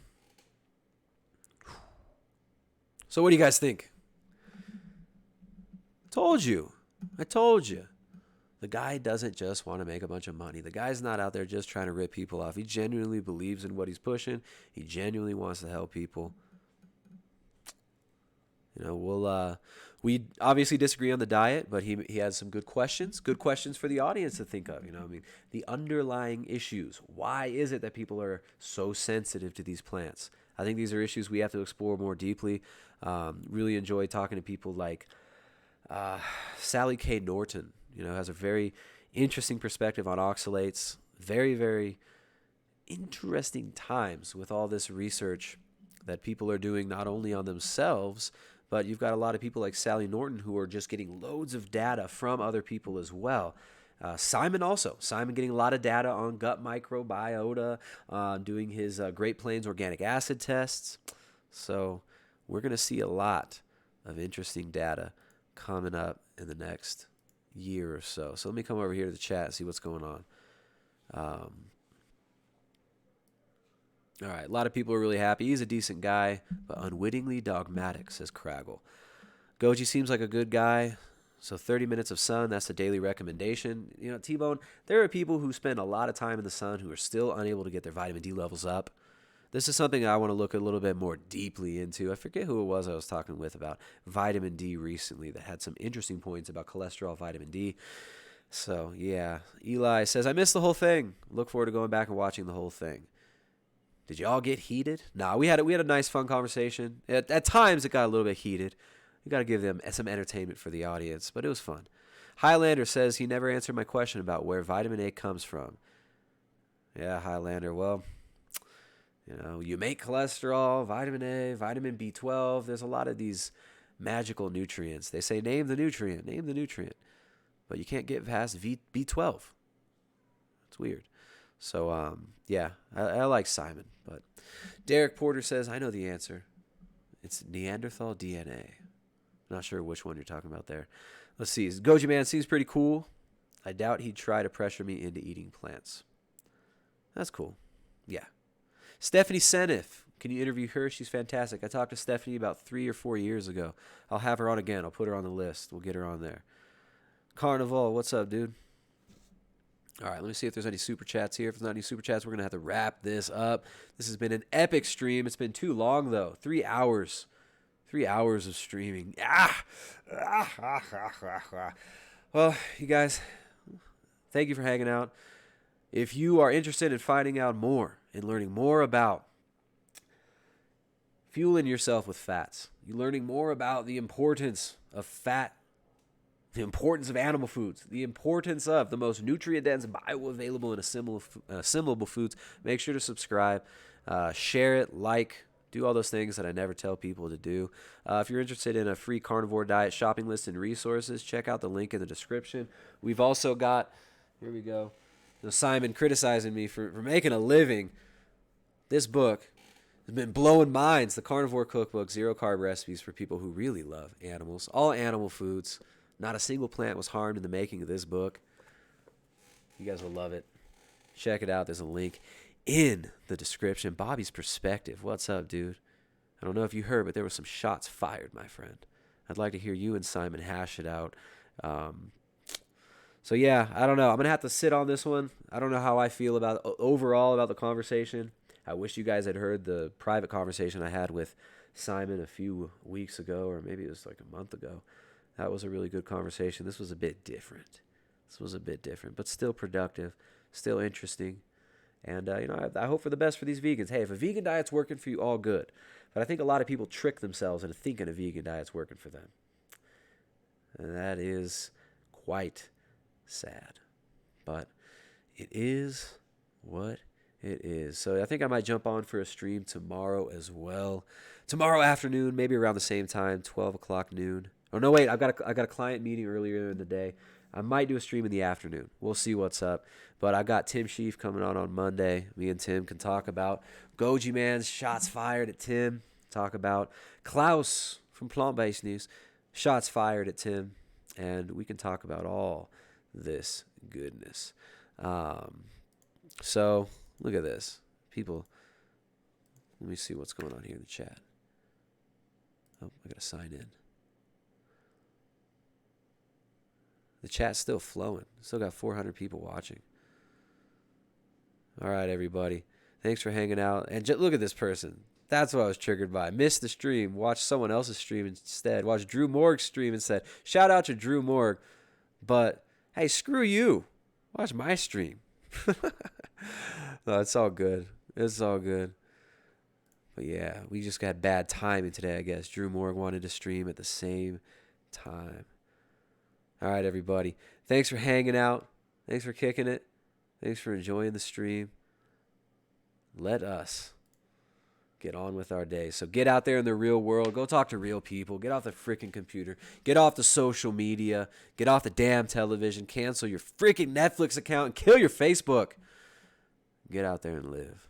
So what do you guys think? I told you. The guy doesn't just want to make a bunch of money. The guy's not out there just trying to rip people off. He genuinely believes in what he's pushing. He genuinely wants to help people. You know, we obviously disagree on the diet, but he has some good questions for the audience to think of. You know, I mean, the underlying issues. Why is it that people are so sensitive to these plants? I think these are issues we have to explore more deeply. Really enjoy talking to people like Sally K. Norton. You know, has a very interesting perspective on oxalates. Very, very interesting times with all this research that people are doing not only on themselves, but you've got a lot of people like Sally Norton who are just getting loads of data from other people as well. Simon getting a lot of data on gut microbiota, doing his Great Plains organic acid tests. So we're going to see a lot of interesting data coming up in the next year or so. So let me come over here to the chat and see what's going on. All right, a lot of people are really happy. He's a decent guy, but unwittingly dogmatic, says Craggle. Goji seems like a good guy. So 30 minutes of sun, that's the daily recommendation. You know, T-Bone, there are people who spend a lot of time in the sun who are still unable to get their vitamin D levels up. This is something I want to look a little bit more deeply into. I forget who it was I was talking with about vitamin D recently that had some interesting points about cholesterol, vitamin D. So, yeah. Eli says, I missed the whole thing. Look forward to going back and watching the whole thing. Did you all get heated? Nah, we had a nice, fun conversation. At times, it got a little bit heated. We got to give them some entertainment for the audience, but it was fun. Highlander says he never answered my question about where vitamin A comes from. Yeah, Highlander, well, you make cholesterol, vitamin A, vitamin B12. There's a lot of these magical nutrients. They say name the nutrient. But you can't get past B12. It's weird. So, yeah, I like Simon. But Derek Porter says, I know the answer. It's Neanderthal DNA. Not sure which one you're talking about there. Let's see. Goji Man seems pretty cool. I doubt he'd try to pressure me into eating plants. That's cool. Yeah. Stephanie Senif. Can you interview her? She's fantastic. I talked to Stephanie about 3 or 4 years ago. I'll have her on again. I'll put her on the list. We'll get her on there. Carnivore, what's up, dude? All right, let me see if there's any super chats here. If there's not any super chats, we're going to have to wrap this up. This has been an epic stream. It's been too long, though. 3 hours. 3 hours of streaming. Well, you guys, thank you for hanging out. If you are interested in finding out more and learning more about fueling yourself with fats, you're learning more about the importance of fat, the importance of animal foods, the importance of the most nutrient-dense, bioavailable, and assimilable foods, make sure to subscribe, share it, like, do all those things that I never tell people to do. If you're interested in a free carnivore diet shopping list and resources, check out the link in the description. We've also got, here we go, Simon criticizing me for making a living. This book has been blowing minds. The Carnivore Cookbook, zero carb recipes for people who really love animals. All animal foods. Not a single plant was harmed in the making of this book. You guys will love it. Check it out. There's a link in the description. Bobby's Perspective. What's up, dude? I don't know if you heard, but there were some shots fired, my friend. I'd like to hear you and Simon hash it out. So, yeah, I don't know. I'm going to have to sit on this one. I don't know how I feel overall about the conversation. I wish you guys had heard the private conversation I had with Simon a few weeks ago, or maybe it was like a month ago. That was a really good conversation. This was a bit different. But still productive, still interesting. And, I hope for the best for these vegans. Hey, if a vegan diet's working for you, all good. But I think a lot of people trick themselves into thinking a vegan diet's working for them. And that is quite sad. But it is what it is. So I think I might jump on for a stream tomorrow as well. Tomorrow afternoon, maybe around the same time, 12 o'clock noon. Oh, no, wait, I got a client meeting earlier in the day. I might do a stream in the afternoon. We'll see what's up. But I got Tim Sheaf coming on Monday. Me and Tim can talk about Goji Man's shots fired at Tim. Talk about Klaus from Plant Based News. Shots fired at Tim. And we can talk about all this goodness. So, look at this. People, let me see what's going on here in the chat. Oh, I got to sign in. The chat's still flowing. Still got 400 people watching. All right, everybody. Thanks for hanging out. And look at this person. That's what I was triggered by. Missed the stream. Watched someone else's stream instead. Watched Drew Morg's stream and said, shout out to Drew Morg. But, hey, screw you. Watch my stream. No, it's all good. It's all good. But, yeah, we just got bad timing today, I guess. Drew Morg wanted to stream at the same time. All right, everybody. Thanks for hanging out. Thanks for kicking it. Thanks for enjoying the stream. Let us get on with our day. So get out there in the real world. Go talk to real people. Get off the freaking computer. Get off the social media. Get off the damn television. Cancel your freaking Netflix account and kill your Facebook. Get out there and live.